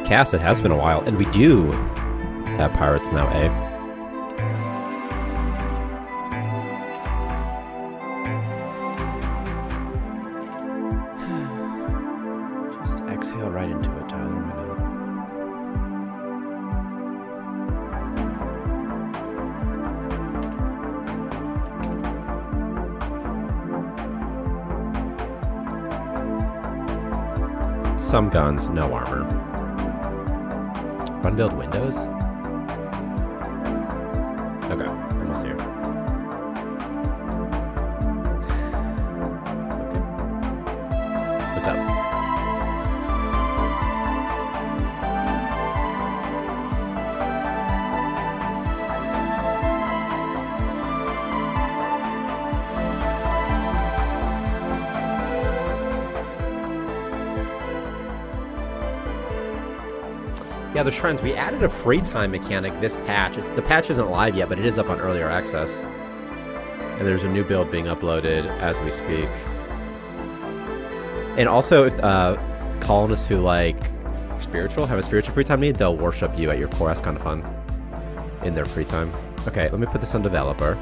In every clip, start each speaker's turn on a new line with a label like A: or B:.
A: cast. It has been a while, and we do have pirates now, eh? Just exhale right into it, Tyler. Why not? Some guns, no armor. Run build Windows? Okay, almost here. Okay. What's up? Yeah, the shrines. We added a free time mechanic this patch. The patch isn't live yet, but it is up on earlier access. And there's a new build being uploaded as we speak. And also, colonists who like have a spiritual free time need, they'll worship you at your core. That's kind of fun in their free time. Okay, let me put this on developer.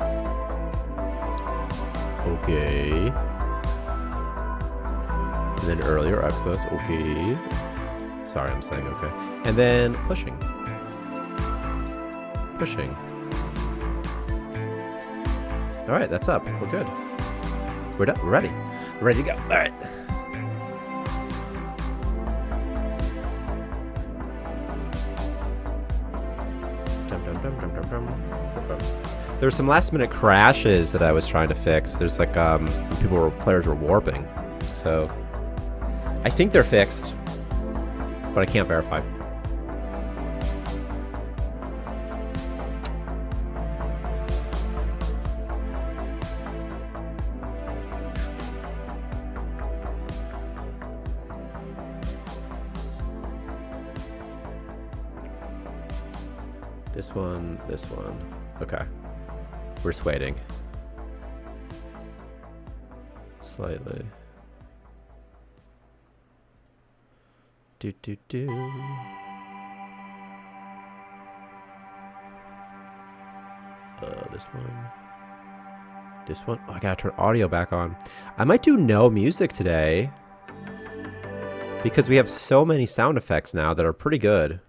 A: Okay. And then earlier access. Okay. Sorry, I'm saying okay. And then pushing. Pushing. All right, that's up. We're good. We're done. We're ready. We're ready to go. All right. There were some last-minute crashes that I was trying to fix. There's like players were warping, so I think they're fixed. But I can't verify. This one. Okay. We're just waiting. Slightly. This one. Oh, I gotta turn audio back on. I might do no music today because we have so many sound effects now that are pretty good.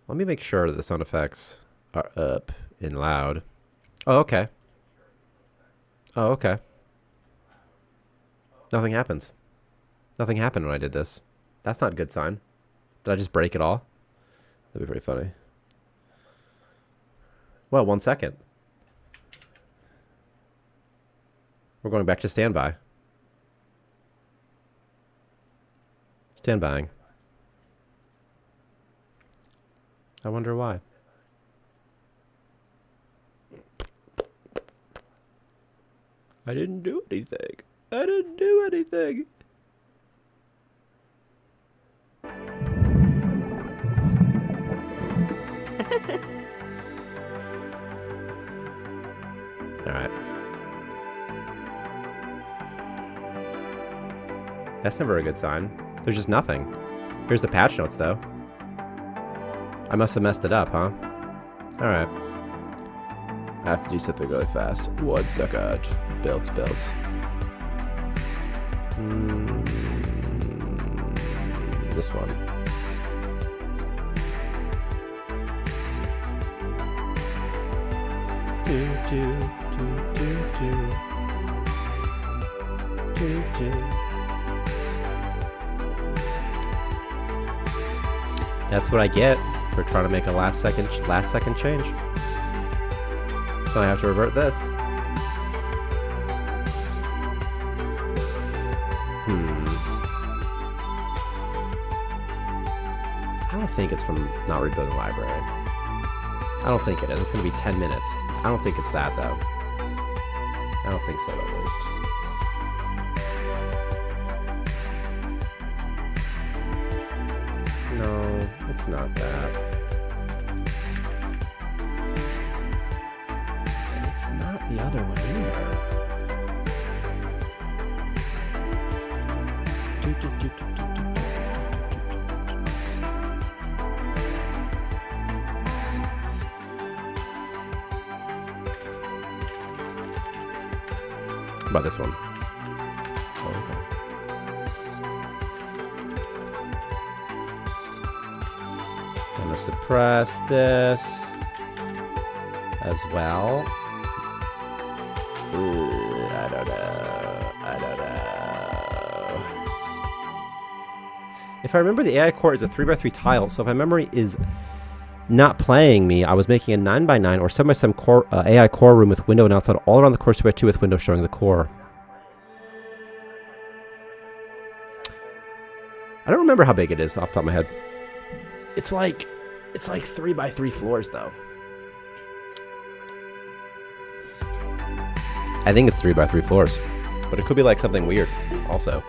A: Let me make sure that the sound effects are up and loud. Oh, okay. Oh, okay. Nothing happens. Nothing happened when I did this. That's not a good sign. Did I just break it all? That'd be pretty funny. Well, 1 second. We're going back to standby. Standbying. I wonder why. I didn't do anything. I didn't do anything. All right. That's never a good sign. There's just nothing. Here's the patch notes, though. I must have messed it up, huh? All right. I have to do something really fast. 1 second. Build. This one. That's what I get for trying to make a last second change. So I have to revert this. I don't think it's from not rebuilding the library. I don't think it is. It's going to be 10 minutes. I don't think it's that, though. I don't think so, at least. No, it's not that. And it's not the other one either. About this one. Oh, okay. Gonna suppress this as well. Ooh, I don't know. If I remember, the AI core is a 3x3 tile, so if my memory is not playing me, I was making a 9x9 or 7x7 core, AI core room with window and outside all around the core 2x2 with window showing the core. I don't remember how big it is off the top of my head. It's like 3x3 floors though. I think it's 3x3 floors, but it could be like something weird also,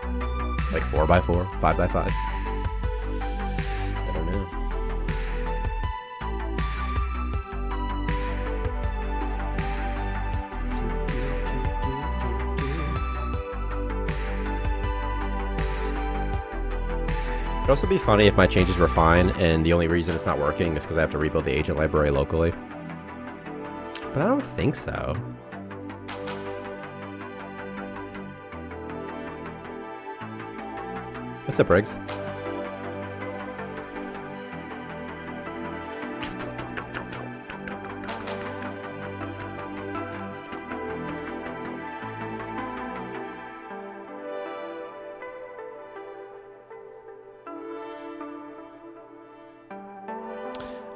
A: like 4x4, 5x5. I don't know. It'd also be funny if my changes were fine and the only reason it's not working is because I have to rebuild the agent library locally. But I don't think so. What's up, Briggs?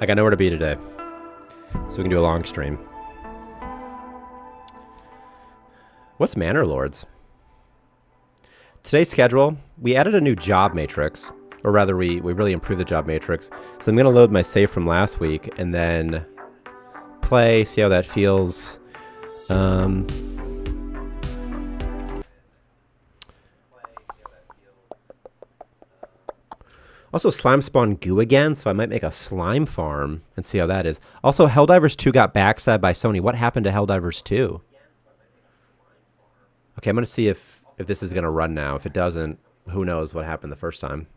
A: I got nowhere to be today, so we can do a long stream. What's Manor Lords? Today's schedule, we added a new job matrix, or rather we really improved the job matrix. So I'm going to load my save from last week and then play, see how that feels. Also, slime spawned goo again, so I might make a slime farm and see how that is. Also, Helldivers 2 got backstabbed by Sony. What happened to Helldivers 2? Okay, I'm going to see if this is going to run now. If it doesn't, who knows what happened the first time.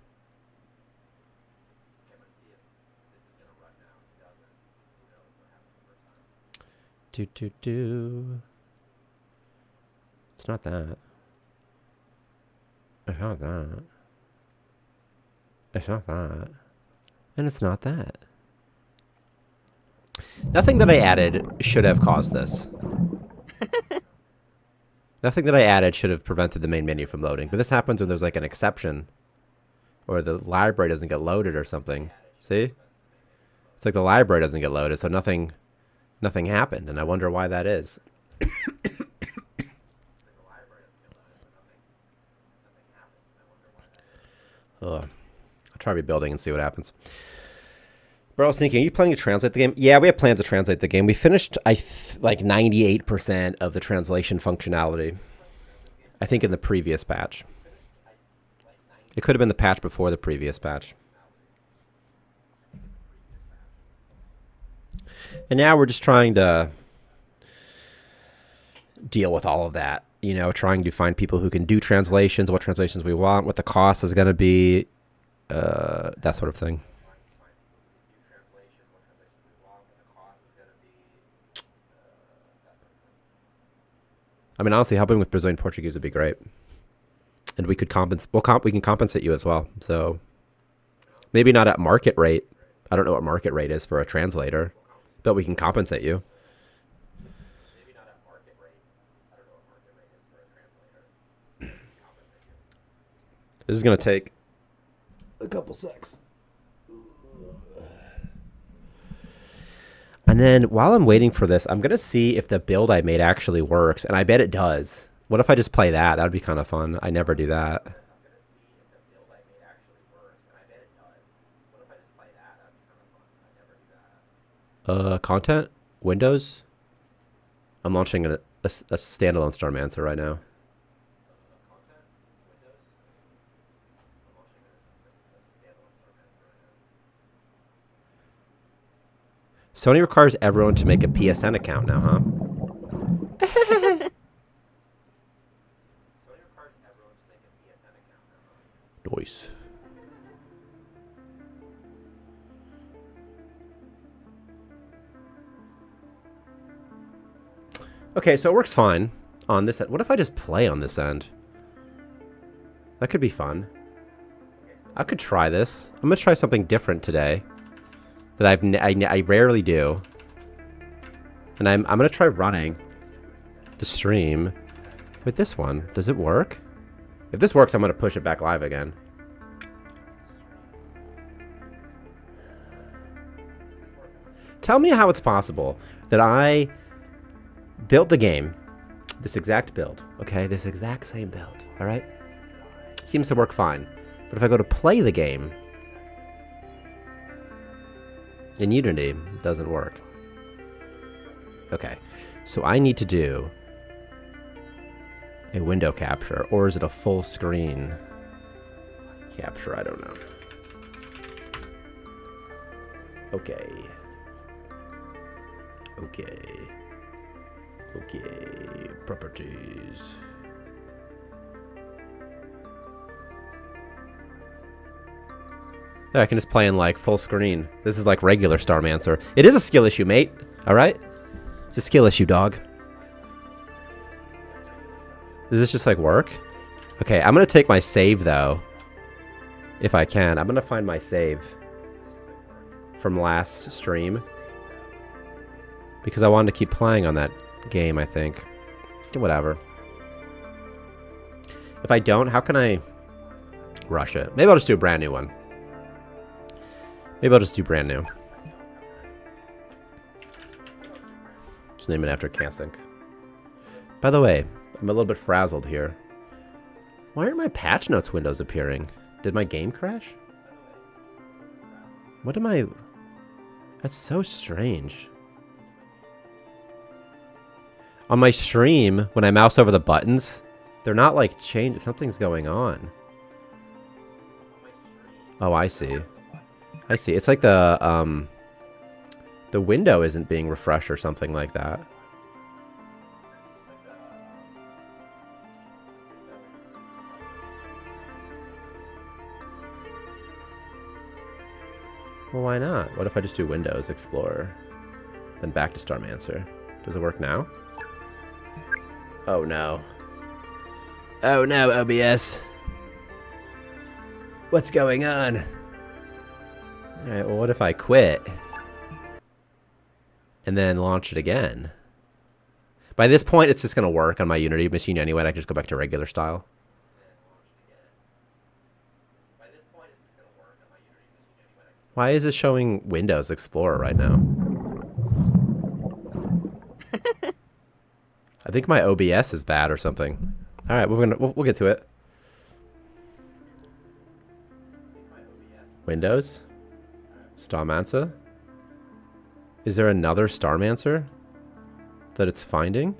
A: Do. It's not that. It's not that. It's not that. And it's not that. Nothing that I added should have caused this. Nothing that I added should have prevented the main menu from loading. But this happens when there's like an exception. Or the library doesn't get loaded or something. See? It's like the library doesn't get loaded, so nothing happened. And I wonder why that is. Ugh. I'll try rebuilding and see what happens. Bro, Sneaky, are you planning to translate the game? Yeah, we have plans to translate the game. We finished, like 98% of the translation functionality. I think in the previous patch. It could have been the patch before the previous patch. And now we're just trying to deal with all of that. You know, trying to find people who can do translations, what translations we want, what the cost is going to be, that sort of thing. I mean, honestly, helping with Brazilian Portuguese would be great, and we could compensate. We can compensate you as well. So maybe not at market rate. I don't know what market rate is for a translator, but we can compensate you. This is gonna take a couple secs. And then while I'm waiting for this, I'm going to see if the build I made actually works. And I bet it does. What if I just play that? That would be kind of fun. I never do that. Content? Windows? I'm launching a standalone Starmancer right now. Sony requires everyone to make a PSN account now, huh? Okay, so it works fine on this end. What if I just play on this end? That could be fun. I could try this. I'm gonna try something different today that I rarely do, and I'm gonna try running the stream with this one. Does it work? If this works, I'm gonna push it back live again. Tell me how it's possible that I built the game, this exact build, okay? This exact same build, all right? Seems to work fine. But if I go to play the game in Unity, it doesn't work. Okay, so I need to do a window capture, or is it a full screen capture? I don't know. Okay. Okay, properties. Yeah, I can just play in like full screen. This is like regular Starmancer. It is a skill issue, mate. All right? It's a skill issue, dog. Does this just like work? Okay, I'm gonna take my save though. If I can. I'm gonna find my save from last stream. Because I wanted to keep playing on that game, I think. Whatever. If I don't, how can I rush it? Maybe I'll just do a brand new one. Maybe I'll just do brand new. Just name it after Casync. By the way, I'm a little bit frazzled here. Why aren't my patch notes windows appearing? Did my game crash? What am I... That's so strange. On my stream, when I mouse over the buttons, they're not like changed. Something's going on. Oh, I see. I see. It's like the window isn't being refreshed or something like that. Well, why not? What if I just do Windows Explorer, then back to Starmancer? Does it work now? Oh no. Oh no, OBS. What's going on? Alright, well what if I quit? And then launch it again? By this point, it's just going to work on my Unity machine anyway, and I can just go back to regular style. Why is it showing Windows Explorer right now? I think my OBS is bad or something. All right, we'll get to it. Windows, Starmancer. Is there another Starmancer that it's finding?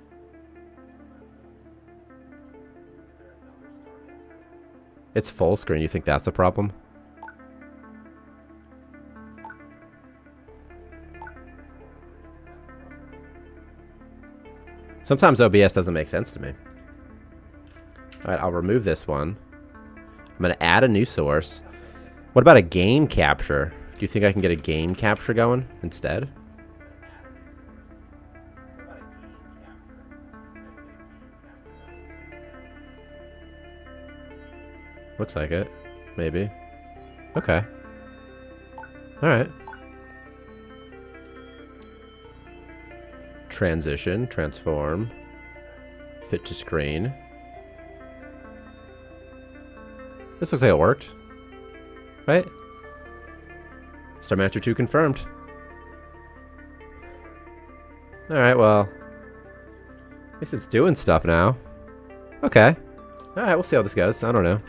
A: It's full screen. You think that's the problem? Sometimes OBS doesn't make sense to me. Alright, I'll remove this one. I'm going to add a new source. What about a game capture? Do you think I can get a game capture going instead? Looks like it. Maybe. Okay. Alright. Transition, transform, fit to screen. This looks like it worked. Right? Starmancer 2 confirmed. Alright, well. At least it's doing stuff now. Okay. Alright, we'll see how this goes. I don't know.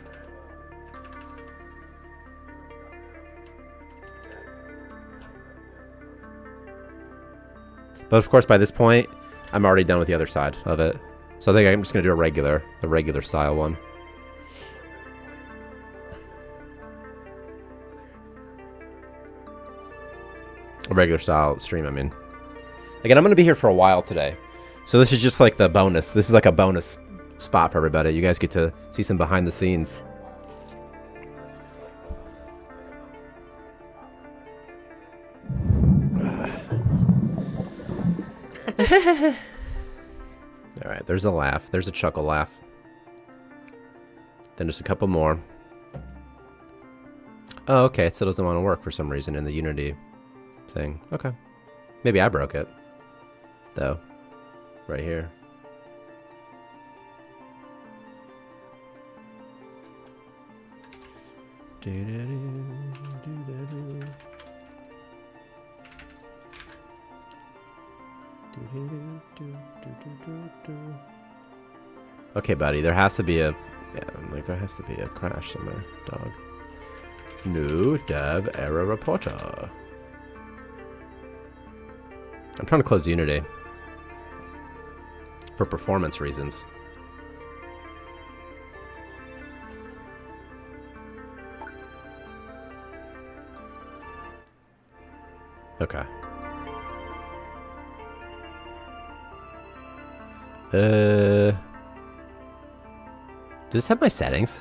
A: But of course, by this point, I'm already done with the other side of it. So I think I'm just going to do the regular style one. A regular style stream, I mean. Again, I'm going to be here for a while today. So this is just like the bonus. This is like a bonus spot for everybody. You guys get to see some behind the scenes. Alright, there's a laugh. There's a chuckle laugh. Then just a couple more. Oh, okay. It still doesn't want to work for some reason in the Unity thing. Okay. Maybe I broke it. Though. Right here. Okay, buddy, there has to be a... Yeah, like there has to be a crash somewhere, dog. New dev error reporter. I'm trying to close Unity. For performance reasons. Okay. Does this have my settings?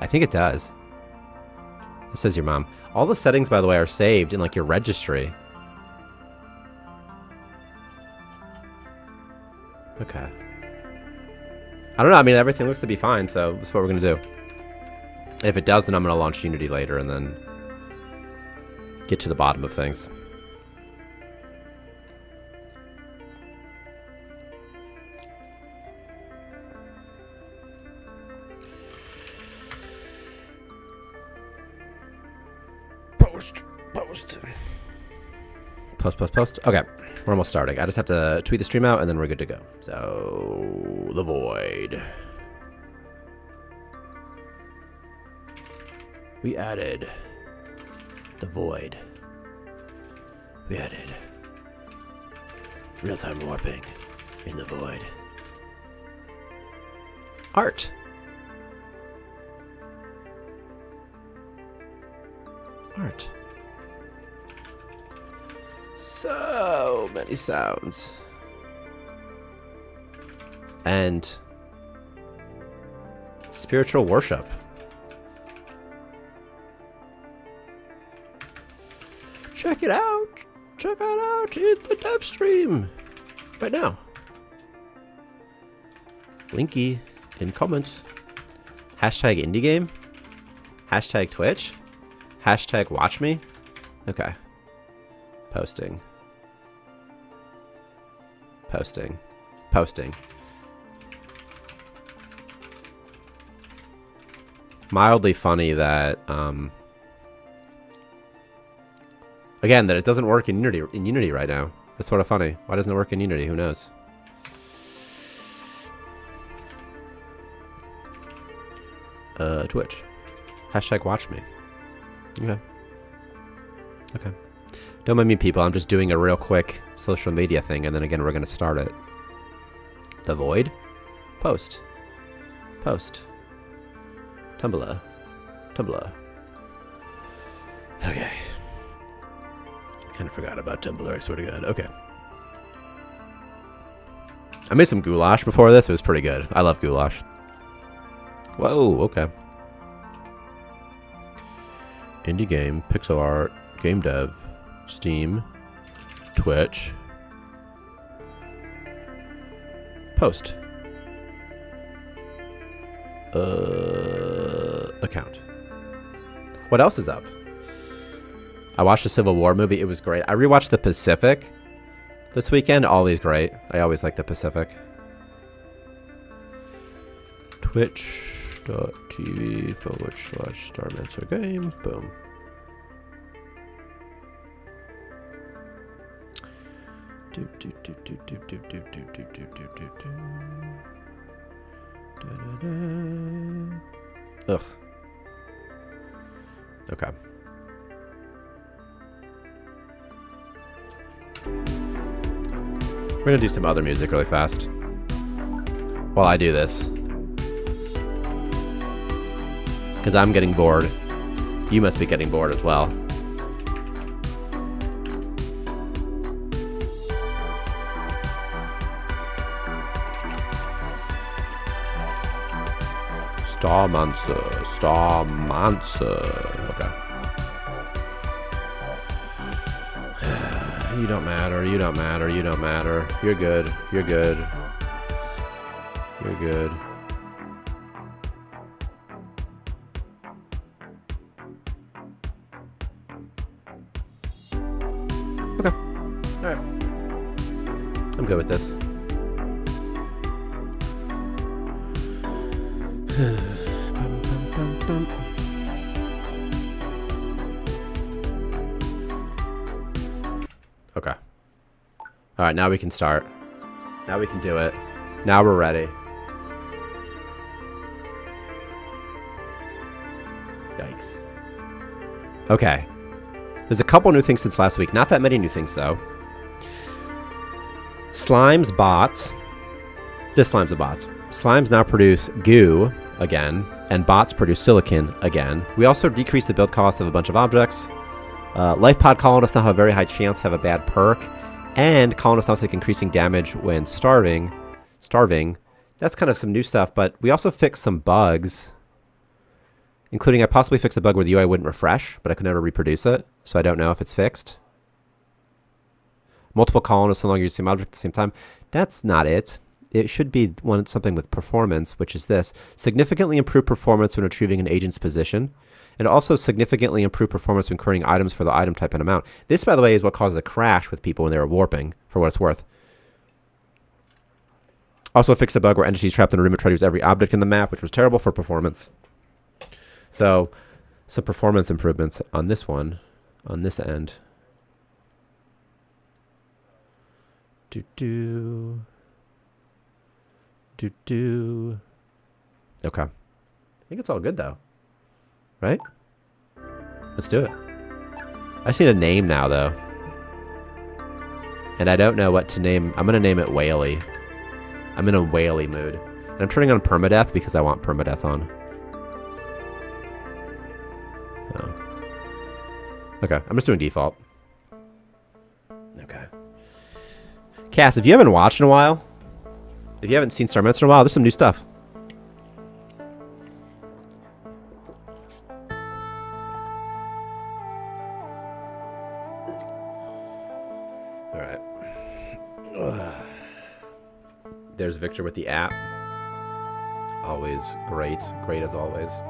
A: I think it does. It says your mom. All the settings, by the way, are saved in like your registry. Okay. I don't know. I mean, everything looks to be fine, so that's what we're going to do. If it does, then I'm going to launch Unity later and then get to the bottom of things. Post. Okay, we're almost starting. I just have to tweet the stream out and then we're good to go. So, the void. We added the void. We added real-time warping in the void. Art. Art. So many sounds. And spiritual worship. Check it out. Check it out in the dev stream. Right now. Linky in comments. Hashtag indie game. Hashtag Twitch. Hashtag watch me. Okay. Posting. Mildly funny that, again, that it doesn't work in Unity right now. That's sort of funny. Why doesn't it work in Unity? Who knows? Twitch. Hashtag watch me. Okay. Don't mind me, people. I'm just doing a real quick social media thing, and then again, we're going to start it. The void. Post. Tumblr. Okay. Kind of forgot about Tumblr, I swear to God. Okay. I made some goulash before this. It was pretty good. I love goulash. Whoa, okay. Indie game, pixel art, game dev, Steam, Twitch, post, account. What else is up? I watched the Civil War movie. It was great. I rewatched The Pacific this weekend. Always great. I always like The Pacific. Twitch.tv/Starmancer game. Boom. Ugh. Okay. We're gonna do some other music really fast while I do this, because I'm getting bored. You must be getting bored as well. Starmancer. Okay. You don't matter. You're good. You're good. Okay. Alright. I'm good with this. Okay. Alright, now we can start. Now we can do it. Now we're ready. Yikes. Okay. There's a couple new things since last week. Not that many new things, though. Slimes bots. Just slimes and bots. Slimes now produce goo again, and bots produce silicon again. We also decreased the build cost of a bunch of objects. Life pod colonists now have a very high chance to have a bad perk, and colonists now take increasing damage when starving. That's kind of some new stuff, but we also fixed some bugs, including I possibly fixed a bug where the UI wouldn't refresh, but I could never reproduce it, so I don't know if it's fixed. Multiple colonists no longer use the same object at the same time. That's not it. It should be something with performance, which is this. Significantly improve performance when retrieving an agent's position. And also significantly improve performance when creating items for the item type and amount. This, by the way, is what causes a crash with people when they were warping, for what it's worth. Also fixed a bug where entities trapped in a room would try to use every object in the map, which was terrible for performance. So, some performance improvements on this one, on this end. Okay. I think it's all good, though. Right? Let's do it. I just need a name now, though. And I don't know what to name. I'm going to name it Whaley. I'm in a Whaley mood. And I'm turning on permadeath because I want permadeath on. Oh. Okay. I'm just doing default. Okay. Cass, if you haven't watched in a while, if you haven't seen Starmancer in a while, there's some new stuff. Alright. There's Victor with the app. Always great. Great as always.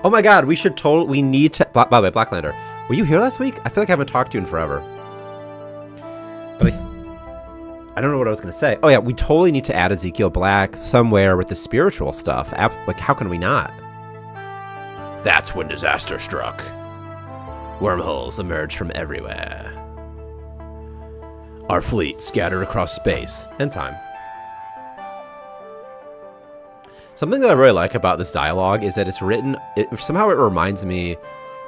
A: Oh my god, we need to... By the way, Blacklander, were you here last week? I feel like I haven't talked to you in forever. But I don't know what I was going to say. Oh yeah, we totally need to add Ezekiel Black somewhere with the spiritual stuff. Like, how can we not? That's when disaster struck. Wormholes emerged from everywhere. Our fleet scattered across space and time. Something that I really like about this dialogue is that it's written... somehow it reminds me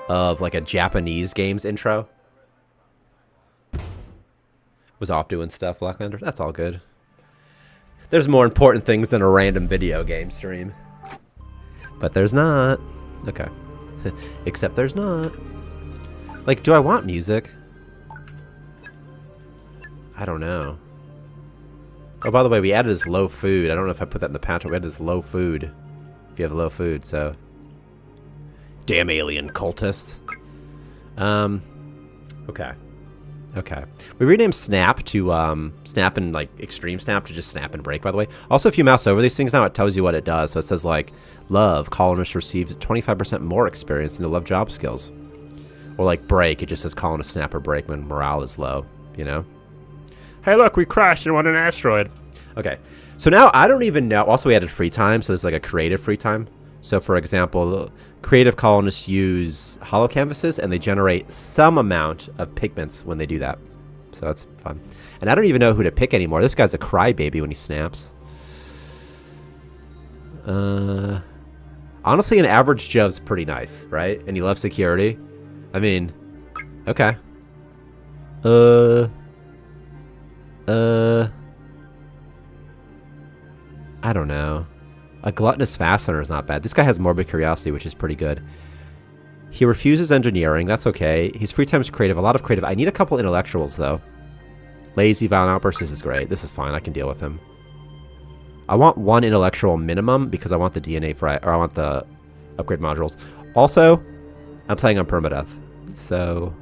A: of like a Japanese games intro. Was off doing stuff, Blacklander. That's all good. There's more important things than a random video game stream. But there's not. Okay. Except there's not. Like, do I want music? I don't know. Oh, by the way, we added this low food. I don't know if I put that in the patch. We added this low food. If you have low food, so... Damn alien cultist. Okay. Okay. We renamed Snap to Snap and like Extreme Snap to just Snap and Break, by the way. Also, if you mouse over these things now, it tells you what it does. So it says like, Love, colonist receives 25% more experience in the Love job skills. Or like Break, it just says colonist Snap or Break when morale is low, you know?
B: Hey look, we crashed and won an asteroid.
A: Okay. So now I don't even know. Also, we added free time, so there's like a creative free time. So for example, creative colonists use hollow canvases and they generate some amount of pigments when they do that. So that's fun. And I don't even know who to pick anymore. This guy's a crybaby when he snaps. Honestly, an average Joe's pretty nice, right? And he loves security. I mean, okay. I don't know. A gluttonous fastener is not bad. This guy has morbid curiosity, which is pretty good. He refuses engineering. That's okay. His free time is creative. A lot of creative. I need a couple intellectuals, though. Lazy, violent outbursts. This is great. This is fine. I can deal with him. I want one intellectual minimum because I want the DNA or I want the upgrade modules. Also, I'm playing on permadeath. So,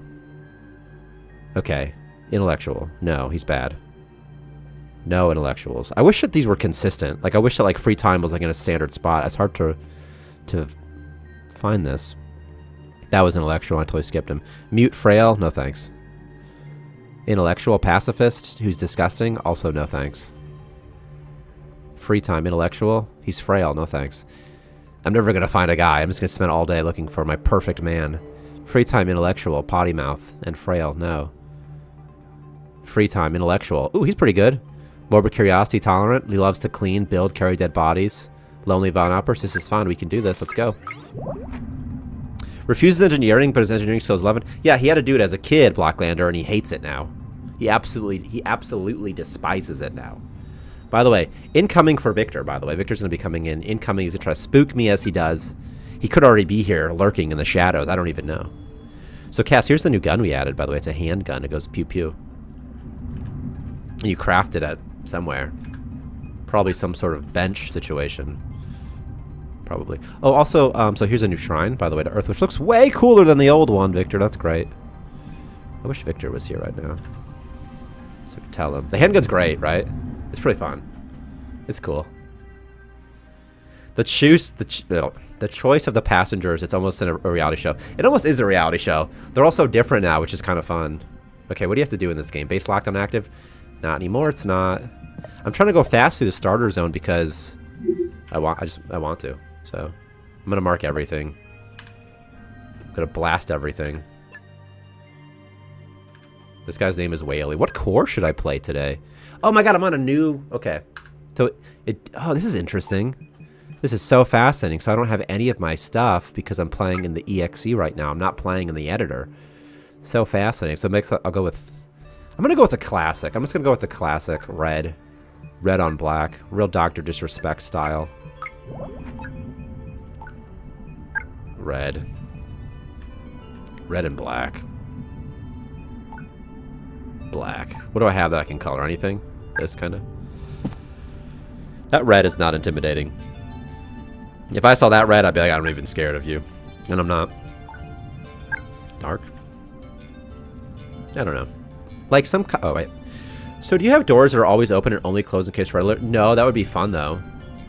A: okay. Intellectual. No, he's bad. No intellectuals. I wish that these were consistent. Like, I wish that, like, free time was, like, in a standard spot. It's hard to find this. That was intellectual. I totally skipped him. Mute frail. No thanks. Intellectual pacifist, who's disgusting. Also, no thanks. Free time intellectual. He's frail. No thanks. I'm never going to find a guy. I'm just going to spend all day looking for my perfect man. Free time intellectual, potty mouth, and frail. No. Free time intellectual. Ooh, he's pretty good. Morbid curiosity tolerant. He loves to clean, build, carry dead bodies. Lonely Von Uppers. This is fun. We can do this. Let's go. Refuses engineering, but his engineering skills 11. Yeah, he had to do it as a kid, Blacklander, and he hates it now. He absolutely despises it now. By the way, incoming for Victor, by the way. Victor's going to be coming in. Incoming, he's going to try to spook me as he does. He could already be here, lurking in the shadows. I don't even know. So, Cass, here's the new gun we added, by the way. It's a handgun. It goes pew-pew. And you crafted it somewhere. Probably some sort of bench situation. Probably. Oh, also, so here's a new shrine, by the way, to Earth, which looks way cooler than the old one, Victor. That's great. I wish Victor was here right now. So I could tell him. The handgun's great, right? It's pretty fun. It's cool. The choice of the passengers, it's almost in a reality show. It almost is a reality show. They're all so different now, which is kind of fun. Okay, what do you have to do in this game? Base locked on active? Not anymore, it's not. I'm trying to go fast through the starter zone because I want to. So I'm gonna mark everything. I'm gonna blast everything. This guy's name is Whaley. What core should I play today? Oh my god, I'm on a new... Okay. So, oh, this is interesting. This is so fascinating. So I don't have any of my stuff because I'm playing in the EXE right now. I'm not playing in the editor. So fascinating. So it makes... I'll go with... I'm going to go with the classic. I'm just going to go with the classic red. Red on black. Real Dr. Disrespect style. Red. Red and black. Black. What do I have that I can color? Anything? This kind of. That red is not intimidating. If I saw that red, I'd be like, I'm not even scared of you. And I'm not. Dark? I don't know. Like some... Oh, wait. So do you have doors that are always open and only closed in case red alert? No, that would be fun, though.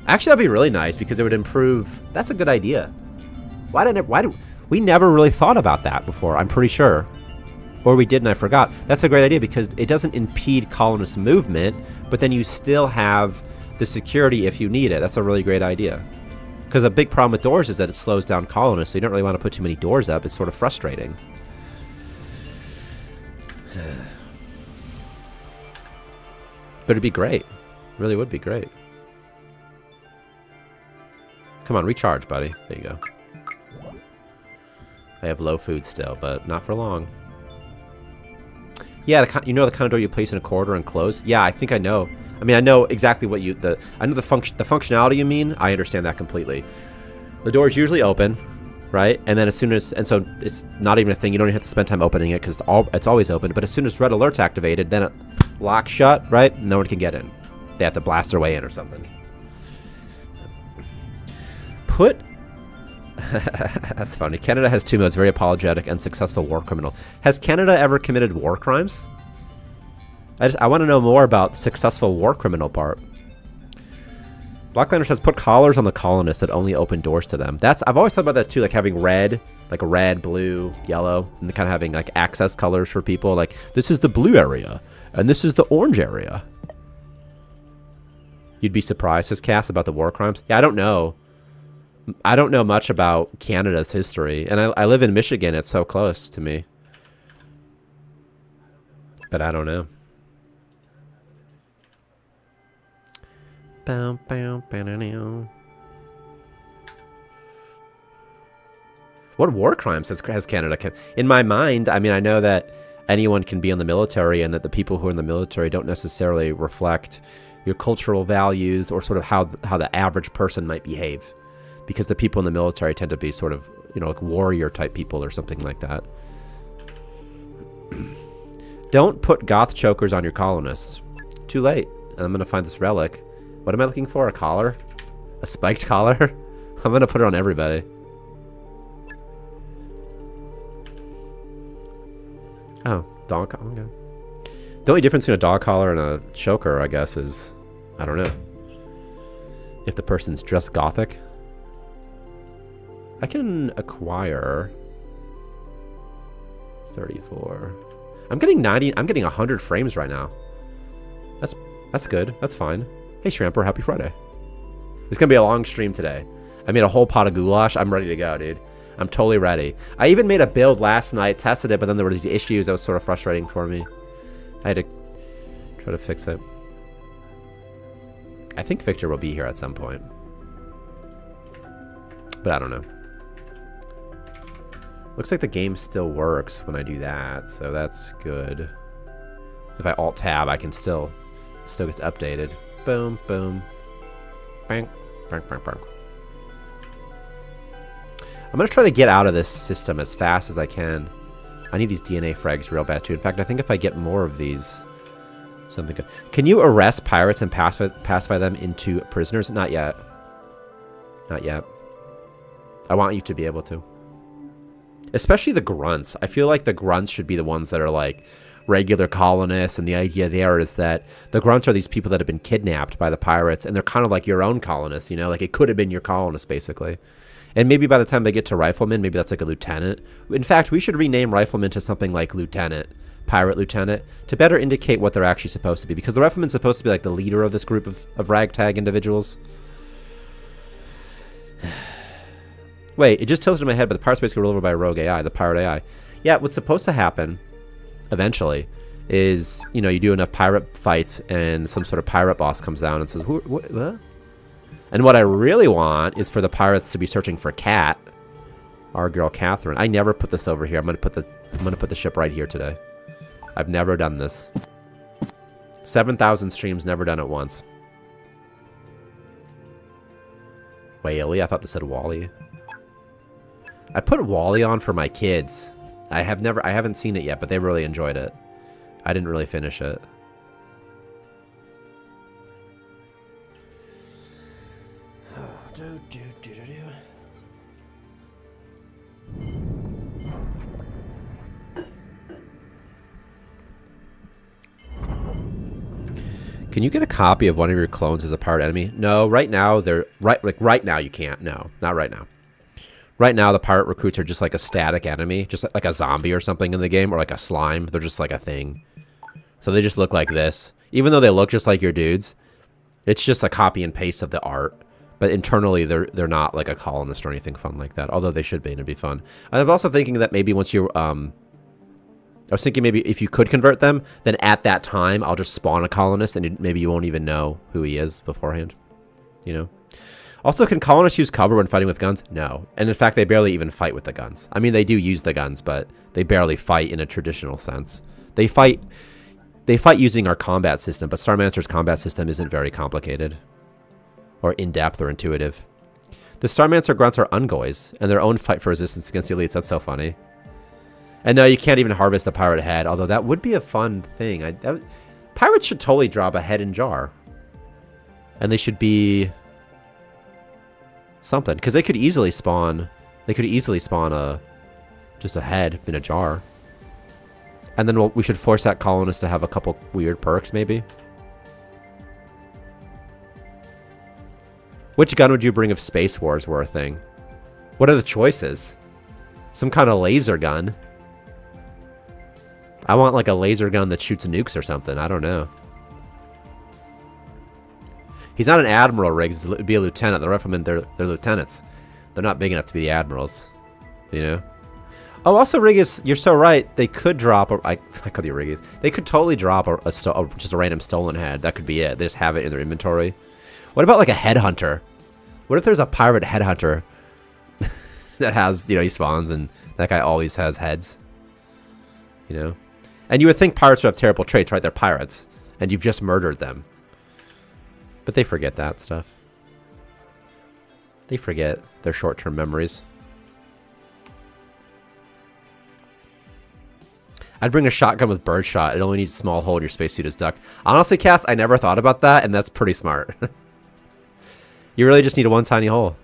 A: Actually, that'd be really nice because it would improve... That's a good idea. Why did we never really thought about that before, I'm pretty sure. Or we did and I forgot. That's a great idea because it doesn't impede colonist movement, but then you still have the security if you need it. That's a really great idea. Because a big problem with doors is that it slows down colonists, so you don't really want to put too many doors up. It's sort of frustrating. But it'd be great. It really would be great. Come on, recharge, buddy. There you go. I have low food still, but not for long. Yeah, you know the kind of door you place in a corridor and close? Yeah, I think I know. I mean, I know exactly what you... I know the functionality you mean. I understand that completely. The door is usually open, right? And then as soon as... And so it's not even a thing. You don't even have to spend time opening it because it's always open. But as soon as red alert's activated, then it locks shut, right? No one can get in. They have to blast their way in or something. Put... That's funny. Canada has 2 modes. Very apologetic and successful war criminal. Has Canada ever committed war crimes? I want to know more about successful war criminal part. Blacklander says put collars on the colonists that only open doors to them. I've always thought about that too, like having red, blue, yellow, and kind of having like access colors for people. Like this is the blue area, and this is the orange area. You'd be surprised, says Cass, about the war crimes. Yeah, I don't know. I don't know much about Canada's history, and I live in Michigan. It's so close to me, but I don't know. What war crimes has Canada? In my mind, I mean, I know that anyone can be in the military and that the people who are in the military don't necessarily reflect your cultural values or sort of how the average person might behave. Because the people in the military tend to be sort of, you know, like warrior type people or something like that. Don't put goth chokers on your colonists. Too late. And I'm going to find this relic. What am I looking for? A collar? A spiked collar? I'm going to put it on everybody. Oh, Donk. Okay. The only difference between a dog collar and a choker, I guess, is, I don't know, if the person's just gothic. I can acquire 34. I'm getting 90. I'm getting 100 frames right now. That's good. That's fine. Hey, Shramper, happy Friday. It's gonna be a long stream today. I made a whole pot of goulash. I'm ready to go, dude. I'm totally ready. I even made a build last night, tested it, but then there were these issues that was sort of frustrating for me. I had to try to fix it. I think Victor will be here at some point. But I don't know. Looks like the game still works when I do that, so that's good. If I Alt-Tab, I can still gets updated. Boom, boom. Bang, bang, bang, bang. I'm going to try to get out of this system as fast as I can. I need these DNA frags real bad, too. In fact, I think if I get more of these, something good. Can you arrest pirates and pacify them into prisoners? Not yet. Not yet. I want you to be able to. Especially the grunts. I feel like the grunts should be the ones that are like regular colonists, and the idea there is that the grunts are these people that have been kidnapped by the pirates, and they're kind of like your own colonists, you know? Like, it could have been your colonists, basically. And maybe by the time they get to Rifleman, maybe that's like a lieutenant. In fact, we should rename Rifleman to something like lieutenant, pirate lieutenant, to better indicate what they're actually supposed to be. Because the Rifleman's supposed to be like the leader of this group of ragtag individuals. Wait, it just tilted in my head, but the pirate's basically rolled over by a rogue AI, the pirate AI. Yeah, what's supposed to happen, eventually, is, you know, you do enough pirate fights, and some sort of pirate boss comes down and says, what? And what I really want is for the pirates to be searching for Kat, our girl Catherine. I never put this over here. I'm gonna put the ship right here today. I've never done this. 7,000 streams, never done it once. Whaley, I thought this said Wally. I put Wally on for my kids. I haven't seen it yet, but they really enjoyed it. I didn't really finish it. Can you get a copy of one of your clones as a pirate enemy? No, right now they're right now you can't. No, not right now. Right now the pirate recruits are just like a static enemy, just like a zombie or something in the game, or like a slime. They're just like a thing. So they just look like this. Even though they look just like your dudes, it's just a copy and paste of the art. But internally, they're not like a colonist or anything fun like that. Although they should be, and it'd be fun. And I'm also thinking that maybe once you, I was thinking maybe if you could convert them, then at that time, I'll just spawn a colonist, and maybe you won't even know who he is beforehand. You know? Also, can colonists use cover when fighting with guns? No. And in fact, they barely even fight with the guns. I mean, they do use the guns, but they barely fight in a traditional sense. They fight using our combat system, but Starmancer's combat system isn't very complicated. Or in-depth or intuitive. The Starmancer grunts are ungoys, and their own fight for resistance against the elites. That's so funny. And no, you can't even harvest the pirate head, although that would be a fun thing. Pirates should totally drop a head in jar. And they should be something, because they could easily spawn just a head in a jar. And then we should force that colonist to have a couple weird perks, maybe. Which gun would you bring if Space Wars were a thing? What are the choices? Some kind of laser gun. I want like a laser gun that shoots nukes or something. I don't know. He's not an admiral, Riggs. He'd be a lieutenant. The riflemen, they're lieutenants. They're not big enough to be the admirals. You know? Oh, also, Riggs, you're so right. They could drop I call you Riggs. They could totally drop just a random stolen head. That could be it. They just have it in their inventory. What about like a headhunter? What if there's a pirate headhunter that has, you know, he spawns and that guy always has heads? You know? And you would think pirates would have terrible traits, right? They're pirates. And you've just murdered them. But they forget that stuff. They forget their short-term memories. I'd bring a shotgun with birdshot. It only needs a small hole in your spacesuit as duck. Honestly, Cass, I never thought about that, and that's pretty smart. You really just need one tiny hole.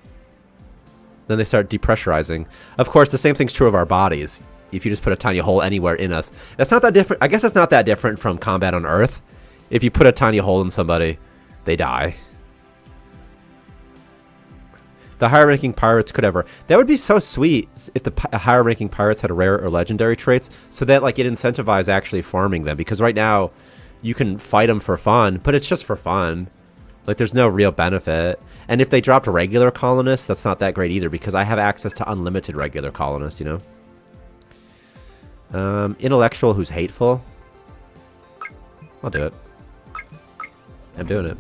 A: Then they start depressurizing. Of course, the same thing's true of our bodies. if you just put a tiny hole anywhere in us. That's not that different. I guess that's not that different from combat on Earth. If you put a tiny hole in somebody, they die. The higher-ranking pirates could ever... That would be so sweet if the higher-ranking pirates had rare or legendary traits, so that like it incentivized actually farming them. Because right now, you can fight them for fun, but it's just for fun. Like, there's no real benefit. And if they dropped regular colonists, that's not that great either, because I have access to unlimited regular colonists, you know? Intellectual who's hateful. I'll do it. I'm doing it.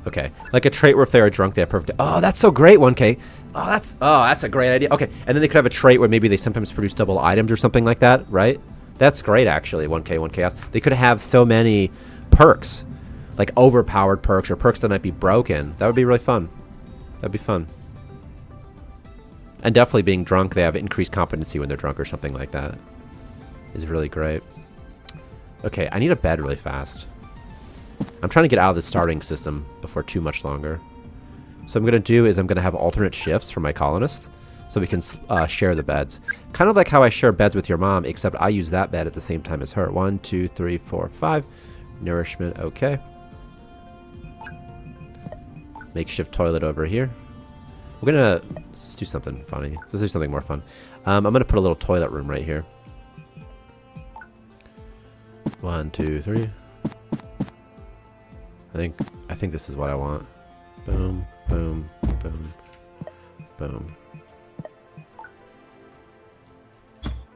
A: Okay. Like a trait where if they are drunk, they have perfect... Oh, that's so great, 1K. Oh, that's a great idea. Okay. And then they could have a trait where maybe they sometimes produce double items or something like that, right? That's great, actually, 1K, 1Chaos. They could have so many perks. Like overpowered perks or perks that might be broken. That would be really fun. That'd be fun. And definitely being drunk, they have increased competency when they're drunk or something like that. Is really great. Okay, I need a bed really fast. I'm trying to get out of the starting system before too much longer. So what I'm going to do is I'm going to have alternate shifts for my colonists so we can share the beds. Kind of like how I share beds with your mom, except I use that bed at the same time as her. 1, 2, 3, 4, 5. Nourishment, okay. Makeshift toilet over here. We're going to do something funny. Let's do something more fun. I'm going to put a little toilet room right here. 1, 2, 3. I think this is what I want. Boom, boom, boom, boom.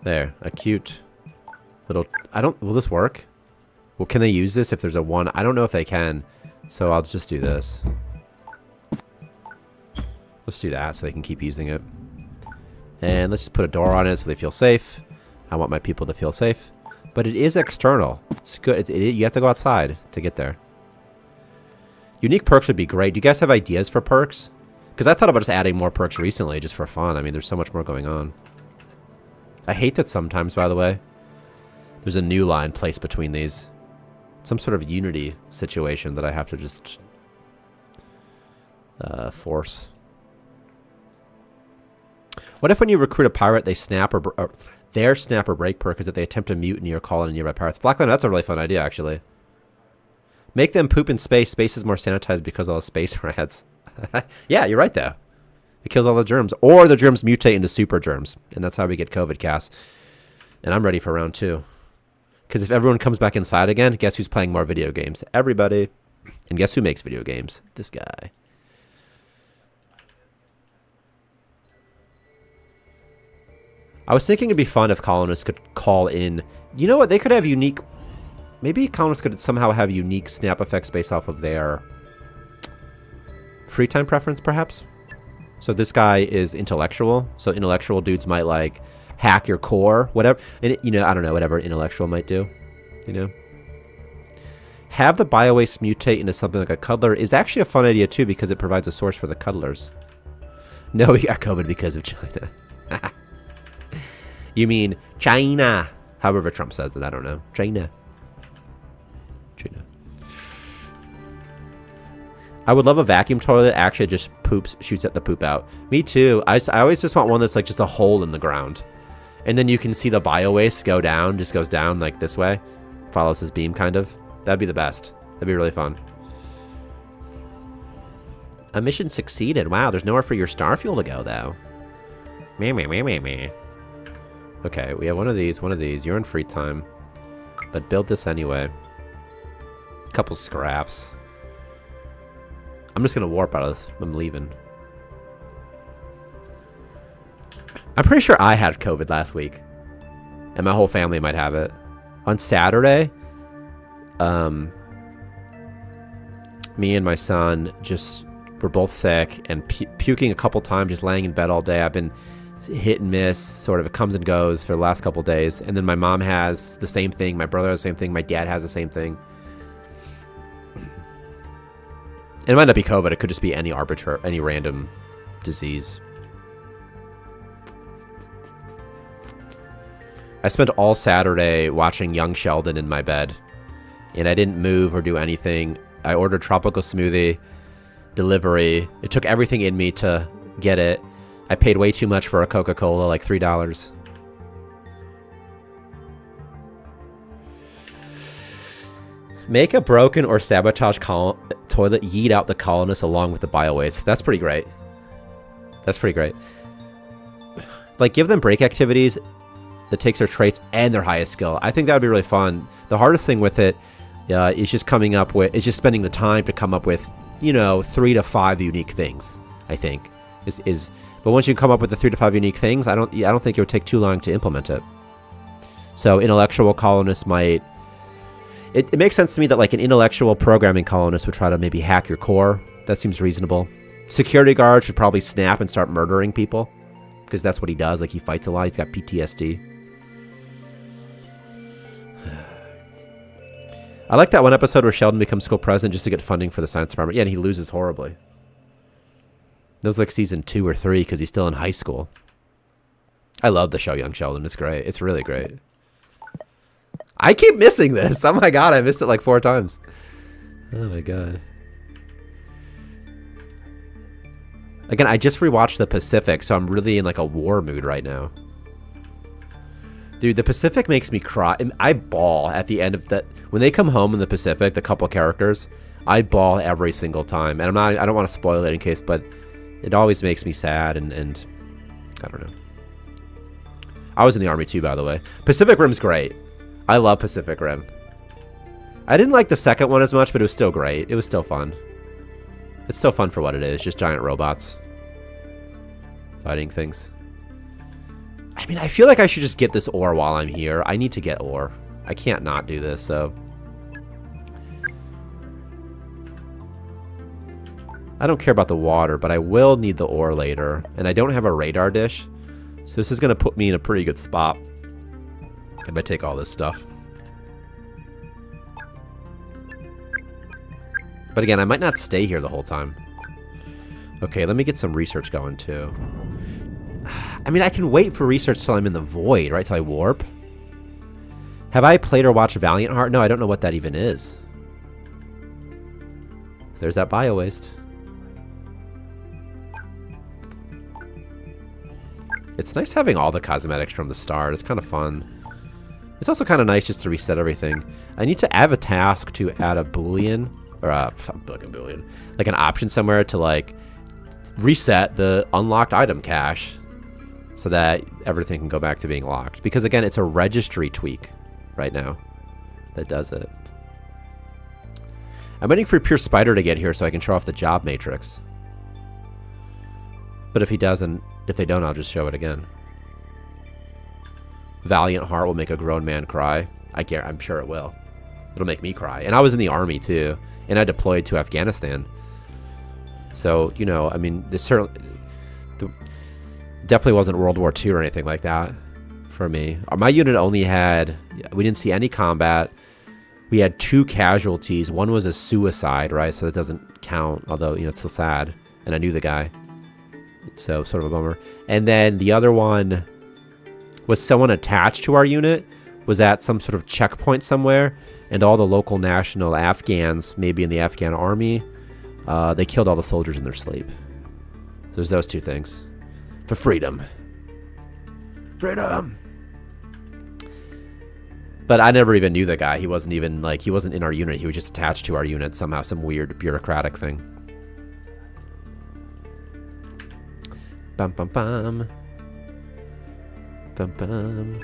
A: There, a cute little... Will this work? Well, can they use this if there's a 1? I don't know if they can, so I'll just do this. Let's do that so they can keep using it. And let's just put a door on it so they feel safe. I want my people to feel safe. But it is external. It's good. You have to go outside to get there. Unique perks would be great. Do you guys have ideas for perks? Because I thought about just adding more perks recently just for fun. I mean, there's so much more going on. I hate that sometimes, by the way. There's a new line placed between these. Some sort of unity situation that I have to just force. What if when you recruit a pirate, they snap or their snap or break perk is that they attempt to mutiny or call in nearby pirates? Blackline, that's a really fun idea, actually. Make them poop in space. Space is more sanitized because of all the space rats. Yeah, you're right, though. It kills all the germs. Or the germs mutate into super germs. And that's how we get COVID, Cass. And I'm ready for round 2. Because if everyone comes back inside again, guess who's playing more video games? Everybody. And guess who makes video games? This guy. I was thinking it'd be fun if colonists could call in... You know what? They could have unique... Maybe colonists could somehow have unique snap effects based off of their free time preference, perhaps? So this guy is intellectual. So intellectual dudes might, like, hack your core, whatever. And, you know, I don't know, whatever intellectual might do, you know? Have the biowaste mutate into something like a cuddler is actually a fun idea, too, because it provides a source for the cuddlers. No, we got COVID because of China. You mean China. However Trump says it, I don't know. China. I would love a vacuum toilet actually just shoots at the poop out. Me too. I always just want one that's like just a hole in the ground. And then you can see the bio waste go down, just goes down like this way. Follows his beam kind of. That'd be the best. That'd be really fun. A mission succeeded. Wow, there's nowhere for your star fuel to go though. Meh, meh, meh, meh, meh. Okay, we have one of these. You're in free time. But build this anyway. Couple scraps. I'm just gonna warp out of this. I'm leaving. I'm pretty sure I had COVID last week. And my whole family might have it. On Saturday, me and my son just were both sick and puking a couple times, just laying in bed all day. I've been hit and miss, sort of. It comes and goes for the last couple days. And then my mom has the same thing. My brother has the same thing. My dad has the same thing. It might not be COVID. It could just be any random disease. I spent all Saturday watching Young Sheldon in my bed, and I didn't move or do anything. I ordered tropical smoothie, delivery. It took everything in me to get it. I paid way too much for a Coca-Cola, like $3. Make a broken or sabotaged toilet, yeet out the colonists along with the biowaste. That's pretty great. That's pretty great. Like, give them break activities that takes their traits and their highest skill. I think that would be really fun. The hardest thing with it is just spending the time to come up with, 3 to 5 unique things, I think. But once you come up with the 3 to 5 unique things, I don't think it would take too long to implement it. So intellectual colonists might... It makes sense to me that like an intellectual programming colonist would try to maybe hack your core. That seems reasonable. Security guard should probably snap and start murdering people, because that's what he does. Like, he fights a lot. He's got PTSD. I like that one episode where Sheldon becomes school president just to get funding for the science department. Yeah, and he loses horribly. That was like season 2 or 3 because he's still in high school. I love the show Young Sheldon. It's great. It's really great. I keep missing this. Oh my god, I missed it like 4 times. Oh my god. Again, I just rewatched The Pacific, so I'm really in like a war mood right now. Dude, The Pacific makes me cry. I bawl at the end of that. When they come home in The Pacific, the couple characters, I bawl every single time. And I don't want to spoil it in case, but it always makes me sad and I don't know. I was in the Army too, by the way. Pacific Rim's great. I love Pacific Rim. I didn't like the second one as much, but it was still great. It was still fun. It's still fun for what it is. Just giant robots fighting things. I mean, I feel like I should just get this ore while I'm here. I need to get ore. I can't not do this, so... I don't care about the water, but I will need the ore later. And I don't have a radar dish. So this is going to put me in a pretty good spot if I take all this stuff. But again, I might not stay here the whole time. Okay, let me get some research going too. I mean, I can wait for research till I'm in the void, right? Till I warp. Have I played or watched Valiant Heart? No, I don't know what that even is. There's that bio waste. It's nice having all the cosmetics from the start. It's kind of fun. It's also kind of nice just to reset everything. I need to have a task to add a boolean, or like a boolean, like an option somewhere to like reset the unlocked item cache so that everything can go back to being locked. Because again, it's a registry tweak right now that does it. I'm waiting for Pure Spider to get here so I can show off the job matrix. But if he doesn't, if they don't, I'll just show it again. Valiant Heart will make a grown man cry. I'm sure it will. It'll make me cry. And I was in the army too, and I deployed to Afghanistan. So, you know, I mean, this certainly definitely wasn't World War II or anything like that for me. My unit only had, we didn't see any combat. We had 2 casualties. One was a suicide, right? So that doesn't count, although, you know, it's still sad. And I knew the guy. So, sort of a bummer. And then the other one was someone attached to our unit, was at some sort of checkpoint somewhere, and all the local national Afghans, maybe in the Afghan army, they killed all the soldiers in their sleep. So there's those 2 things. For freedom. Freedom! But I never even knew the guy. He wasn't even, like, he wasn't in our unit. He was just attached to our unit somehow, some weird bureaucratic thing. Bum, bum, bum. Bum, bum.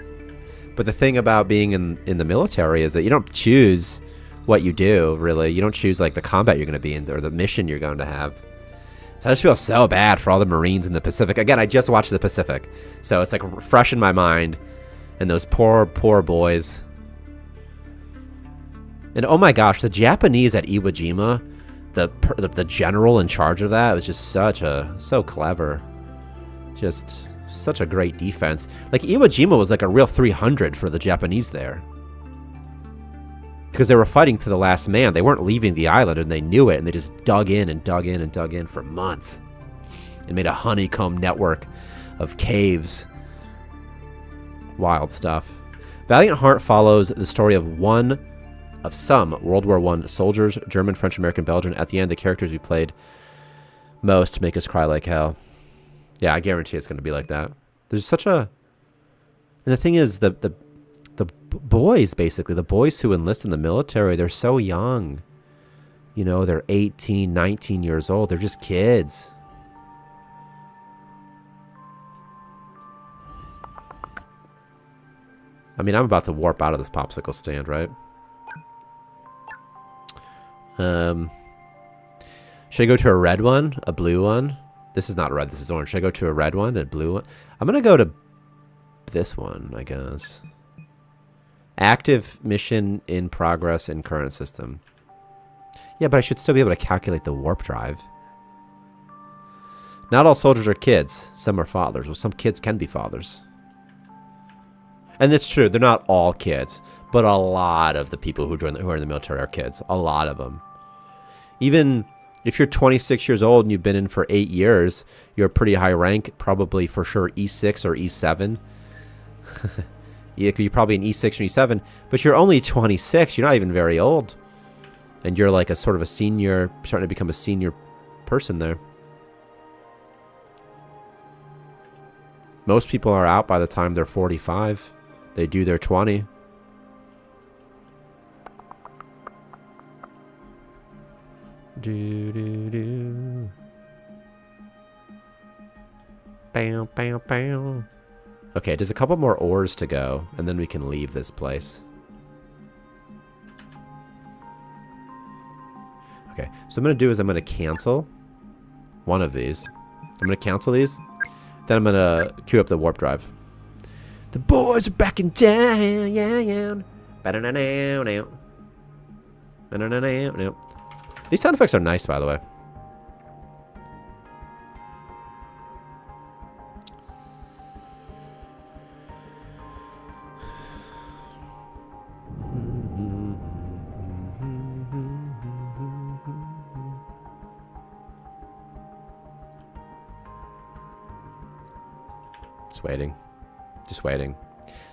A: But the thing about being in the military is that you don't choose what you do, really. You don't choose, like, the combat you're going to be in or the mission you're going to have. So I just feel so bad for all the Marines in the Pacific. Again, I just watched the Pacific. So it's, like, fresh in my mind. And those poor, poor boys. And oh my gosh, the Japanese at Iwo Jima, the general in charge of that was just so clever. Just such a great defense. Like, Iwo Jima was like a real 300 for the Japanese there. Because they were fighting to the last man. They weren't leaving the island, and they knew it, and they just dug in and dug in and dug in for months. And made a honeycomb network of caves. Wild stuff. Valiant Heart follows the story of some World War I soldiers, German, French, American, Belgian. At the end, the characters we played most make us cry like hell. Yeah, I guarantee it's going to be like that. There's such a... And the thing is, the the boys, basically. The boys who enlist in the military, they're so young. You know, they're 18, 19 years old. They're just kids. I mean, I'm about to warp out of this popsicle stand, right? Should I go to a red one? A blue one? This is not red, this is orange. Should I go to a red one, a blue one? I'm going to go to this one, I guess. Active mission in progress in current system. Yeah, but I should still be able to calculate the warp drive. Not all soldiers are kids. Some are fathers. Well, some kids can be fathers. And it's true, they're not all kids. But a lot of the people who are in the military are kids. A lot of them. Even if you're 26 years old and you've been in for 8 years, you're a pretty high rank, probably for sure E6 or E7. You're probably an E6 or E7, but you're only 26. You're not even very old. And you're like a sort of a senior, starting to become a senior person there. Most people are out by the time they're 45. They do their 20. Do do do. Bam bam bam. Okay, there's a couple more ores to go, and then we can leave this place. Okay, so I'm gonna do is I'm gonna cancel one of these. I'm gonna cancel these. Then I'm gonna queue up the warp drive. The boys are back in town, yeah, yeah. These sound effects are nice, by the way. Just waiting. Just waiting.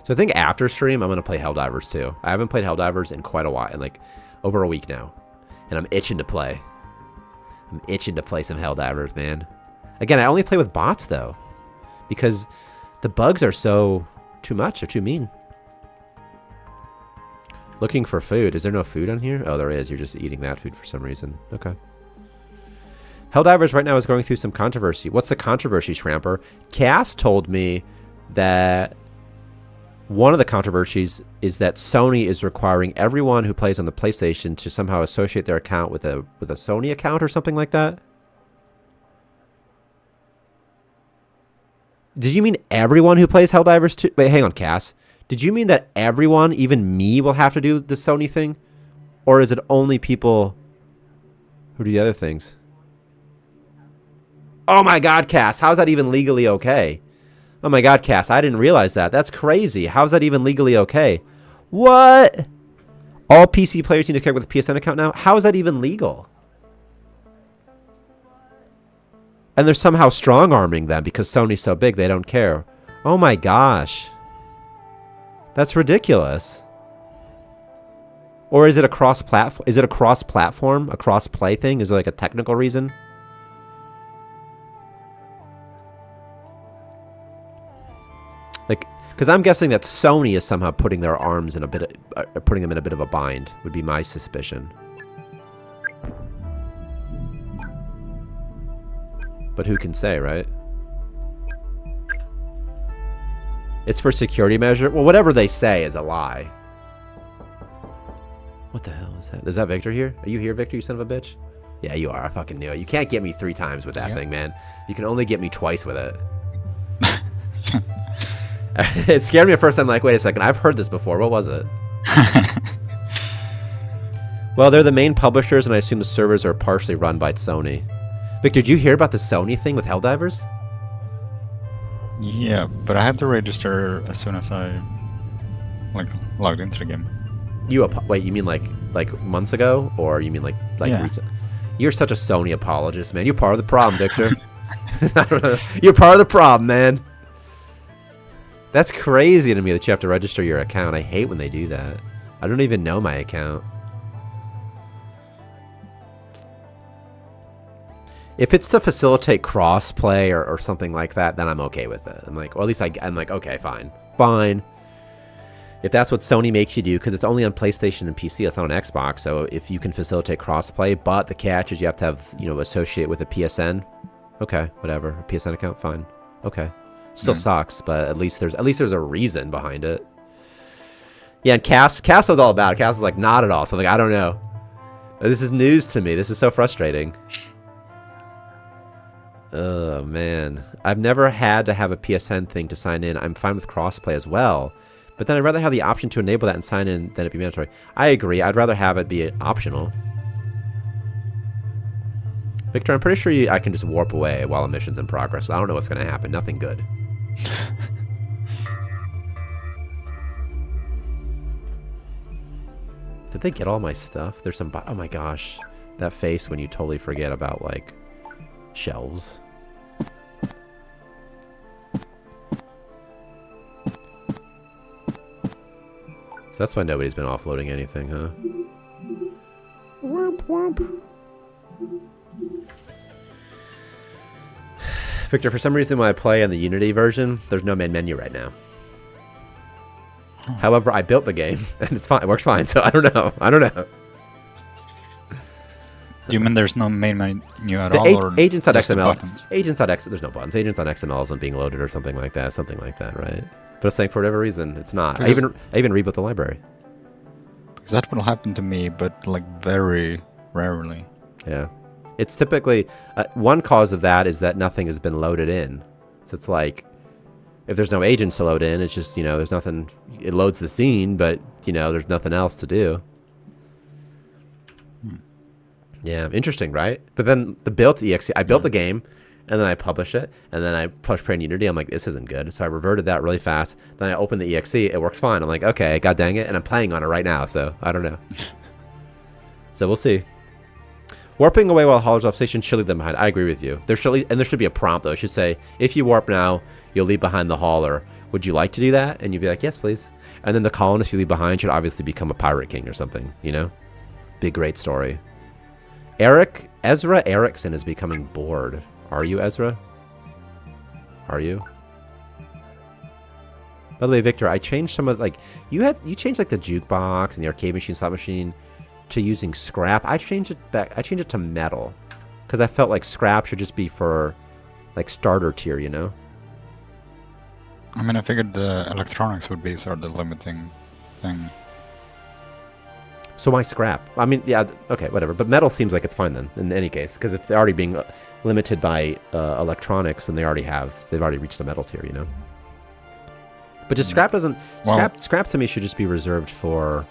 A: So I think after stream, I'm going to play Helldivers too. I haven't played Helldivers in quite a while, in like over a week now. And I'm itching to play. I'm itching to play some Helldivers, man. Again, I only play with bots though. Because the bugs are so too much. They're too mean. Looking for food. Is there no food on here? Oh, there is. You're just eating that food for some reason. Okay. Helldivers right now is going through some controversy. What's the controversy, Shramper? Cass told me that one of the controversies is that Sony is requiring everyone who plays on the PlayStation to somehow associate their account with a Sony account or something like that. Did you mean everyone who plays Helldivers 2? Wait, hang on, Cass. Did you mean that everyone, even me, will have to do the Sony thing? Or is it only people who do the other things? Oh my god, Cass, how's that even legally okay? Oh my god, Cass, I didn't realize that. That's crazy. How's that even legally okay? What? All PC players need to connect with a PSN account now? How is that even legal? And they're somehow strong-arming them because Sony's so big they don't care. Oh my gosh. That's ridiculous. Or is it a cross-platform? Is it a cross-platform? A cross-play thing? Is there like a technical reason? Like, because I'm guessing that Sony is somehow putting their arms in a bit, putting them in a bit of a bind. Would be my suspicion. But who can say, right? It's for security measure. Well, whatever they say is a lie. What the hell is that? Is that Victor here? Are you here, Victor? You son of a bitch. Yeah, you are. I fucking knew it. You can't get me 3 times with that thing, man. You can only get me twice with it. It scared me at first. I'm like, wait a second. I've heard this before. What was it? Well, they're the main publishers, and I assume the servers are partially run by Sony. Victor, did you hear about the Sony thing with Helldivers?
C: Yeah, but I had to register as soon as I logged into the game.
A: Wait, you mean like months ago, or you mean like
C: yeah.
A: recent? You're such a Sony apologist, man. You're part of the problem, Victor. I don't know. You're part of the problem, man. That's crazy to me that you have to register your account. I hate when they do that. I don't even know my account. If it's to facilitate cross-play or something like that, then I'm okay with it. I'm like, or at least I'm like, okay, fine. Fine. If that's what Sony makes you do, because it's only on PlayStation and PC, it's not on Xbox. So if you can facilitate crossplay, but the catch is you have to have, you know, associate with a PSN. Okay, whatever. A PSN account, fine. Okay. Still sucks, but at least there's a reason behind it. Yeah, and Cass was all about it. Cass was like, not at all. So I'm like, I don't know. This is news to me. This is so frustrating. Oh, man. I've never had to have a PSN thing to sign in. I'm fine with crossplay as well. But then I'd rather have the option to enable that and sign in than it be mandatory. I agree. I'd rather have it be optional. Victor, I'm pretty sure I can just warp away while a mission's in progress. I don't know what's going to happen. Nothing good. Did they get all my stuff? There's some... Oh my gosh. That face when you totally forget about, like, shelves. So that's why nobody's been offloading anything, huh? Whoop, whoop. Victor, for some reason when I play on the Unity version, there's no main menu right now. However, I built the game, and it's fine. It works fine, so I don't know. I don't know.
C: Do you mean there's no main menu at all? Or
A: Agents.xml. Agents.x. There's no buttons. Agents.xml isn't being loaded or something like that. Something like that, right? But it's saying for whatever reason, it's not. I even rebuilt the library.
C: Because that will happen to me, but like very rarely.
A: Yeah. It's typically... one cause of that is that nothing has been loaded in. So it's like... If there's no agents to load in, it's just, you know, there's nothing... It loads the scene, but, you know, there's nothing else to do. Yeah, interesting, right? But then the built exe, I built the game, and then I published it, and then I pushed play in Unity. I'm like, this isn't good. So I reverted that really fast. Then I opened the exe. It works fine. I'm like, okay, god dang it. And I'm playing on it right now, so I don't know. So we'll see. Warping away while haulers off station should leave them behind. I agree with you. There should be a prompt, though. It should say, if you warp now, you'll leave behind the hauler. Would you like to do that? And you'd be like, yes, please. And then the colonist you leave behind should obviously become a pirate king or something, you know? Big, great story. Ezra Erickson is becoming bored. Are you, Ezra? Are you? By the way, Victor, I changed some of, like, you changed, like, the jukebox and the arcade machine, slot machine to using scrap. I changed it back. I changed it to metal because I felt like scrap should just be for, like, starter tier, you know?
C: I mean, I figured the electronics would be sort of the limiting thing.
A: So why scrap? I mean, yeah, okay, whatever. But metal seems like it's fine then, in any case, because if they're already being limited by electronics, then they've already reached the metal tier, you know. But just scrap doesn't. Scrap to me should just be reserved for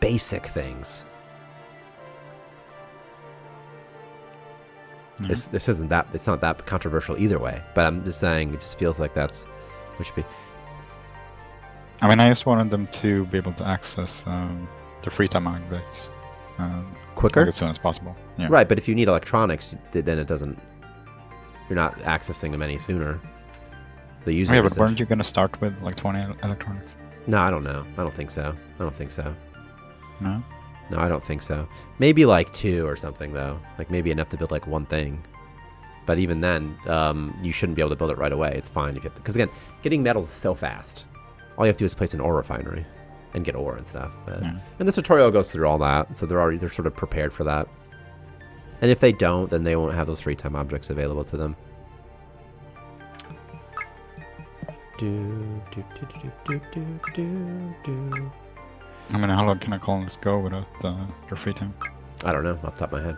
A: basic things. Yeah. This isn't that. It's not that controversial either way. But I'm just saying, it just feels like that's what should be.
C: I mean, I just wanted them to be able to access the free time objects
A: quicker,
C: like as soon as possible. Yeah.
A: Right, but if you need electronics, then it doesn't. You're not accessing them any sooner. The user.
C: Yeah, but weren't you going to start with like 20 electronics?
A: No, I don't know. I don't think so.
C: No.
A: No, I don't think so. Maybe like 2 or something though. Like maybe enough to build like one thing. But even then, you shouldn't be able to build it right away. It's fine if you have to, because again, getting metals is so fast. All you have to do is place an ore refinery and get ore and stuff. And the tutorial goes through all that, so they're sort of prepared for that. And if they don't, then they won't have those free time objects available to them.
C: I mean, how long can a colonist go without their free time?
A: I don't know, off the top of my head.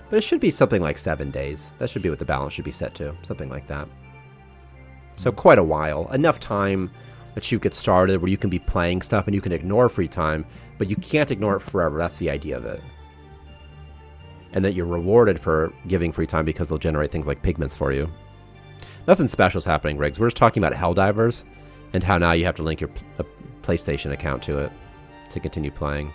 A: But it should be something like 7 days. That should be what the balance should be set to. Something like that. So quite a while. Enough time that you get started where you can be playing stuff and you can ignore free time, but you can't ignore it forever. That's the idea of it. And that you're rewarded for giving free time because they'll generate things like pigments for you. Nothing special is happening, Riggs. We're just talking about Helldivers and how now you have to link your PlayStation account to it to continue playing.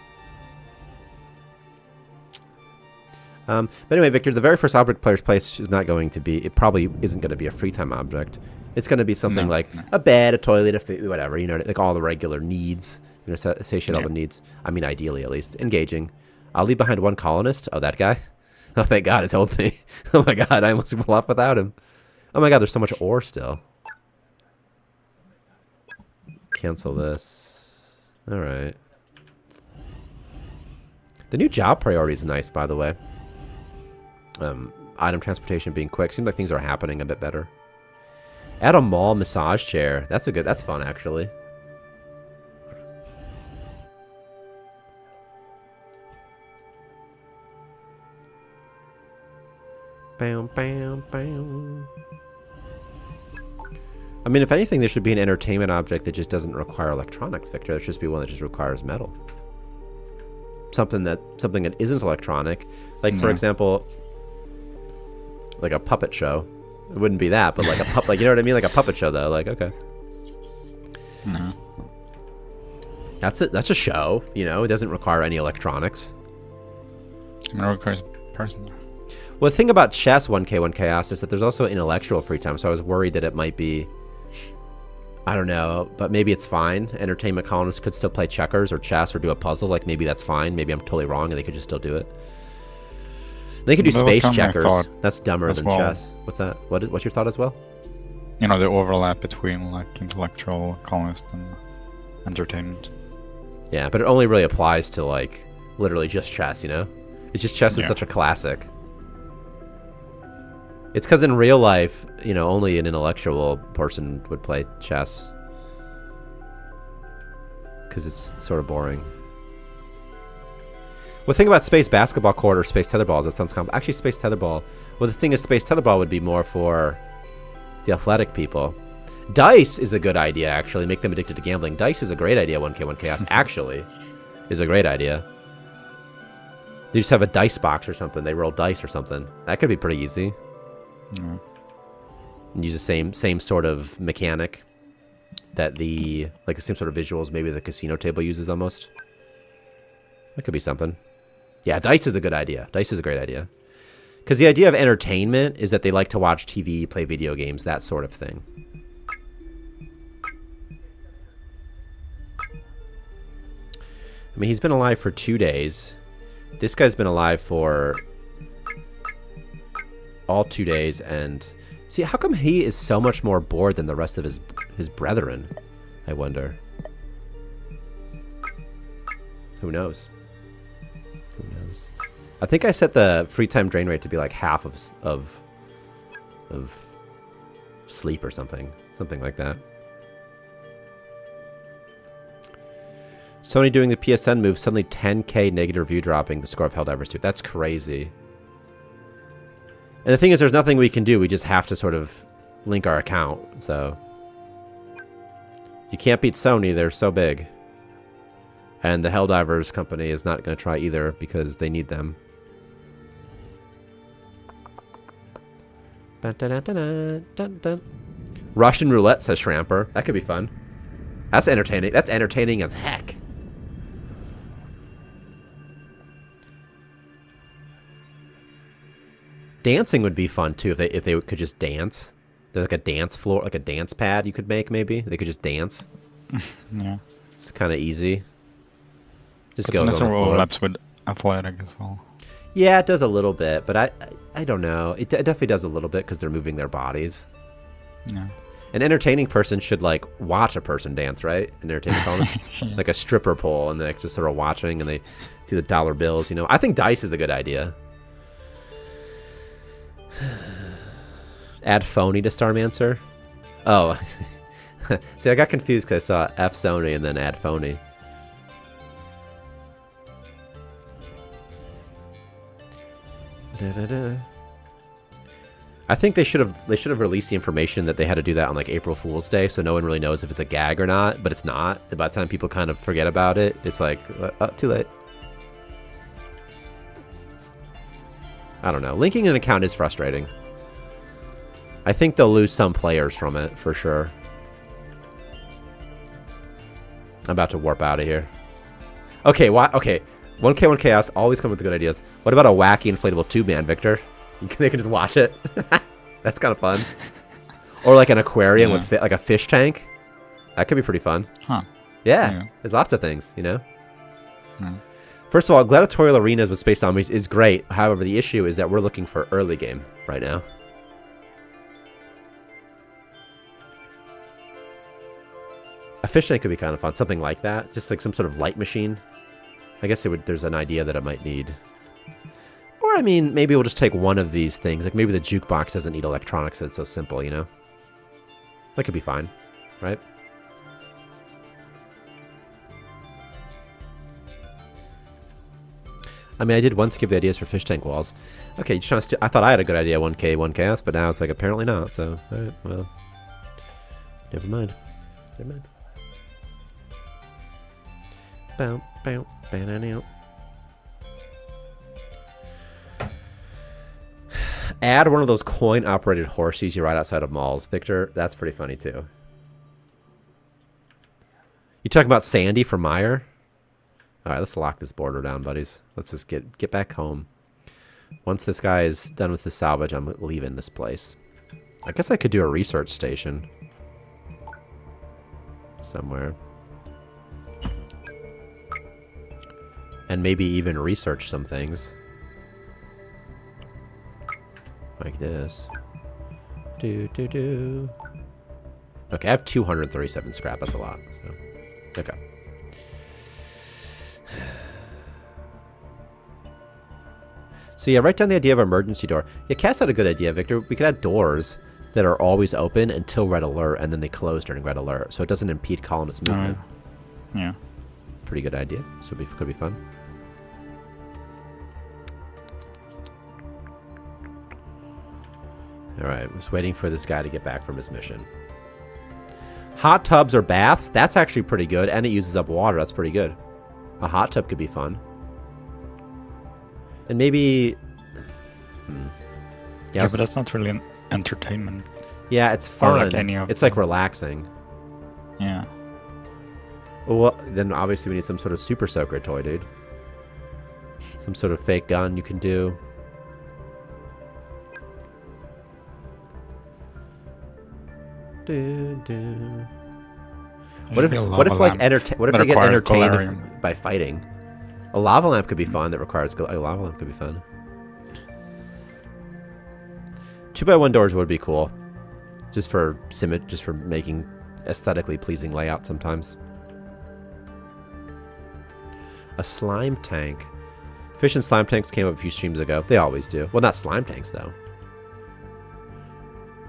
A: But anyway, Victor, the very first object players place is not going to be, it probably isn't going to be a free time object. It's going to be something like a bed, a toilet, a food, whatever, you know, like all the regular needs, you know, satiate all the needs. I mean, ideally, at least. Engaging. I'll leave behind one colonist. Oh, that guy? Oh, thank God, it told me. Oh my God, I almost fell off without him. Oh my God, there's so much ore still. Cancel this. Alright. The new job priority is nice, by the way. Item transportation being quick. Seems like things are happening a bit better. Add a mall massage chair. That's fun, actually. Bam, bam, bam. I mean, if anything, there should be an entertainment object that just doesn't require electronics, Victor. There should just be one that just requires metal. Something that isn't electronic. Like, for example, like a puppet show. It wouldn't be that, but like a puppet, like, you know what I mean? Like a puppet show, though. Like, okay.
C: No.
A: That's it. That's a show, you know? It doesn't require any electronics.
C: It requires a person.
A: Well, the thing about chess 1K1 Chaos is that there's also intellectual free time, so I was worried that it might be, I don't know, but maybe it's fine. Entertainment colonists could still play checkers or chess or do a puzzle. Like, maybe that's fine. Maybe I'm totally wrong and they could just still do it. They could do space checkers. That's dumber than chess. What's that? What's your thought as well?
C: You know, the overlap between, like, intellectual colonist and entertainment.
A: Yeah, but it only really applies to, like, literally just chess, you know? It's just chess is such a classic. It's because in real life, you know, only an intellectual person would play chess. Because it's sort of boring. Well, think about space basketball court or space tetherballs. That sounds complex. Actually, space tetherball. Well, the thing is, space tetherball would be more for the athletic people. Dice is a good idea, actually. Make them addicted to gambling. Dice is a great idea, 1K1 Chaos. Actually, is a great idea. They just have a dice box or something. They roll dice or something. That could be pretty easy.
C: Yeah.
A: And use the same sort of mechanic that the same sort of visuals maybe the casino table uses almost. That could be something. Yeah, dice is a good idea. Dice is a great idea. Because the idea of entertainment is that they like to watch TV, play video games, that sort of thing. I mean, he's been alive for 2 days. This guy's been alive for all 2 days, and see, how come he is so much more bored than the rest of his brethren? I wonder. Who knows? Who knows? I think I set the free time drain rate to be like half of sleep or something like that. Sony doing the PSN move, suddenly 10k negative review dropping, the score of Helldivers 2. That's crazy. And the thing is, there's nothing we can do. We just have to sort of link our account. So you can't beat Sony. They're so big. And the Helldivers company is not going to try either because they need them. Russian roulette, says Shramper. That could be fun. That's entertaining. That's entertaining as heck. Dancing would be fun too if they could just dance. There's like a dance floor, like a dance pad you could make maybe. They could just dance.
C: Yeah.
A: It's kind of easy. Just
C: but
A: go on the floor.
C: overlaps with athletic as well.
A: Yeah, it does a little bit, but I don't know. It definitely does a little bit because they're moving their bodies.
C: Yeah.
A: An entertaining person should like watch a person dance, right? An entertaining columnist, like a stripper pole, and they're just sort of watching, and they do the dollar bills. You know, I think dice is a good idea. Add phony to Starmancer. Oh, see, I got confused because I saw F Sony and then add phony. I think they should have released the information that they had to do that on like April Fool's Day, so no one really knows if it's a gag or not. But it's not. By the time people kind of forget about it, it's like, oh, too late. I don't know. Linking an account is frustrating. I think they'll lose some players from it for sure. I'm about to warp out of here. Okay, why? Okay, 1K1 Chaos always come with the good ideas. What about a wacky inflatable tube man, Victor? They can just watch it. That's kind of fun. Or like an aquarium with like a fish tank. That could be pretty fun.
C: Huh.
A: Yeah. There's lots of things, you know?
C: Hmm.
A: First of all, gladiatorial arenas with space zombies is great. However, the issue is that we're looking for early game right now. A fish tank could be kind of fun. Something like that. Just like some sort of light machine. I guess there's an idea that it might need. Or, I mean, maybe we'll just take one of these things. Like, maybe the jukebox doesn't need electronics. It's so simple, you know? That could be fine, right? I mean, I did once give the ideas for fish tank walls. Okay, you're trying to I thought I had a good idea, 1K, 1KS, but now it's like, apparently not, so, alright, well. Never mind. Never mind. Bow, bow, bow. Add one of those coin-operated horses you ride outside of malls, Victor. That's pretty funny, too. You talking about Sandy from Meyer? All right, let's lock this border down, buddies. Let's just get back home. Once this guy is done with his salvage, I'm leaving this place. I guess I could do a research station somewhere. And maybe even research some things. Like this. Okay, I have 237 scrap. That's a lot. So, okay. So yeah, write down the idea of emergency door. Yeah, Cass had a good idea, Victor. We could add doors that are always open until red alert, and then they close during red alert, so it doesn't impede colonist movement.
C: Yeah.
A: Pretty good idea. So it could be fun. Alright, just waiting for this guy to get back from his mission. Hot tubs or baths? That's actually pretty good, and it uses up water. That's pretty good. A hot tub could be fun. And maybe...
C: Yeah, but that's not really an entertainment.
A: Yeah, it's fun.
C: Like any of
A: it's like relaxing.
C: Yeah.
A: Well, then obviously we need some sort of super soaker toy, dude. Some sort of fake gun you can do. What if like they get entertained by fighting? A lava lamp could be fun. That requires a lava lamp could be fun. 2x1 doors would be cool, just for making aesthetically pleasing layout sometimes. A slime tank. Fish and slime tanks came up a few streams ago. They always do. Well, not slime tanks though.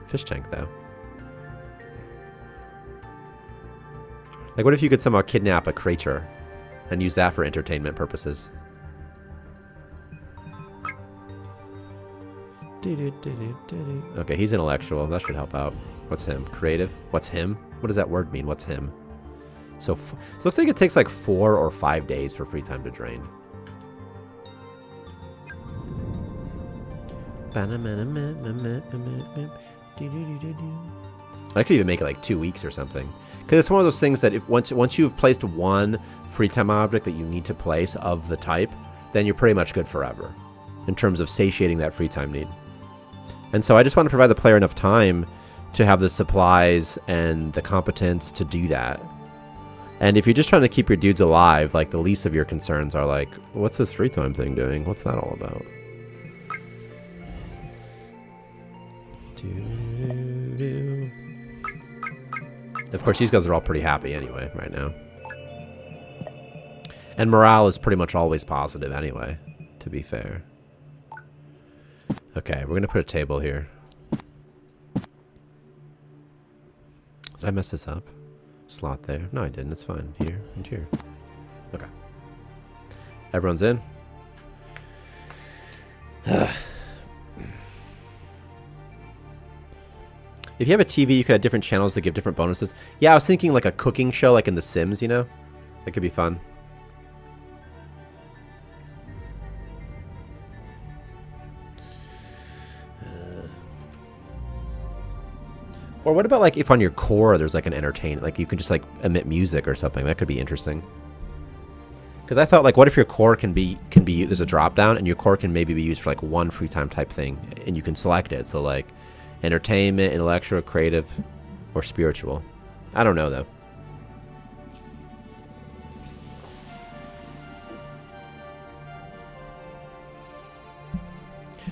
A: Fish tank though. Like, what if you could somehow kidnap a creature and use that for entertainment purposes? Okay, he's intellectual. That should help out. What's him? Creative? What's him? What does that word mean? What's him? So, looks like it takes like 4 or 5 days for free time to drain. I could even make it like 2 weeks or something. Because it's one of those things that if once you've placed one free time object that you need to place of the type, then you're pretty much good forever in terms of satiating that free time need. And so I just want to provide the player enough time to have the supplies and the competence to do that. And if you're just trying to keep your dudes alive, like the least of your concerns are like, what's this free time thing doing? What's that all about? Of course, these guys are all pretty happy anyway right now. And morale is pretty much always positive anyway, to be fair. Okay, we're going to put a table here. Did I mess this up? Slot there. No, I didn't. It's fine. Here and here. Okay. Everyone's in. If you have a TV, you could have different channels that give different bonuses. Yeah, I was thinking like a cooking show like in The Sims, you know? That could be fun. Or what about like if on your core there's like an entertainment, like you could just like emit music or something. That could be interesting. Because I thought like, what if your core can be there's a drop down and your core can maybe be used for like one free time type thing and you can select it. So like entertainment, intellectual, creative, or spiritual. I don't know though.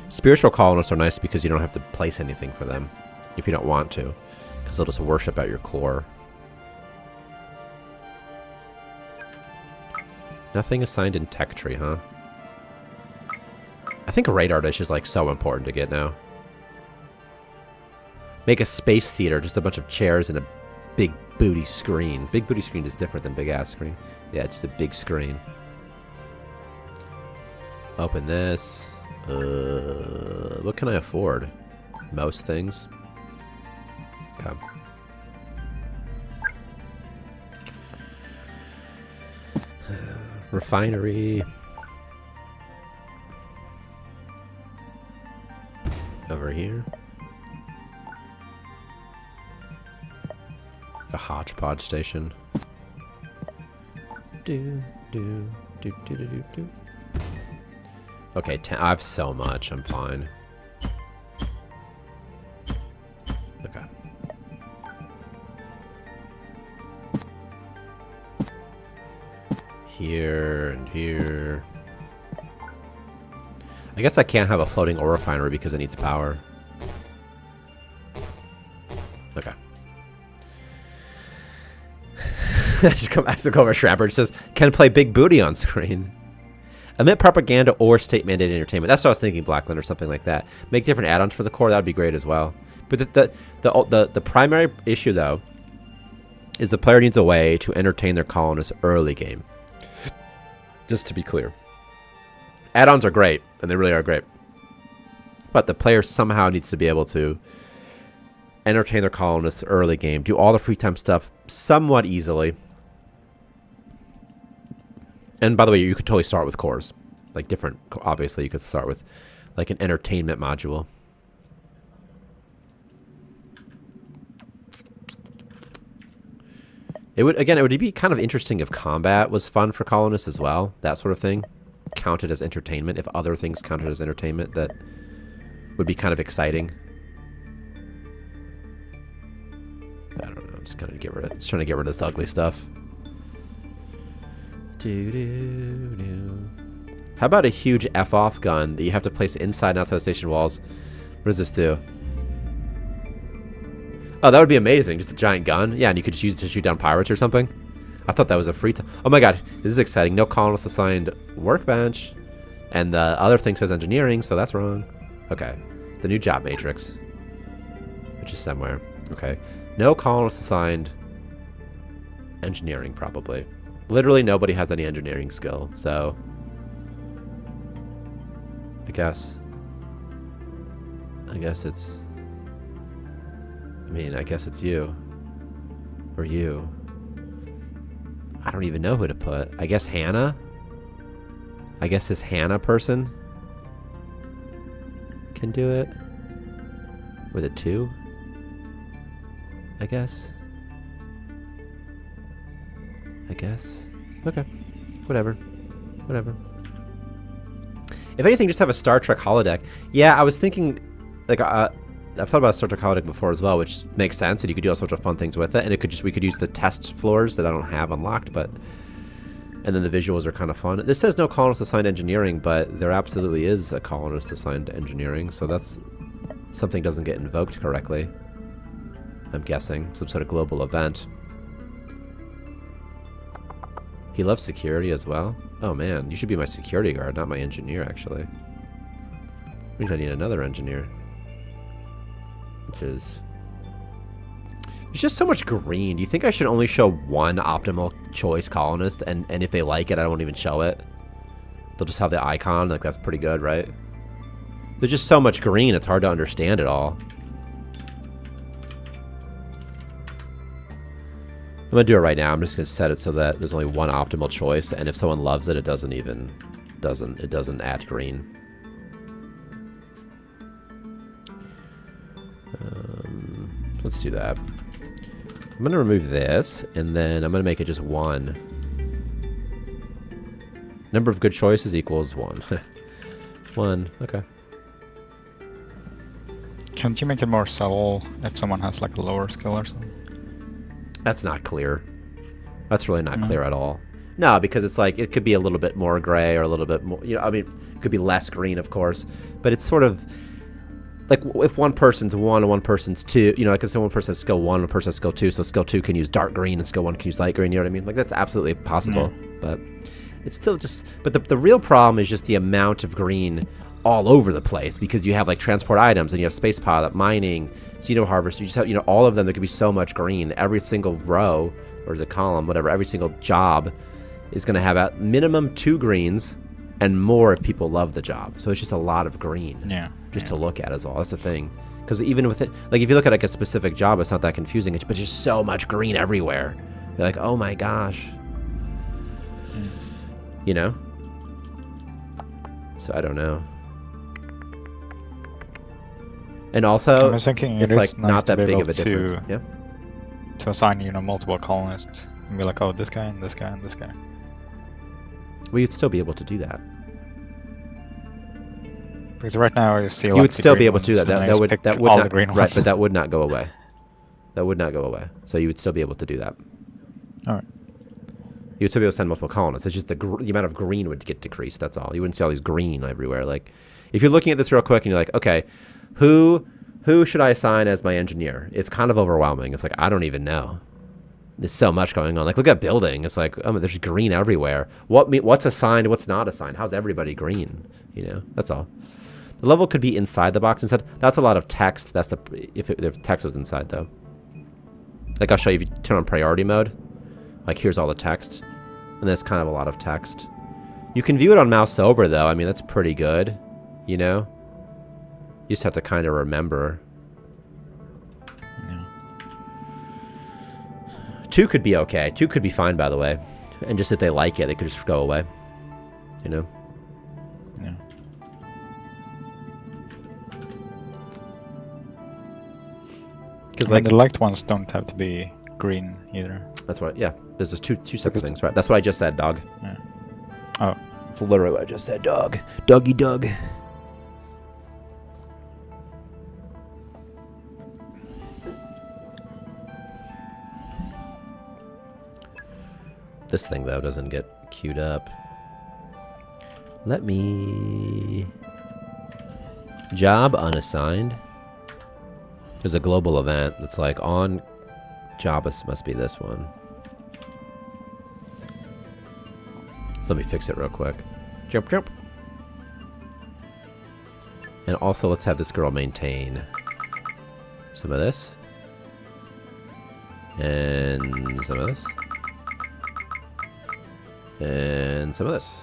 A: Spiritual colonists are nice because you don't have to place anything for them if you don't want to, because they'll just worship at your core. Nothing assigned in tech tree, huh? I think a radar dish is like so important to get now. Make a space theater, just a bunch of chairs and a big booty screen. Big booty screen is different than big ass screen. Yeah, it's a big screen. Open this. What can I afford? Most things. Okay. Refinery. Over here. A hodgepodge station. Okay, I have so much. I'm fine. Okay. Here and here. I guess I can't have a floating ore refinery because it needs power. Okay. Just come back to Clover Shrapper. It says, can play big booty on screen. Emit propaganda or state mandated entertainment. That's what I was thinking, Blackland, or something like that. Make different add-ons for the core. That would be great as well. But the primary issue, though, is the player needs a way to entertain their colonists early game. Just to be clear. Add-ons are great, and they really are great. But the player somehow needs to be able to entertain their colonists early game. Do all the free time stuff somewhat easily. And by the way, you could totally start with cores. Like different, obviously, you could start with like an entertainment module. It would be kind of interesting if combat was fun for colonists as well. That sort of thing. Counted as entertainment. If other things counted as entertainment, that would be kind of exciting. I don't know. I'm just kind of just trying to get rid of this ugly stuff. How about a huge F-off gun that you have to place inside and outside the station walls? What does this do? Oh, that would be amazing. Just a giant gun. Yeah, and you could just use it to shoot down pirates or something. I thought that was a free time. Oh my god, this is exciting. No colonists assigned workbench. And the other thing says engineering, so that's wrong. Okay. The new job matrix. Which is somewhere. Okay. No colonists assigned engineering, probably. Literally nobody has any engineering skill, so I guess it's I guess it's you. Or you. I don't even know who to put. I guess Hannah? I guess this Hannah person can do it. With a 2? I guess. Okay. Whatever. If anything, just have a Star Trek holodeck. Yeah, I was thinking, like, I've thought about Star Trek holodeck before as well, which makes sense, and you could do all sorts of fun things with it, and we could use the test floors that I don't have unlocked, but, and then the visuals are kind of fun. This says no colonist assigned engineering, but there absolutely is a colonist assigned engineering, so that's, something doesn't get invoked correctly. I'm guessing, some sort of global event. He loves security as well. Oh man, you should be my security guard, not my engineer, actually. Means I need another engineer. Which is... There's just so much green. Do you think I should only show one optimal choice colonist, and if they like it, I won't even show it? They'll just have the icon, like that's pretty good, right? There's just so much green, it's hard to understand it all. I'm gonna do it right now. I'm just gonna set it so that there's only one optimal choice, and if someone loves it, it doesn't add green. Let's do that. I'm gonna remove this, and then I'm gonna make it just 1. Number of good choices equals 1. 1. Okay.
C: Can't you make it more subtle if someone has like a lower skill or something?
A: That's not clear. That's really not clear at all. No, because it's like, it could be a little bit more gray or a little bit more, I mean, it could be less green, of course. But it's sort of, like, if one person's 1 and one person's 2, like, if one person has skill 1 and one person has skill 2, so skill 2 can use dark green and skill 1 can use light green, you know what I mean? Like, that's absolutely possible. But It's still just, but the real problem is just the amount of green all over the place, because you have like transport items and you have space pilot, mining, xeno harvest. You just have, you know, all of them. There could be so much green. Every single row or the column, whatever, every single job is going to have at minimum 2 greens and more if people love the job. So it's just a lot of green just to look at is all. That's the thing. Because even with it, like if you look at like a specific job, it's not that confusing, but just so much green everywhere. You're like, oh my gosh. You know? So I don't know. And also,
C: I was thinking
A: it's like
C: nice
A: not that
C: to be
A: big
C: able
A: of a difference. Yeah.
C: To assign, you know, multiple colonists and be like, oh, this guy and this guy and this guy.
A: Well, you'd still be able to do that.
C: Because right now you see,
A: You
C: like,
A: would still be able to do that. That would
C: all
A: not,
C: the green
A: right,
C: ones.
A: but that would not go away. That would not go away. So you would still be able to do that.
C: All right.
A: You would still be able to send multiple colonists. It's just the amount of green would get decreased. That's all. You wouldn't see all these green everywhere. Like, if you're looking at this real quick and you're like, okay, who should I assign as my engineer? It's kind of overwhelming. It's like, I don't even know. There's so much going on. Like, look at building. It's like, oh, there's green everywhere. What's assigned? What's not assigned? How's everybody green? You know, that's all. The level could be inside the box instead. That's a lot of text. That's if text was inside though. Like I'll show you if you turn on priority mode. Like here's all the text, and that's kind of a lot of text. You can view it on mouse over though. I mean that's pretty good, you know. You just have to kind of remember.
C: Yeah.
A: 2 could be okay. 2 could be fine, by the way. And just if they like it, they could just go away. You know?
C: Yeah.
A: Because
C: like the liked ones don't have to be green either.
A: That's right. Yeah. There's just two separate things, right? That's what I just said, dog.
C: Yeah. Oh.
A: That's literally what I just said, dog. Doggy dog. This thing, though, doesn't get queued up. Let me... Job unassigned. There's a global event that's like on... Job must be this one. So let me fix it real quick. Jump, jump. And also, let's have this girl maintain some of this. And some of this. And some of this.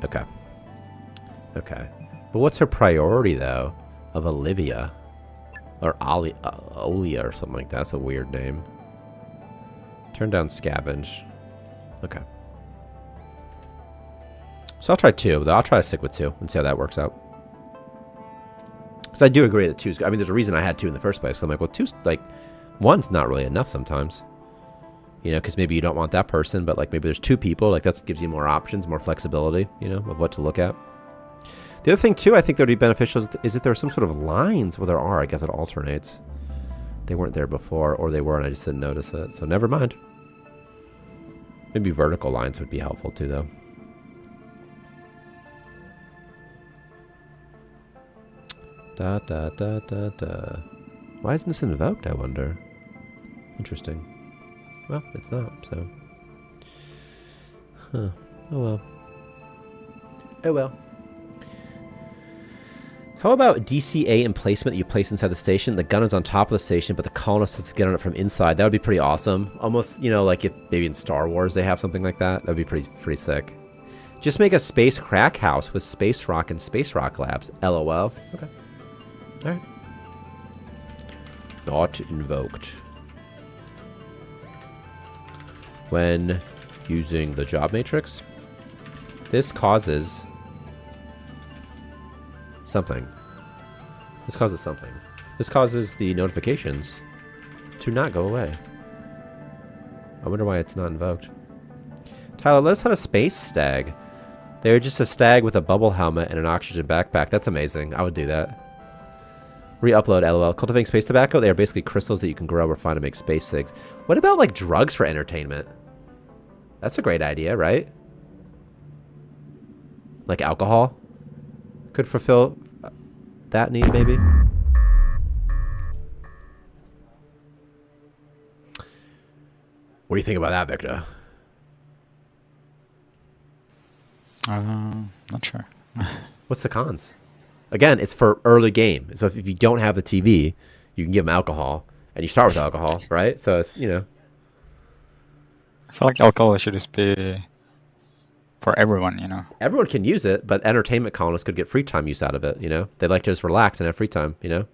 A: Okay. Okay. But what's her priority, though, of Olivia? Or Olia or something like that. That's a weird name. Turn down scavenge. Okay. So I'll try 2, though. I'll try to stick with 2 and see how that works out. Because I do agree that 2's... I mean, there's a reason I had 2 in the first place. So I'm like, well, 2's like... 1's not really enough sometimes. You know, because maybe you don't want that person, but like maybe there's 2 people. Like that gives you more options, more flexibility, you know, of what to look at. The other thing, too, I think that would be beneficial is if there are some sort of lines. Well, there are. I guess it alternates. They weren't there before, or they were, and I just didn't notice it. So never mind. Maybe vertical lines would be helpful, too, though. Da, da, da, da, da. Why isn't this invoked, I wonder? Interesting. Well, it's not, so... Huh. Oh, well. Oh, well. How about DCA emplacement that you place inside the station? The gun is on top of the station, but the colonist has to get on it from inside. That would be pretty awesome. Almost, you know, like if maybe in Star Wars they have something like that. That would be pretty sick. Just make a space crack house with space rock and space rock labs. LOL. Okay. Alright. Not invoked. When using the job matrix, this causes... something. This causes something. This causes the notifications to not go away. I wonder why it's not invoked. Tyler, let us have a space stag. They're just a stag with a bubble helmet and an oxygen backpack. That's amazing. I would do that. Re-upload, LOL. Cultivating space tobacco? They are basically crystals that you can grow or find to make space cigs. What about, like, drugs for entertainment? That's a great idea, right? Like alcohol? Could fulfill that need, maybe? What do you think about that, Victor?
C: Not sure.
A: What's the cons? Again, it's for early game. So if you don't have the TV, you can give them alcohol, and you start with alcohol, right? So it's, you know.
C: I feel like alcohol should just be for everyone, you know.
A: Everyone can use it, but entertainment colonists could get free time use out of it, you know. They like to just relax and have free time, you know.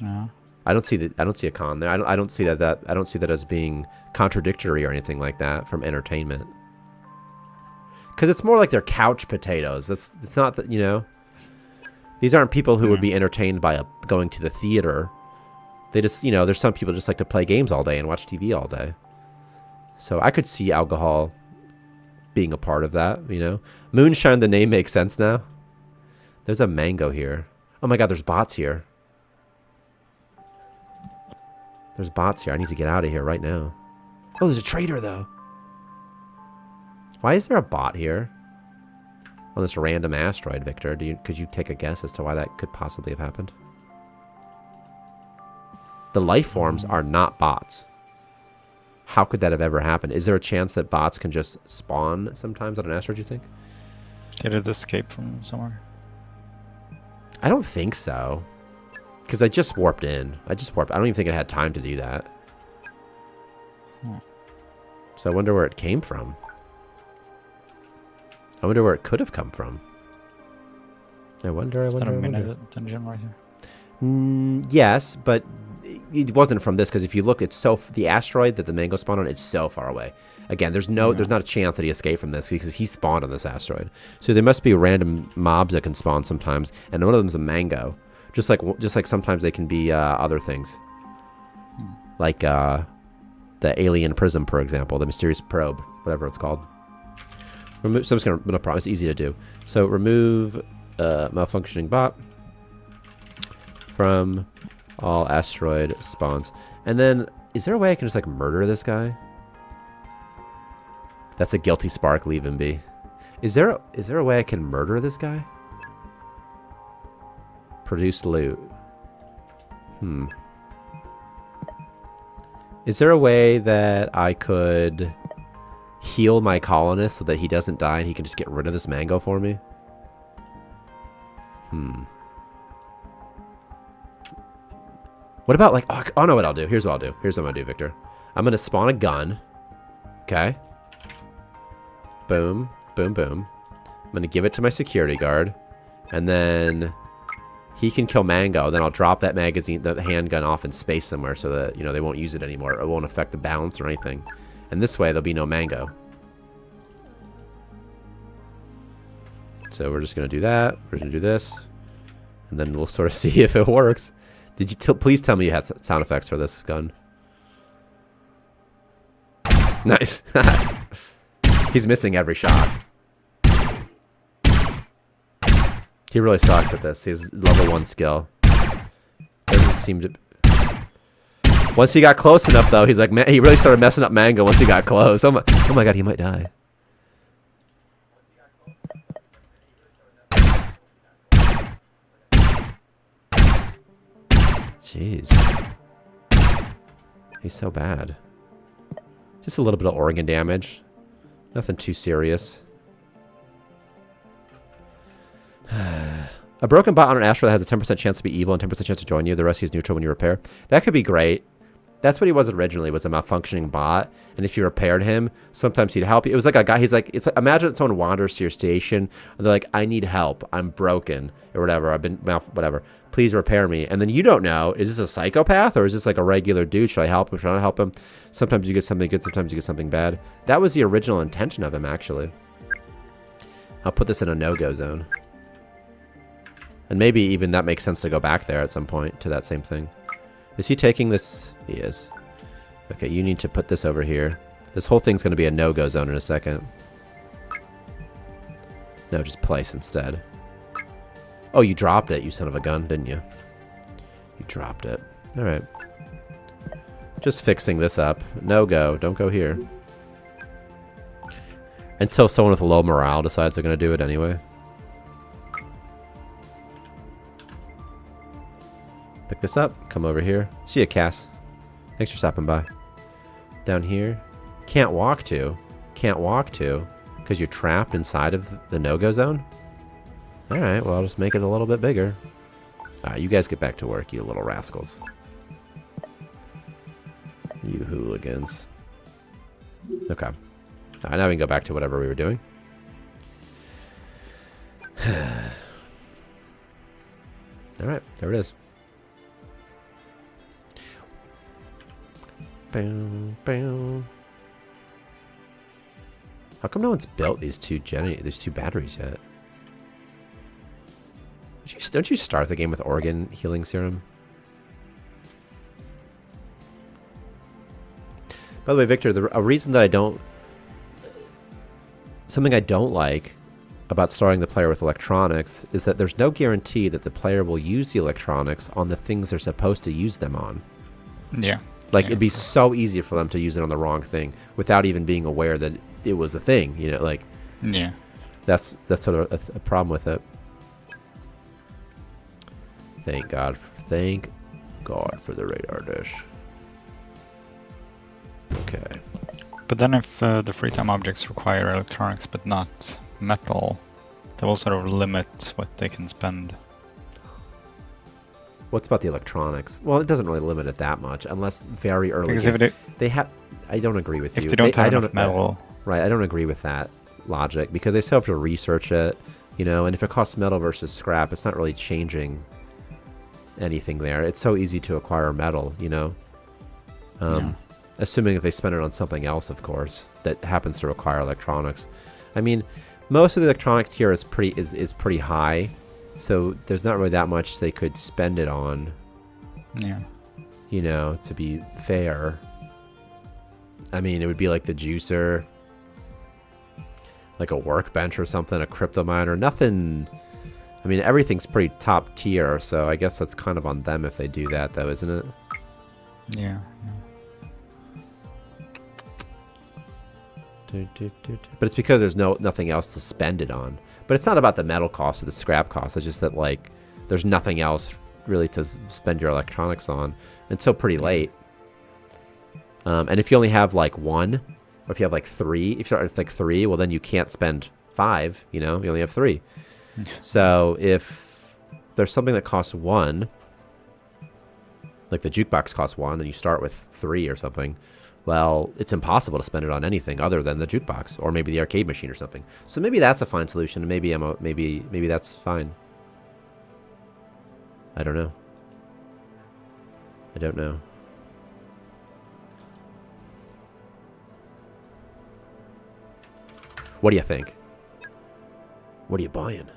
C: Yeah.
A: I don't see a con there. I don't see that as being contradictory or anything like that from entertainment. Because it's more like they're couch potatoes. It's not that, you know. These aren't people who would be entertained by going to the theater. They just, you know, there's some people just like to play games all day and watch TV all day. So I could see alcohol being a part of that, you know. Moonshine, the name makes sense now. There's a mango here. Oh my god, there's bots here. There's bots here. I need to get out of here right now. Oh, there's a trader, though. Why is there a bot here? On this random asteroid, Victor? Could you take a guess as to why that could possibly have happened? The life forms are not bots. How could that have ever happened? Is there a chance that bots can just spawn sometimes on an asteroid, you think?
C: Did it escape from somewhere?
A: I don't think so. Because I just warped in. I don't even think it had time to do that. So I wonder where it came from. I wonder where it could have come from. I wonder.
C: Is that a minute dungeon right here?
A: Yes, but it wasn't from this, because if you look, it's the asteroid that the mango spawned on, it's so far away. Again, there's not a chance that he escaped from this because he spawned on this asteroid. So there must be random mobs that can spawn sometimes, and one of them is a mango. Just like sometimes they can be other things, like the alien prism, for example, the mysterious probe, whatever it's called. So I'm just gonna no problem. It's easy to do. So remove malfunctioning bot from all asteroid spawns, and then is there a way I can just like murder this guy? That's a guilty spark. Leave him be. Is there a way I can murder this guy? Produce loot. Is there a way that I could heal my colonist so that he doesn't die and he can just get rid of this mango for me? What about like, oh, I know what I'll do. Here's what I'll do. Here's what I'm gonna do, Victor. I'm gonna spawn a gun. Okay. Boom, boom, boom. I'm gonna give it to my security guard, and then he can kill Mango. Then I'll drop that the handgun off in space somewhere so that, you know, they won't use it anymore. It won't affect the balance or anything. And this way there'll be no Mango. So we're just gonna do that. We're gonna do this, and then we'll sort of see if it works. Did you please tell me you had sound effects for this gun? Nice. He's missing every shot. He really sucks at this. He's level 1 skill. Doesn't seem to. Once he got close enough, though, he's like, man, he really started messing up Mango once he got close. Oh my god, he might die. Jeez. He's so bad. Just a little bit of organ damage. Nothing too serious. A broken bot on an asteroid has a 10% chance to be evil and 10% chance to join you. The rest is neutral when you repair. That could be great. That's what he was originally, was a malfunctioning bot. And if you repaired him, sometimes he'd help you. It was like a guy, he's like, it's like, imagine someone wanders to your station and they're like, I need help. I'm broken or whatever. I've been, whatever. Please repair me. And then you don't know, is this a psychopath or is this like a regular dude? Should I help him? Should I not help him? Sometimes you get something good, sometimes you get something bad. That was the original intention of him, actually. I'll put this in a no-go zone. And maybe even that makes sense to go back there at some point to that same thing. Is he taking this? He is. Okay, you need to put this over here. This whole thing's going to be a no-go zone in a second. No, just place instead. Oh, you dropped it, you son of a gun, didn't you? You dropped it. Alright. Just fixing this up. No go. Don't go here. Until someone with low morale decides they're going to do it anyway. Pick this up. Come over here. See ya, Cass. Thanks for stopping by. Down here. Can't walk to. Can't walk to. Because you're trapped inside of the no-go zone? Alright, well, I'll just make it a little bit bigger. Alright, you guys get back to work, you little rascals. You hooligans. Okay. Alright, now we can go back to whatever we were doing. Alright, there it is. Boom, boom. How come no one's built these two batteries yet? Don't you start the game with organ healing serum? By the way, Victor, a reason that I don't... Something I don't like about starting the player with electronics is that there's no guarantee that the player will use the electronics on the things they're supposed to use them on.
C: Yeah.
A: Like, it'd be so easy for them to use it on the wrong thing without even being aware that it was a thing, you know, like...
C: Yeah.
A: That's sort of a problem with it. Thank God for the radar dish. Okay.
C: But then if the free time objects require electronics but not metal, that will sort of limit what they can spend.
A: What's about the electronics? Well, it doesn't really limit it that much, unless very early.
C: Because if
A: they have, I don't agree with you.
C: If they don't have enough metal,
A: right? I don't agree with that logic because they still have to research it, you know. And if it costs metal versus scrap, it's not really changing anything there. It's so easy to acquire metal, you know.
C: Yeah.
A: Assuming that they spend it on something else, of course, that happens to require electronics. I mean, most of the electronic tier is pretty high, so there's not really that much they could spend it on.
C: Yeah.
A: You know, to be fair. I mean, it would be like the juicer, like a workbench or something, a crypto miner, nothing. I mean, everything's pretty top tier, so I guess that's kind of on them if they do that, though, isn't it?
C: Yeah.
A: But it's because there's nothing else to spend it on. But it's not about the metal cost or the scrap cost. It's just that, like, there's nothing else really to spend your electronics on until pretty late. And if you only have, like, one, or if you have, like, three, if you start with, like, three, well, then you can't spend 5, you know? You only have 3. So if there's something that costs 1, like the jukebox costs 1, and you start with 3 or something, well, it's impossible to spend it on anything other than the jukebox, or maybe the arcade machine or something. So maybe that's a fine solution. Maybe maybe that's fine. I don't know. I don't know. What do you think? What are you buying?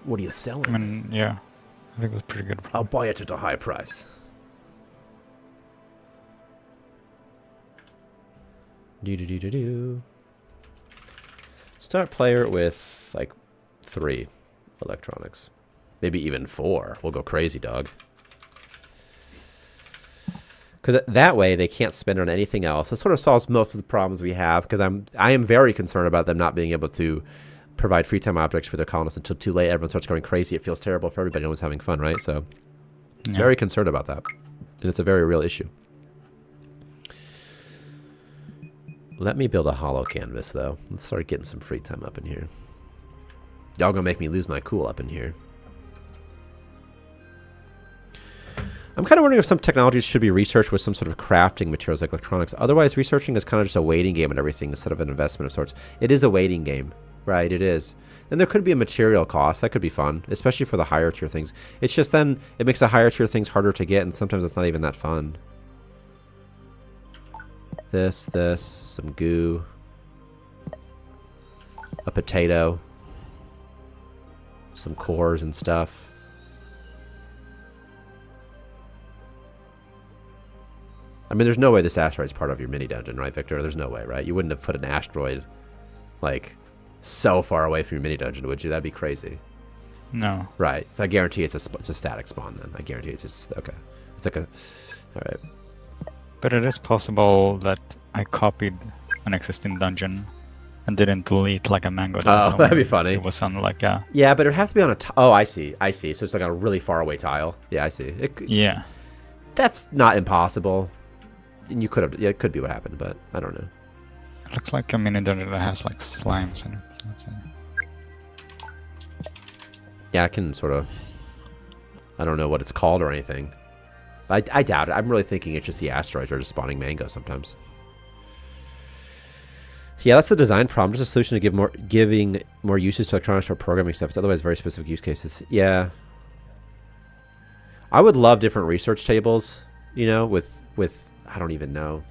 A: What are you selling?
C: I mean, yeah, I think that's pretty good.
A: I'll buy it at a high price. Do. Start player with like 3 electronics, maybe even 4. We'll go crazy, dog. Because that way they can't spend on anything else. It sort of solves most of the problems we have. Because I am very concerned about them not being able to provide free time objects for their colonists until too late. Everyone starts going crazy. It feels terrible for everybody. No one's having fun, right? So,
C: yeah.
A: Very concerned about that, and it's a very real issue. Let me build a hollow canvas, though. Let's start getting some free time up in here. Y'all gonna make me lose my cool up in here. I'm kind of wondering if some technologies should be researched with some sort of crafting materials like electronics. Otherwise, researching is kind of just a waiting game and everything instead of an investment of sorts. It is a waiting game, right? It is. And there could be a material cost. That could be fun, especially for the higher tier things. It's just then it makes the higher tier things harder to get, and sometimes it's not even that fun. This, some goo, a potato, some cores and stuff. I mean, there's no way this asteroid's part of your mini dungeon, right, Victor? There's no way, right? You wouldn't have put an asteroid, like, so far away from your mini dungeon, would you? That'd be crazy.
C: No.
A: Right. So I guarantee it's a static spawn then. I guarantee it's just, okay. It's like a, all right.
C: But it is possible that I copied an existing dungeon and didn't delete like a mango.
A: Oh, that'd be funny.
C: It was on like a...
A: Yeah, but it would have to be on a... Oh, I see. So it's like on a really far away tile. Yeah, I see.
C: Yeah.
A: That's not impossible. And you could have, yeah, it could be what happened, but I don't know.
C: It looks like a mini dungeon that has like slimes in it. So that's
A: Yeah, I can sort of, I don't know what it's called or anything. I doubt it. I'm really thinking it's just the asteroids are just spawning mango sometimes. Yeah, that's the design problem. Just a solution to giving more uses to electronics for programming stuff. It's otherwise very specific use cases. Yeah. I would love different research tables, you know, with I don't even know.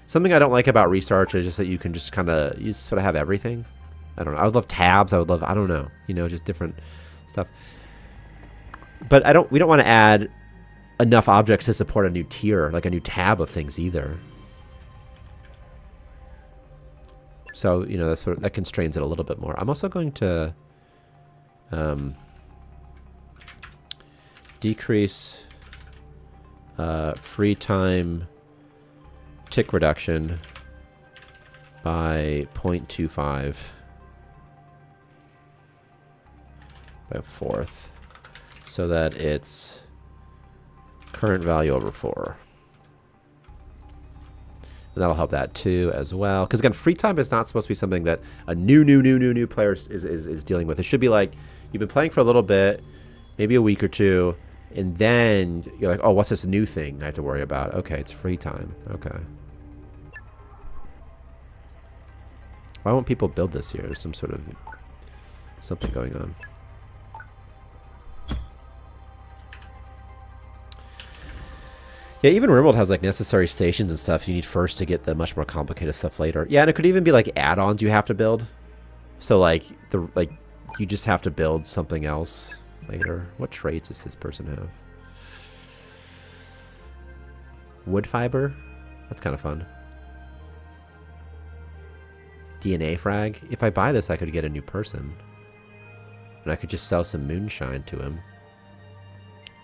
A: Something I don't like about research is just that you can just you sort of have everything. I don't know. I would love tabs. I don't know, you know, just different stuff. But we don't want to add enough objects to support a new tier, like a new tab of things either. So, you know, that constrains it a little bit more. I'm also going to decrease free time tick reduction by 0.25 by a fourth, so that it's current value over 4. And that'll help that too as well. Because again, free time is not supposed to be something that a new player is dealing with. It should be like you've been playing for a little bit, maybe a week or two, and then you're like, oh, what's this new thing I have to worry about? Okay, it's free time. Okay. Why won't people build this here? There's some sort of something going on. Yeah, even RimWorld has like necessary stations and stuff you need first to get the much more complicated stuff later. Yeah, and it could even be like add-ons you have to build. So like you just have to build something else later. What traits does this person have? Wood fiber? That's kind of fun. DNA frag. If I buy this, I could get a new person. And I could just sell some moonshine to him.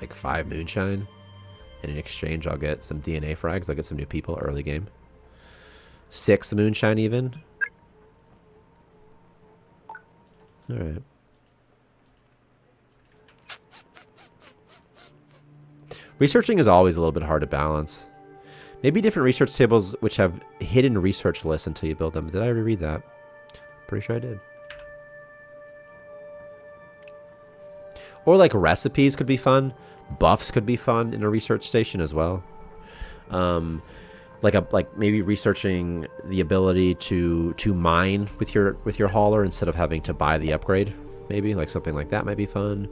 A: Like 5 moonshine. And in exchange, I'll get some DNA frags. I'll get some new people early game. 6 moonshine even. Alright. Researching is always a little bit hard to balance. Maybe different research tables which have hidden research lists until you build them. Did I ever read that? Pretty sure I did. Or like recipes could be fun. Buffs could be fun in a research station as well. Like maybe researching the ability to mine with your hauler instead of having to buy the upgrade. Maybe like something like that might be fun.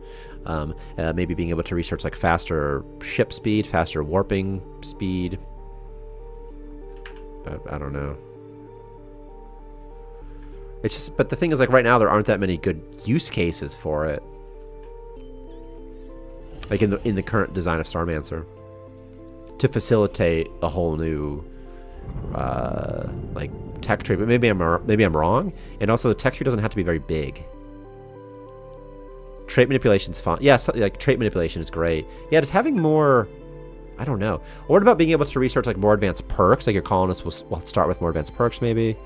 A: Maybe being able to research like faster ship speed, faster warping speed. But I don't know. It's just, but the thing is, like right now there aren't that many good use cases for it. Like in the current design of Starmancer, to facilitate a whole new like tech tree. But maybe I'm wrong. And also the tech tree doesn't have to be very big. Trait manipulation's fun. Yeah, so, like trait manipulation is great. Yeah, just having more. I don't know. Or what about being able to research like more advanced perks? Like your colonists will start with more advanced perks, maybe.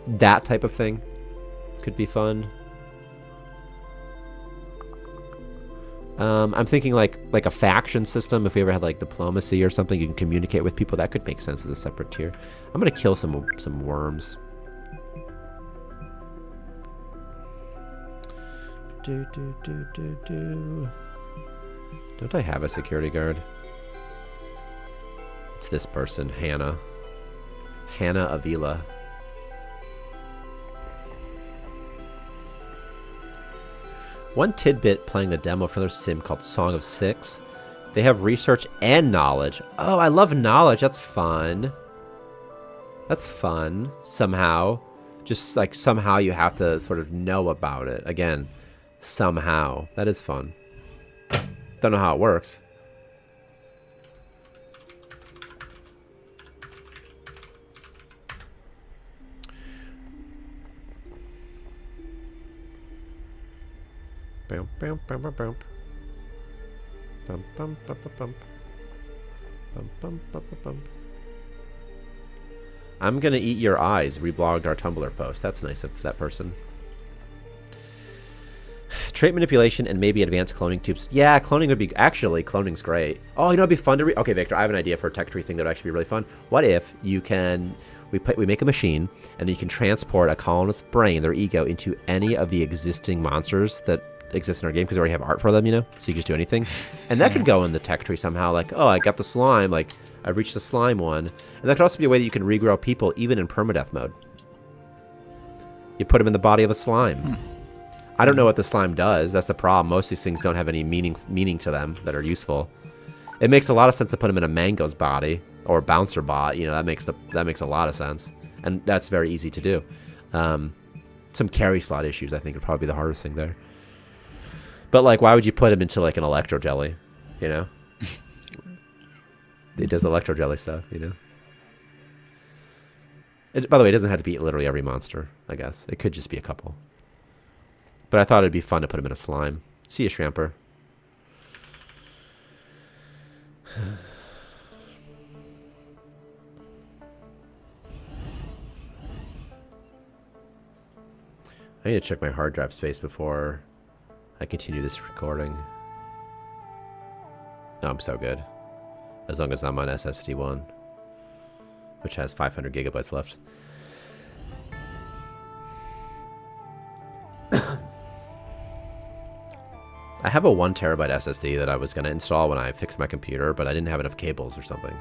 A: That type of thing could be fun. I'm thinking like a faction system. If we ever had like diplomacy or something, you can communicate with people. That could make sense as a separate tier. I'm gonna kill some worms. Don't I have a security guard? It's this person, Hannah. Hannah Avila. One tidbit playing the demo for their sim called Song of Six. They have research and knowledge. Oh, I love knowledge. That's fun. That's fun. Somehow. Just like somehow you have to sort of know about it. Again, somehow. That is fun. Don't know how it works. Bum bum bum bum bum. Bum bum bum bum bum. Bum bum bum bum bum. I'm gonna eat your eyes. Reblogged our Tumblr post. That's nice of that person. Trait manipulation and maybe advanced cloning tubes. Yeah, cloning would be... Actually, cloning's great. Oh, you know, it'd be fun to... Okay, Victor, I have an idea for a tech tree thing that would actually be really fun. What if you can... We make a machine, and you can transport a colonist's brain, their ego, into any of the existing monsters that exist in our game, because we already have art for them, you know? So you can just do anything. And that could go in the tech tree somehow, like, oh, I got the slime, like, I've reached the slime one. And that could also be a way that you can regrow people, even in permadeath mode. You put them in the body of a slime. I don't know what the slime does. That's the problem. Most of these things don't have any meaning to them that are useful. It makes a lot of sense to put them in a mango's body or a bouncer bot. You know, that makes a lot of sense, and that's very easy to do. Some carry slot issues, I think, would probably be the hardest thing there. But like, why would you put him into like an electro jelly? You know, it does electro jelly stuff. You know. By the way, it doesn't have to be literally every monster. I guess it could just be a couple. But I thought it'd be fun to put him in a slime. See you, Shramper. I need to check my hard drive space before I continue this recording. Oh, I'm so good. As long as I'm on SSD 1, which has 500 gigabytes left. I have a 1 terabyte SSD that I was going to install when I fixed my computer, but I didn't have enough cables or something.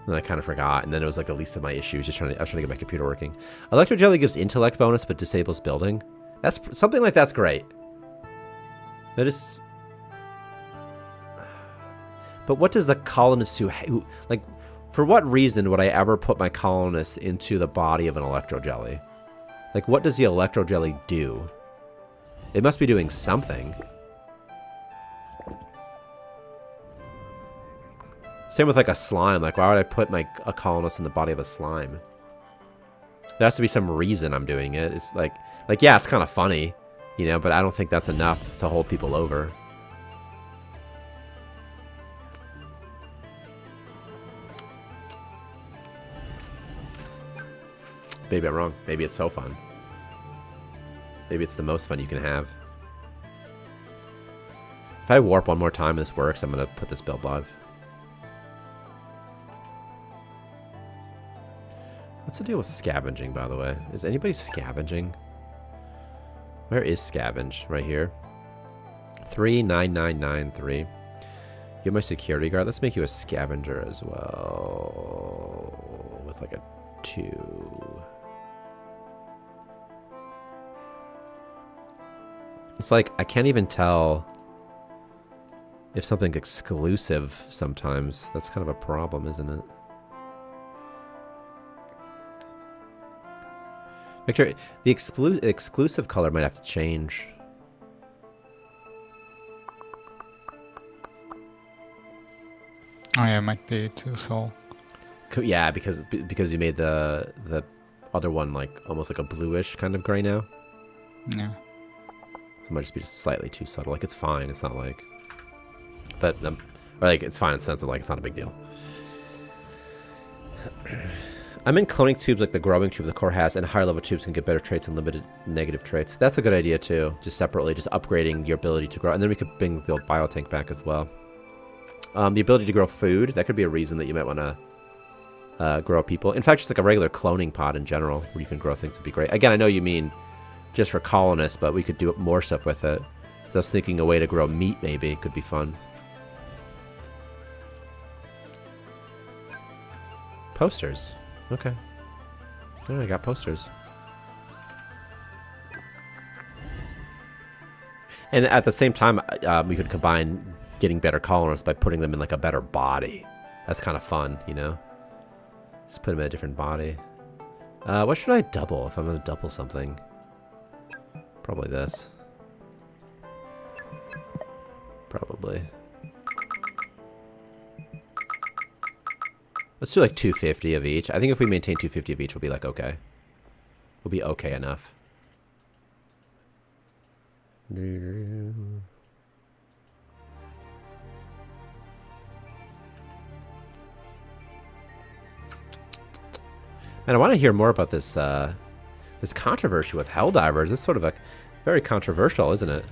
A: And I kind of forgot, and then it was like the least of my issues. I was trying to get my computer working. Electro Jelly gives intellect bonus, but disables building. That's something like that's great. That is. But what does the colonist who like? For what reason would I ever put my colonist into the body of an Electro Jelly? Like, what does the Electro Jelly do? It must be doing something. Same with like a slime. Like, why would I put a colonist in the body of a slime? There has to be some reason I'm doing it. It's like yeah, it's kind of funny, you know, but I don't think that's enough to hold people over. Maybe I'm wrong. Maybe it's so fun. Maybe it's the most fun you can have. If I warp one more time and this works, I'm going to put this build live. What's the deal with scavenging, by the way? Is anybody scavenging? Where is scavenge? Right here. 39993. You're my security guard. Let's make you a scavenger as well. With like a 2. It's like, I can't even tell if something's exclusive sometimes. That's kind of a problem, isn't it? Victor, the exclusive color might have to change.
C: Oh yeah, it might be too soul.
A: Yeah, because you made the other one like almost like a bluish kind of gray now.
C: Yeah.
A: It might just be slightly too subtle. Like, it's fine. It's not like... But, or like, it's fine in the sense of, like, it's not a big deal. I'm in cloning tubes like the growing tube the core has, and higher level tubes can get better traits and limited negative traits. That's a good idea, too. Just separately, just upgrading your ability to grow. And then we could bring the old biotank back as well. The ability to grow food, that could be a reason that you might want to grow people. In fact, just like a regular cloning pod in general, where you can grow things would be great. Again, I know you mean... just for colonists, but we could do more stuff with it. So I was thinking a way to grow meat maybe could be fun. Posters. Okay. Oh, I got posters. And at the same time, we could combine getting better colonists by putting them in like a better body. That's kind of fun, you know? Just put them in a different body. What should I double if I'm going to double something? Probably this. Probably. Let's do like 250 of each. I think if we maintain 250 of each, we'll be like okay. We'll be okay enough. Man, I want to hear more about this this controversy with Helldivers. It's sort of a Very controversial, isn't it?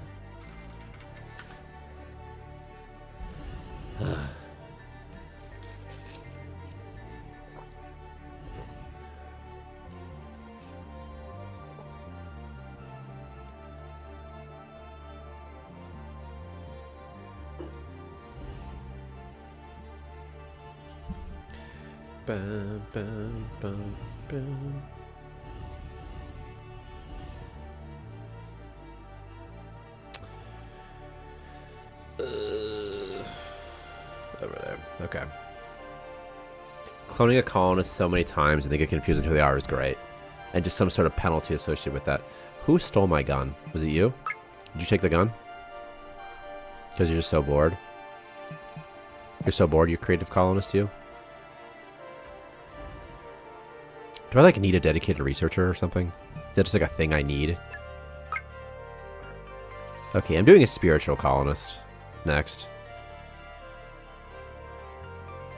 A: Bum, bum, bum, bum. Over there. Okay. Cloning a colonist so many times and they get confused on who they are is great. And just some sort of penalty associated with that. Who stole my gun? Was it you? Did you take the gun? Because you're just so bored? You're so bored, you creative colonist, you? Do I, like, need a dedicated researcher or something? Is that just, like, a thing I need? Okay, I'm doing a spiritual colonist next.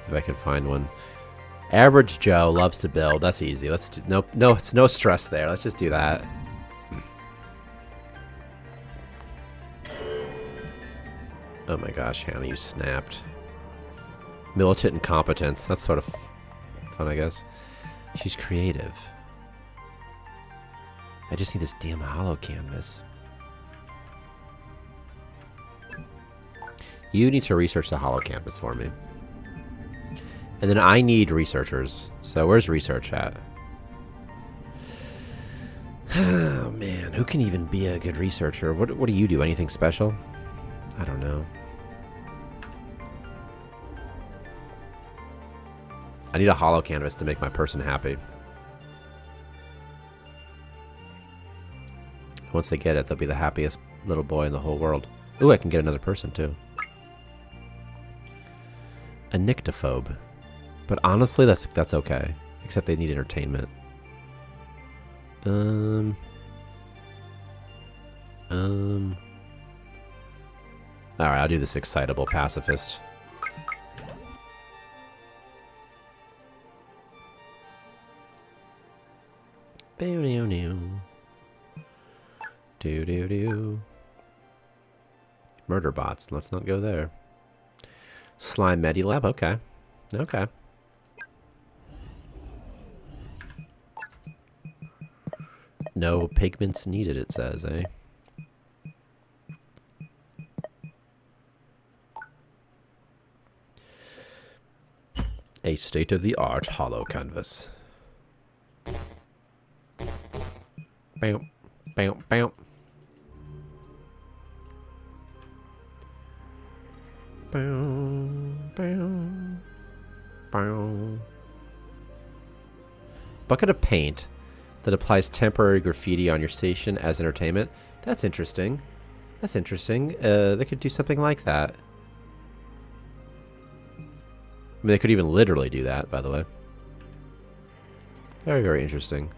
A: If I can find one. Average Joe loves to build. That's easy. Let's do... No, it's no stress there. Let's just do that. Oh my gosh, Hannah, you snapped. Militant incompetence. That's sort of fun, I guess. She's creative. I just need this damn hollow canvas. You need to research the hollow canvas for me. And then I need researchers. So where's research at? Oh man, who can even be a good researcher? What do you do? Anything special? I don't know. I need a hollow canvas to make my person happy. Once they get it, they'll be the happiest little boy in the whole world. Ooh, I can get another person too. A nyctophobe. But honestly, that's okay. Except they need entertainment. Alright, I'll do this excitable pacifist. Do. Murder bots. Let's not go there. Slime Medilab. Okay. Okay. No pigments needed, it says, eh? A state-of-the-art hollow canvas. Bam, bam, bam. Bam, bam, bam. Bucket of paint that applies temporary graffiti on your station as entertainment. That's interesting. That's interesting. They could do something like that. I mean, they could even literally do that, by the way. Very, very interesting.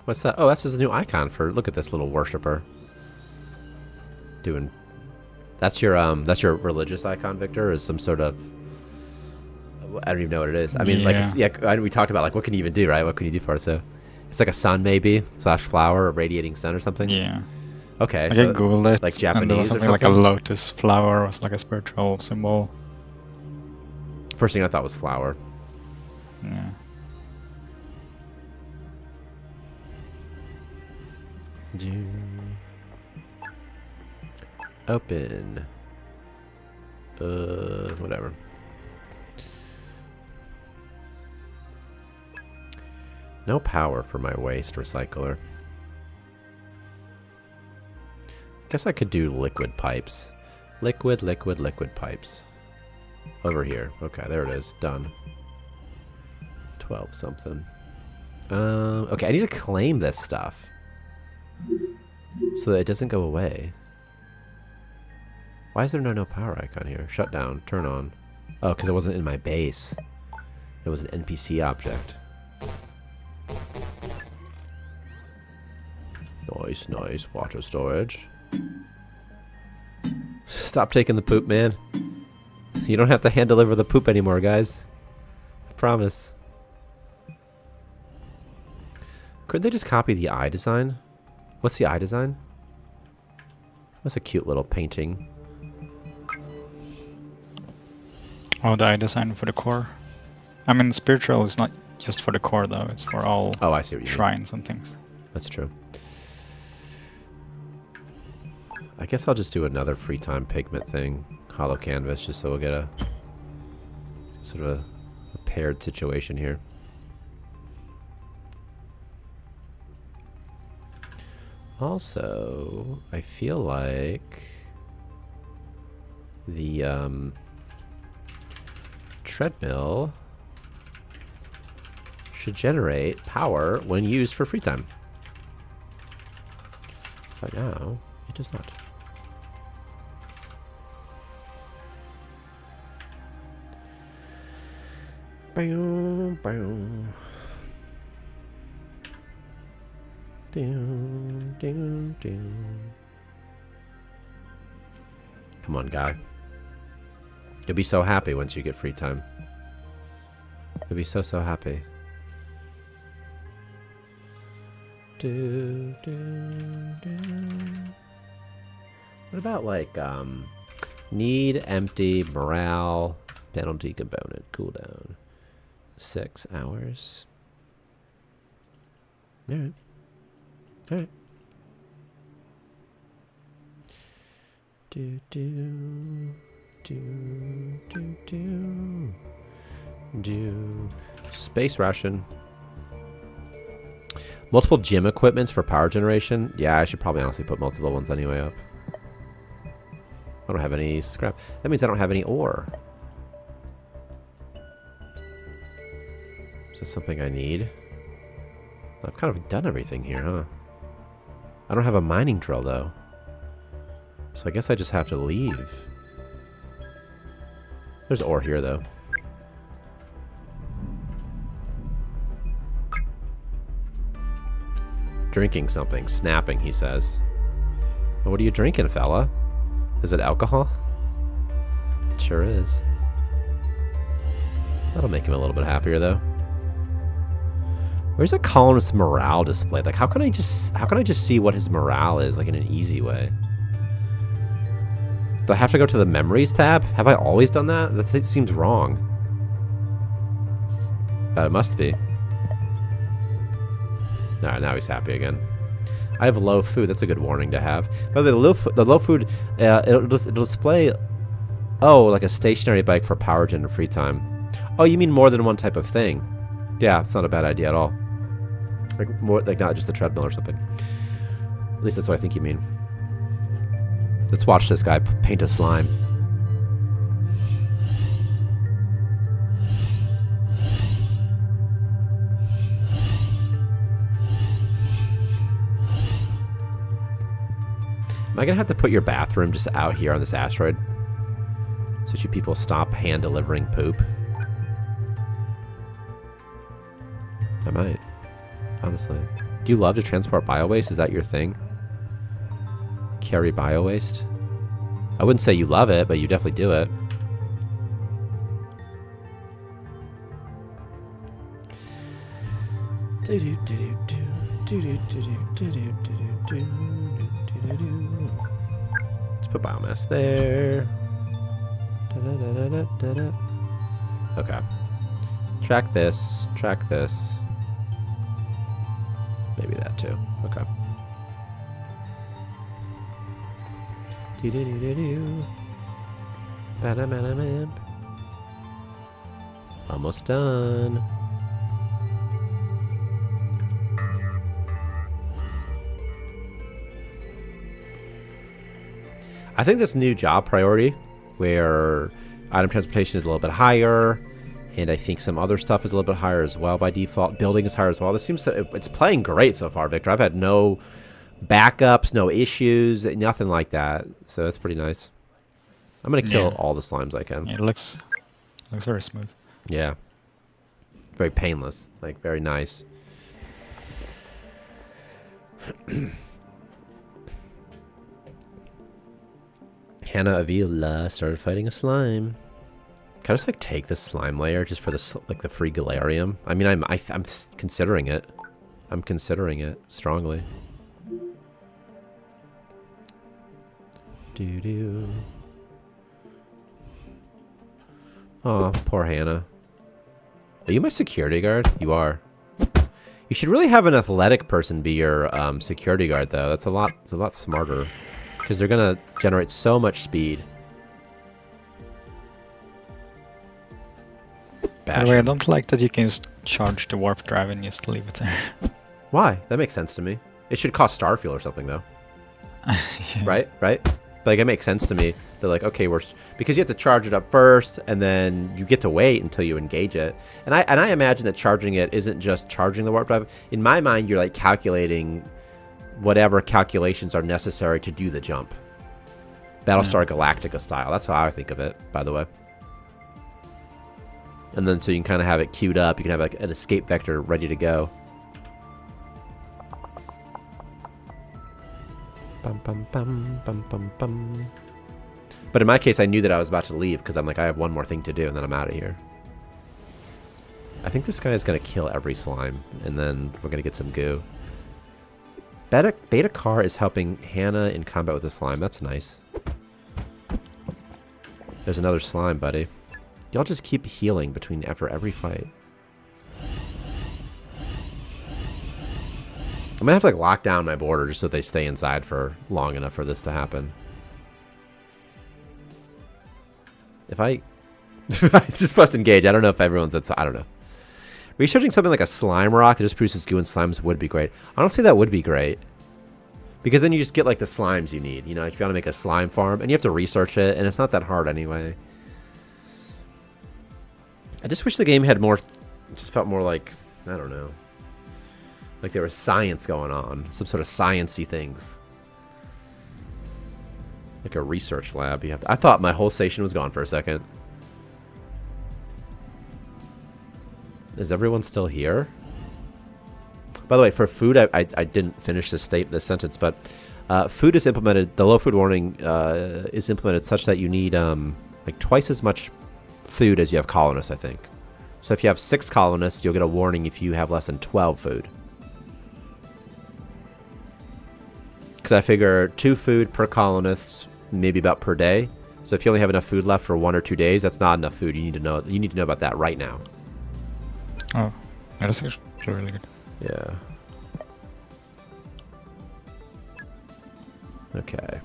A: What's that? Oh, that's his new icon for... Look at this little worshiper. Doing... That's your religious icon, Victor? Is some sort of... I don't even know what it is. I mean, like, it's... Yeah, we talked about, like, what can you even do, right? What can you do for it? So, it's like a sun, maybe? / flower, a radiating sun or something?
C: Yeah.
A: Okay,
C: so... I googled it.
A: Like Japanese
C: and there was something like a lotus flower. Was like a spiritual symbol.
A: First thing I thought was flower.
C: Yeah.
A: Open. Whatever. No power for my waste recycler. Guess I could do liquid pipes. Liquid pipes. Over here. Okay, there it is. Done. 12 something. Okay, I need to claim this stuff. So that it doesn't go away. Why is there no power icon here? Shut down. Turn on. Oh, because it wasn't in my base. It was an NPC object. Nice. Water storage. Stop taking the poop, man. You don't have to hand deliver the poop anymore, guys. I promise. Could they just copy the eye design? What's the eye design? That's a cute little painting.
C: Oh, the eye design for the core. I mean, spiritual is not just for the core though. It's for all
A: Oh, I see what you mean.
C: shrines and things.
A: That's true. I guess I'll just do another free time pigment thing. Hollow canvas, just so we'll get a sort of a paired situation here. Also, I feel like the treadmill should generate power when used for free time. But now, it does not. Boom, boom. Down, down, down. Come on, guy. You'll be so happy once you get free time. You'll be so, so happy. Do, do, do. What about, like, need, empty, morale, penalty component, cooldown. 6 hours. Alright. Alright. Do, do, do, do, do. Do. Space ration. Multiple gym equipments for power generation. Yeah, I should probably honestly put multiple ones anyway up. I don't have any scrap. That means I don't have any ore. Is this something I need? I've kind of done everything here, huh? I don't have a mining drill, though. So I guess I just have to leave. There's ore here, though. Drinking something. Snapping, he says. Well, what are you drinking, fella? Is it alcohol? It sure is. That'll make him a little bit happier, though. Where's a colonist's morale displayed? Like, how can I just see what his morale is, like, in an easy way? Do I have to go to the memories tab? Have I always done that? That seems wrong. But it must be. Alright, now he's happy again. I have low food. That's a good warning to have. By the way, the low food, it'll display, oh, like a stationary bike for power gen and free time. Oh, you mean more than one type of thing? Yeah, it's not a bad idea at all. Like more, like not just the treadmill or something. At least that's what I think you mean. Let's watch this guy paint a slime. Am I gonna have to put your bathroom just out here on this asteroid? So you people stop hand delivering poop? I might. Honestly. Do you love to transport bio-waste? Is that your thing? Carry bio-waste? I wouldn't say you love it, but you definitely do it. Let's put biomass there. Okay. Track this. Track this. Maybe that too. Okay. Almost done. I think this new job priority, where item transportation is a little bit higher, and I think some other stuff is a little bit higher as well by default. Building is higher as well. This seems to, it's playing great so far, Victor. I've had no backups, no issues, nothing like that. So that's pretty nice. I'm gonna kill all the slimes I can.
C: Yeah, it looks very smooth.
A: Yeah. Very painless. Like, very nice. Hannah Avila started fighting a slime. Can I just like take the slime layer just for the like the free galarium? I mean, I'm considering it. I'm considering it strongly. Doo-doo. Oh, poor Hannah. Are you my security guard? You are. You should really have an athletic person be your security guard, though. It's a lot smarter, because they're gonna generate so much speed.
C: By the way, I don't like that you can just charge the warp drive and just leave it there.
A: Why? That makes sense to me. It should cost star fuel or something, though.
C: Yeah.
A: Right? Right? But, like, it makes sense to me. They're like, okay, because you have to charge it up first, and then you get to wait until you engage it. And I imagine that charging it isn't just charging the warp drive. In my mind, you're like calculating whatever calculations are necessary to do the jump. Battlestar Galactica style. That's how I think of it, by the way. And then so you can kind of have it queued up. You can have like an escape vector ready to go. Bum, bum, bum, bum, bum, bum. But in my case, I knew that I was about to leave because I'm like, I have one more thing to do, and then I'm out of here. I think this guy is going to kill every slime, and then we're going to get some goo. Beta Car is helping Hannah in combat with the slime. That's nice. There's another slime, buddy. Y'all just keep healing after every fight. I'm gonna have to like lock down my border just so they stay inside for long enough for this to happen. If I just pressed engage, I don't know if everyone's outside. I don't know. Researching something like a slime rock that just produces goo and slimes would be great. Honestly, that would be great. Because then you just get like the slimes you need. You know, if you want to make a slime farm, and you have to research it, and it's not that hard anyway. I just wish the game had more, it just felt more like, I don't know. Like there was science going on. Some sort of science-y things. Like a research lab. I thought my whole station was gone for a second. Is everyone still here? By the way, for food, I didn't finish this sentence, but food is implemented, the low food warning is implemented such that you need like twice as much food as you have colonists, I think. So if you have 6 colonists, you'll get a warning if you have less than 12 food. Because I figure 2 food per colonist, maybe about per day. So if you only have enough food left for 1 or 2 days, that's not enough food. You need to know about that right now.
C: Oh, that's actually really good.
A: Yeah. Okay.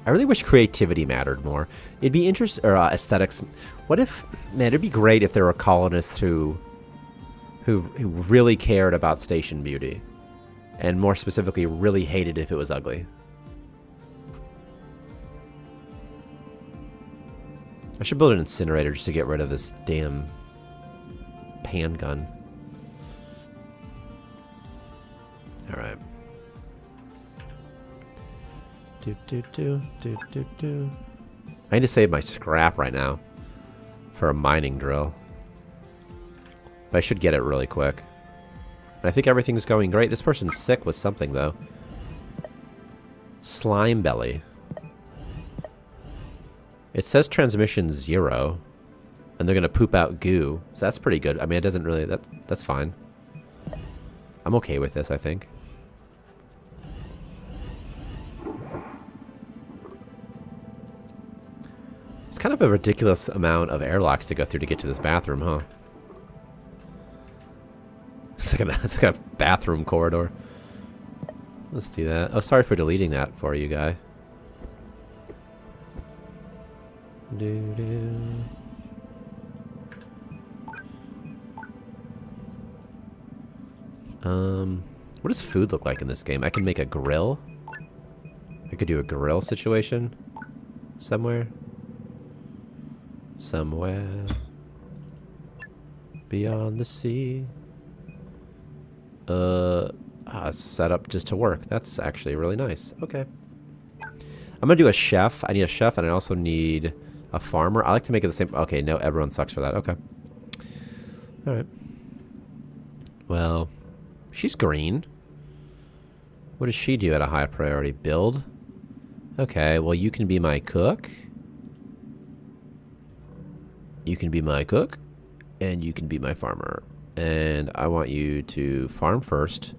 A: I really wish creativity mattered more. It'd be interesting, or aesthetics. What if, man, it'd be great if there were colonists who really cared about station beauty, and more specifically, really hated if it was ugly. I should build an incinerator just to get rid of this damn handgun. All right. I need to save my scrap right now for a mining drill. But I should get it really quick. And I think everything's going great. This person's sick with something, though. Slime belly. It says transmission 0. And they're going to poop out goo. So that's pretty good. I mean, it doesn't really... That's fine. I'm okay with this, I think. It's kind of a ridiculous amount of airlocks to go through to get to this bathroom, huh? It's like a bathroom corridor. Let's do that. Oh, sorry for deleting that for you, guy. What does food look like in this game? I can make a grill. I could do a grill situation somewhere. Somewhere beyond the sea. Set up just to work. That's actually really nice. Okay. I'm gonna do a chef. I need a chef, and I also need a farmer. I like to make it the same. Okay, no, everyone sucks for that. Okay. All right. Well, she's green. What does she do at a high priority? Build? Okay, well, you can be my cook. You can be my cook. And you can be my farmer. And I want you to farm first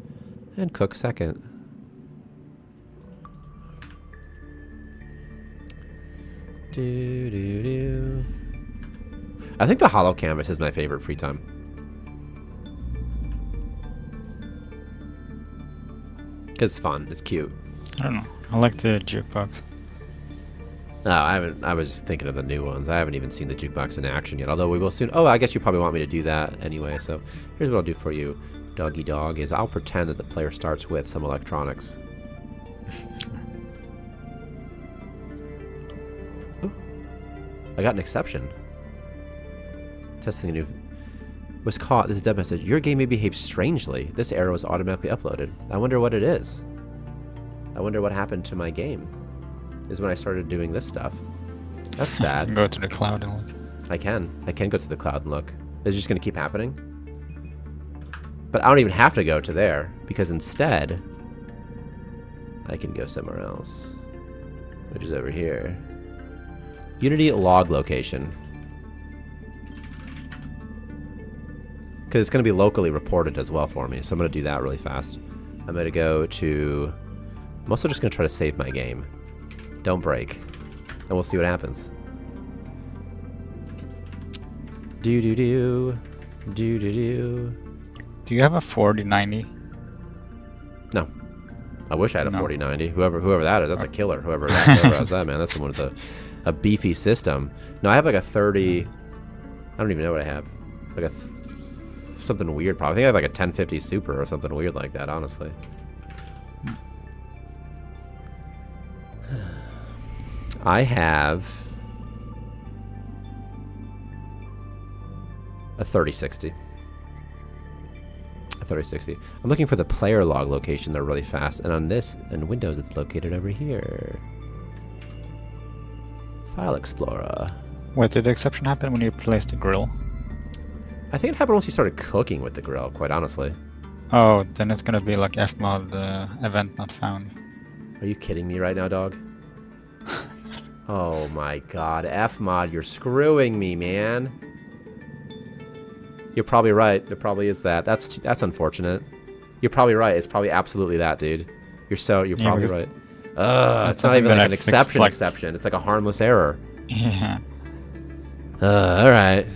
A: and cook second. Do. I think the hollow canvas is my favorite free time. Cause it's fun. It's cute.
C: I don't know. I like the jukebox.
A: No, I haven't. I was just thinking of the new ones. I haven't even seen the jukebox in action yet. Although we will soon. Oh, I guess you probably want me to do that anyway. So here's what I'll do for you, doggy dog. Is I'll pretend that the player starts with some electronics. Ooh, I got an exception. Testing a new. Was caught. This is a dead message. Your game may behave strangely. This error was automatically uploaded. I wonder what it is. I wonder what happened to my game. Is when I started doing this stuff. That's sad.
C: Go to the cloud and look.
A: I can go to the cloud and look. Is it just going to keep happening? But I don't even have to go to there, because instead, I can go somewhere else, which is over here. Unity log location. Because it's going to be locally reported as well for me, so I'm going to do that really fast. I'm going to go to... I'm also just going to try to save my game. Don't break. And we'll see what happens. Do.
C: Do you have a 4090?
A: No. I wish I had a
C: No.
A: 4090. Whoever that is, that's a killer. Whoever has that, man. That's someone with a beefy system. No, I have like a 30... I don't even know what I have. Like something weird probably. I think I have like a 1050 Super or something weird like that, honestly. I have a 3060. A 3060. I'm looking for the player log location there really fast, and on this, in Windows, it's located over here. File Explorer.
C: Wait, did the exception happen when you placed the grill?
A: I think it happened once you started cooking with the grill, quite honestly.
C: Oh, then it's gonna be like fmod event not found.
A: Are you kidding me right now, dog? Oh my god, fmod, you're screwing me, man. You're probably right. There probably is that. That's unfortunate. You're probably right. It's probably absolutely that, dude. You're probably right. It's not even like an exception. It's like a harmless error.
C: Yeah.
A: Alright.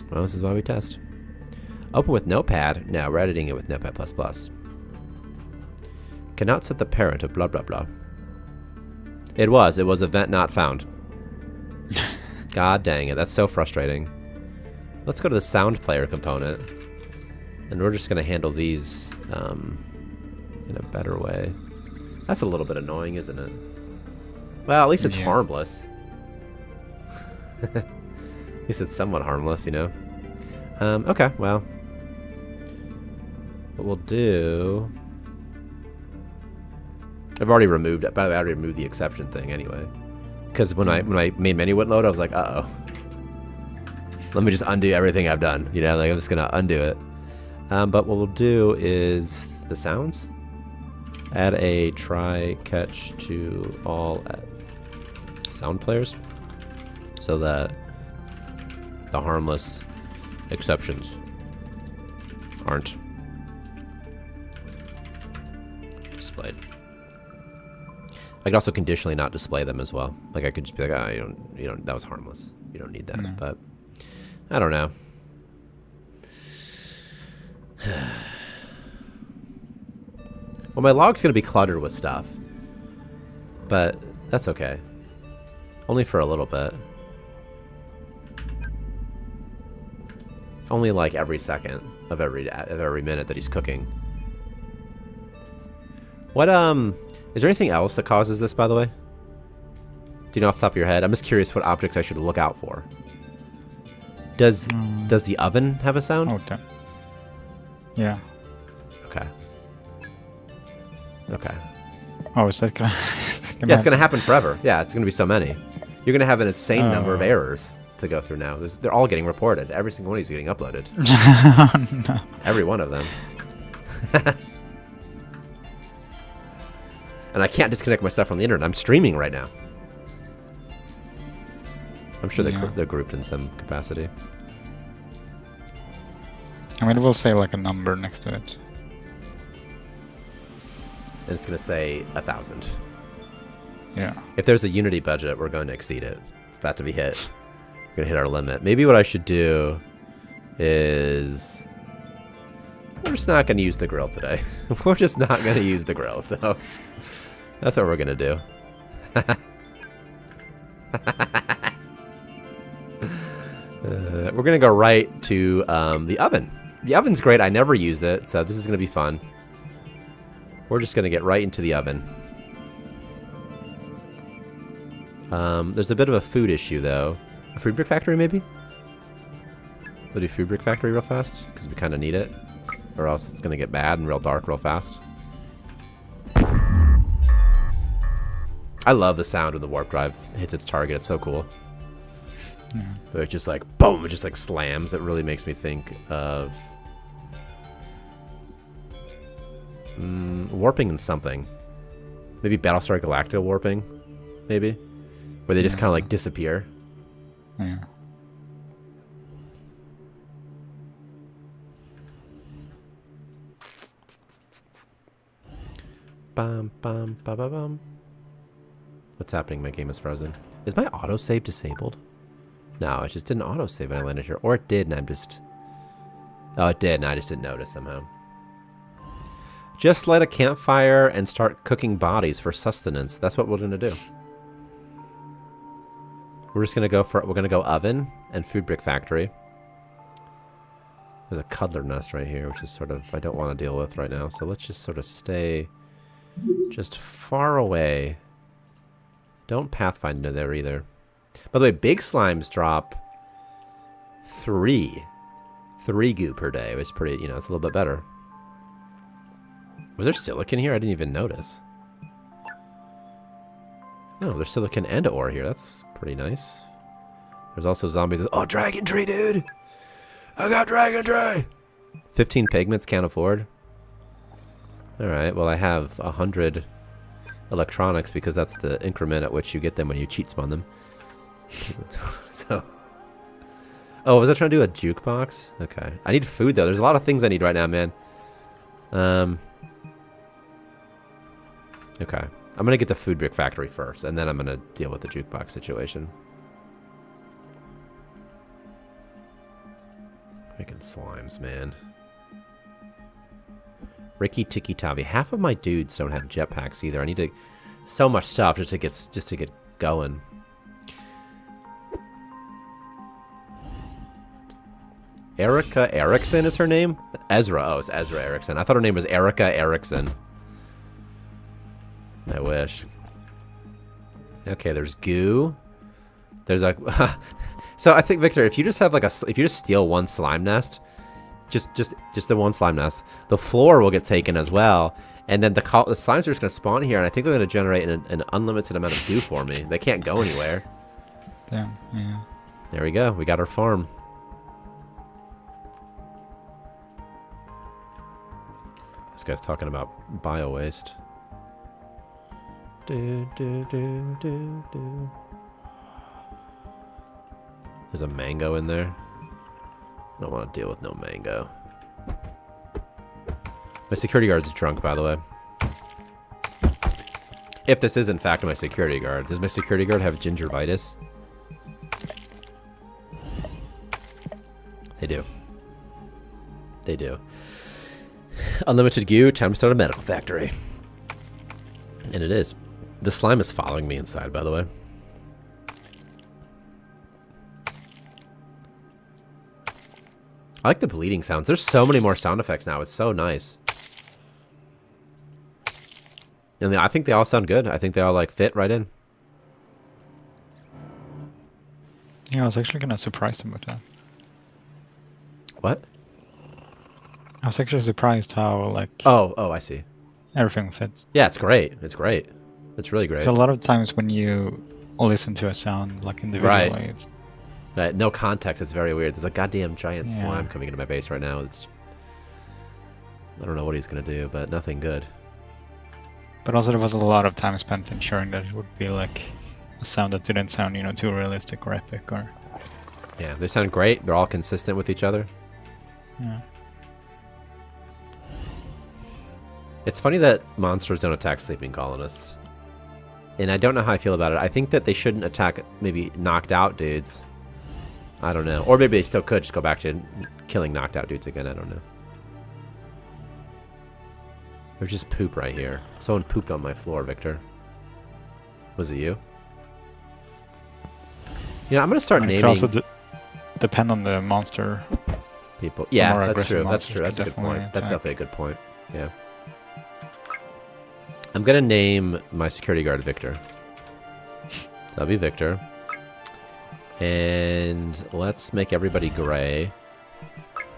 A: Well, this is why we test. Open with Notepad. No, we're editing it with Notepad++. Cannot set the parent of blah blah blah. It was event not found. God dang it, that's so frustrating. Let's go to the sound player component. And we're just going to handle these in a better way. That's a little bit annoying, isn't it? Well, at least it's harmless. At least it's somewhat harmless, you know? Okay, well. What we'll do... I've already removed it. By the way, I already removed the exception thing anyway. Because when my main menu wouldn't load, I was like, uh-oh. Let me just undo everything I've done. You know, like I'm just going to undo it. But what we'll do is the sounds. Add a try catch to all sound players. So that the harmless exceptions aren't displayed. I could also conditionally not display them as well. Like I could just be like, oh, you don't, that was harmless. You don't need that.
C: No.
A: But I don't know. Well, my log's gonna be cluttered with stuff, but that's okay. Only for a little bit. Only like every second of every minute that he's cooking. What is there anything else that causes this, by the way? Do you know off the top of your head? I'm just curious what objects I should look out for. Does the oven have a sound?
C: Oh, damn. Yeah.
A: Okay. Okay.
C: Oh, is that gonna...
A: Yeah, it's gonna happen forever. Yeah, it's gonna be so many. You're gonna have an insane number of errors to go through now. They're all getting reported. Every single one of these is getting uploaded.
C: No.
A: Every one of them. And I can't disconnect my stuff from the internet. I'm streaming right now. I'm sure they're grouped in some capacity.
C: I mean, it will say like a number next to it.
A: And it's going to say 1,000.
C: Yeah.
A: If there's a Unity budget, we're going to exceed it. It's about to be hit. We're going to hit our limit. Maybe what I should do is... We're just not going to use the grill today. We're just not going to use the grill, so... That's what we're going to do. We're going to go right to the oven. The oven's great. I never use it, so this is going to be fun. We're just going to get right into the oven. There's a bit of a food issue, though. A food brick factory, maybe? We'll do food brick factory real fast, because we kind of need it. Or else it's going to get bad and real dark real fast. I love the sound when the warp drive hits its target. It's so cool.
C: Yeah.
A: So it's just like, boom, it just like slams. It really makes me think of warping and something. Maybe Battlestar Galactica warping, maybe? Where they just kind of like disappear.
C: Yeah.
A: Bum, bum, ba, ba, bum. What's happening? My game is frozen. Is my autosave disabled? No, it just didn't autosave when I landed here. Or it did, and I'm just... Oh, it did, and I just didn't notice somehow. Just light a campfire and start cooking bodies for sustenance. That's what we're going to do. We're just going to go for... We're going to go oven and food brick factory. There's a cuddler nest right here, which is sort of... I don't want to deal with right now. So let's just sort of stay just far away. Don't pathfind into there either. By the way, big slimes drop 3 goo per day, which is pretty, it's a little bit better. Was there silicon here? I didn't even notice. No, there's silicon and ore here. That's pretty nice. There's also zombies. Oh, dragon tree, dude! I got dragon tree! 15 pigments, can't afford. Alright, well I have 100 electronics because that's the increment at which you get them when you cheat spawn them. So, oh, was I trying to do a jukebox? Okay, I need food though. There's a lot of things I need right now, man. Okay, I'm gonna get the food brick factory first, and then I'm gonna deal with the jukebox situation. Freaking slimes, man. Ricky Tiki Tavi. Half of my dudes don't have jetpacks either. I need to so much stuff just to get going. Erica Erickson is her name? Ezra. Oh, it's Ezra Erickson. I thought her name was Erica Erickson. I wish. Okay, there's goo. There's like... So I think, Victor, if you just have like if you just steal one slime nest, just the one slime nest, the floor will get taken as well, and then the slimes are just going to spawn here, and I think they're going to generate an unlimited amount of goo for me. They can't go anywhere.
C: Damn, yeah.
A: There we go. We got our farm. This guy's talking about bio-waste. There's a mango in there. I don't want to deal with no mango. My security guard's drunk, by the way. If this is in fact my security guard. Does my security guard have gingivitis? They do. They do. Unlimited goo, time to start a medical factory. And it is. The slime is following me inside, by the way. I like the bleeding sounds. There's so many more sound effects now. It's so nice. And I think they all sound good. I think they all like fit right in.
C: Yeah, I was actually kind of surprised about that.
A: What?
C: I was actually surprised how like
A: Oh, I see.
C: everything fits.
A: Yeah, it's great. It's great. It's really great.
C: So a lot of times when you listen to a sound like individually, it's
A: Right, no context. It's very weird. There's a goddamn giant
C: Yeah.
A: slime coming into my base right now. I don't know what he's gonna do, but nothing good.
C: But also there was a lot of time spent ensuring that it would be like a sound that didn't sound, too realistic or epic or...
A: Yeah, they sound great. They're all consistent with each other.
C: Yeah.
A: It's funny that monsters don't attack sleeping colonists. And I don't know how I feel about it. I think that they shouldn't attack maybe knocked out dudes. I don't know. Or maybe they still could just go back to killing knocked out dudes again. I don't know. There's just poop right here. Someone pooped on my floor, Victor. Was it you? You know, I'm going to start naming...
C: It could also depend on the monster.
A: People.
C: Some
A: Yeah,
C: more
A: that's
C: aggressive
A: true. That's
C: monsters
A: true. That's a
C: could
A: good point.
C: definitely
A: That's
C: attack.
A: definitely a good point. Yeah. I'm going to name my security guard Victor. So that'll be Victor. And let's make everybody gray.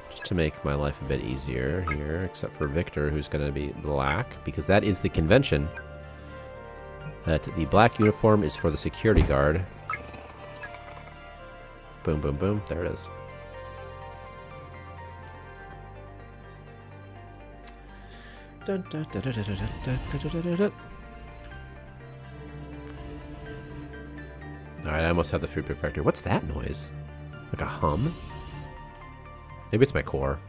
A: Just to make my life a bit easier here. Except for Victor, who's going to be black. Because that is the convention. That the black uniform is for the security guard. Boom, boom, boom. There it is. Dun, dun, dun, dun, dun, dun, dun, dun, dun, dun, dun. Alright, I almost had the food perfector. What's that noise? Like a hum? Maybe it's my core.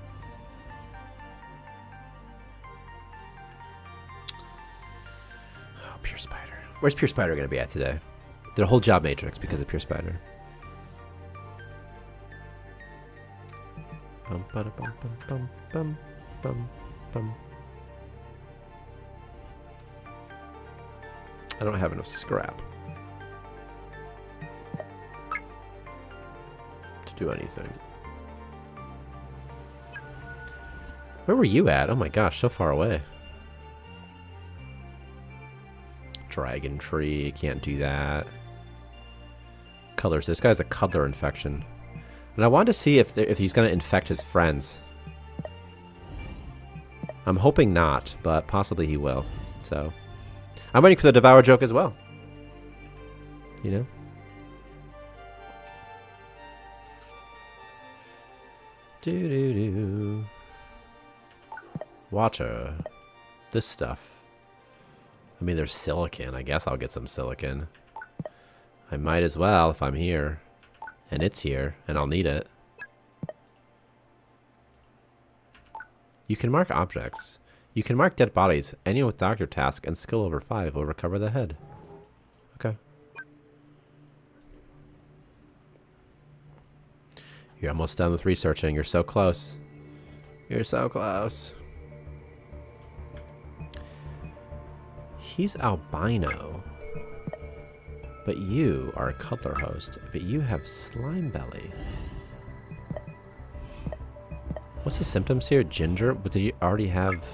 A: Oh, Pure Spider. Where's Pure Spider going to be at today? Did a whole job matrix because of Pure Spider. Bum, bum, bum, bum, bum, bum, bum. I don't have enough scrap to do anything. Where were you at? Oh my gosh, so far away. Dragon tree, can't do that. Colors. This guy's a color infection. And I wanted to see if he's going to infect his friends. I'm hoping not, but possibly he will. So, I'm waiting for the Devour joke as well. You know? Doo-doo-doo. Water. This stuff. I mean, there's silicon. I guess I'll get some silicon. I might as well if I'm here. And it's here, and I'll need it. You can mark objects. You can mark dead bodies. Anyone with doctor task and skill over 5 will recover the head. Okay. You're almost done with researching. You're so close. You're so close. He's albino. But you are a cuddler host. But you have slime belly. What's the symptoms here? Ginger? But did you already have...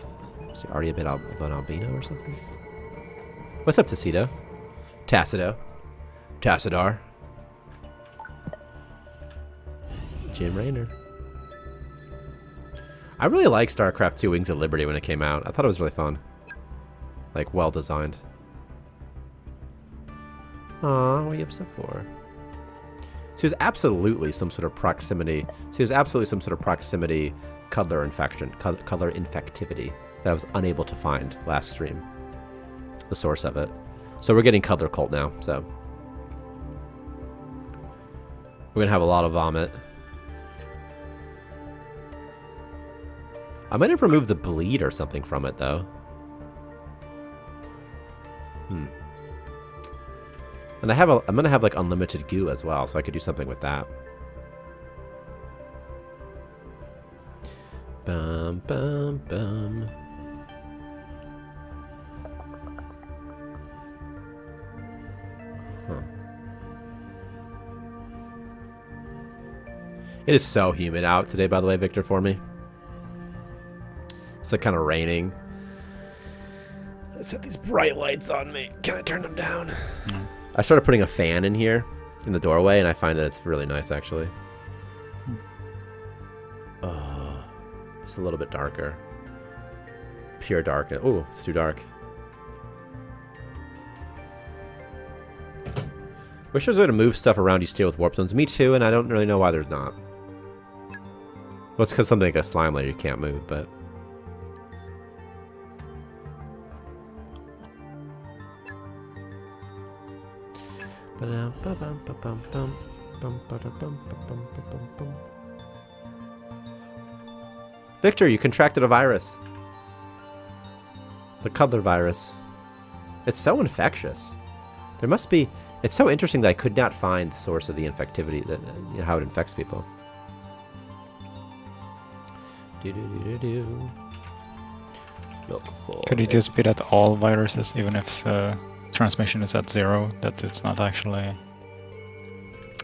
A: Is he already a bit of an albino or something? What's up, Tacido? Tacido. Tassidar. Jim Raynor. I really liked StarCraft 2 Wings of Liberty when it came out. I thought it was really fun. Like, well designed. Aw, what are you upset for? So there's absolutely some sort of proximity. So there's absolutely some sort of proximity color infection, color infectivity that I was unable to find last stream. The source of it. So we're getting color cult now, so. We're gonna have a lot of vomit. I might have removed the bleed or something from it though. And I'm gonna have like unlimited goo as well, so I could do something with that. Bum bum bum. Huh. It is so humid out today, by the way, Victor, for me. It's like kind of raining. I set these bright lights on me. Can I turn them down?
C: No.
A: I started putting a fan in here in the doorway, and I find that it's really nice, actually. Just a little bit darker. Pure darkness. Ooh, it's too dark. Wish there was a way to move stuff around you steal with warp zones. Me too, and I don't really know why there's not. Well, it's because something like a slime layer you can't move, but... Victor, you contracted a virus. The cuddler virus. It's so infectious. There must be... It's so interesting that I could not find the source of the infectivity, that how it infects people.
C: Could it just be that all viruses, even if transmission is at 0, that it's not actually...
A: Oh,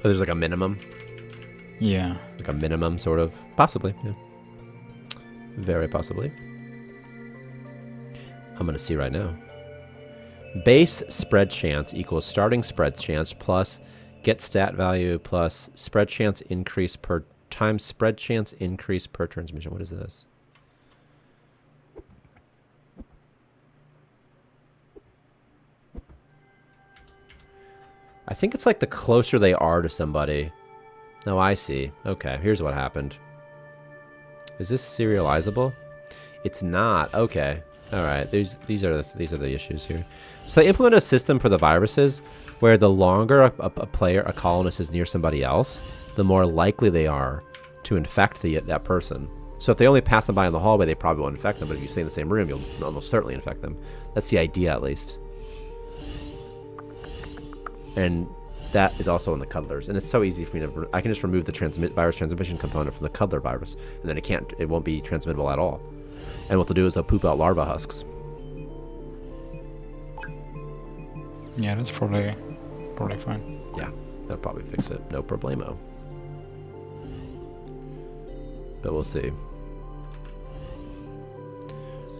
A: there's like a minimum?
C: Yeah.
A: Like a minimum, sort of? Possibly, yeah. Very possibly. I'm going to see right now. Base spread chance equals starting spread chance plus get stat value plus spread chance increase per times spread chance increase per transmission. What is this? I think it's like the closer they are to somebody. No, I see. Okay, here's what happened. Is this serializable? It's not. Okay. All right. These are the issues here. So they implement a system for the viruses where the longer a colonist is near somebody else, the more likely they are to infect that person. So if they only pass them by in the hallway, they probably won't infect them. But if you stay in the same room, you'll almost certainly infect them. That's the idea, at least. And that is also in the cuddlers. And it's so easy for me to... I can just remove the virus transmission component from the cuddler virus, and then it won't be transmittable at all. And what they'll do is they'll poop out larva husks.
C: Yeah, that's probably fine.
A: Yeah, that'll probably fix it. No problemo. But we'll see.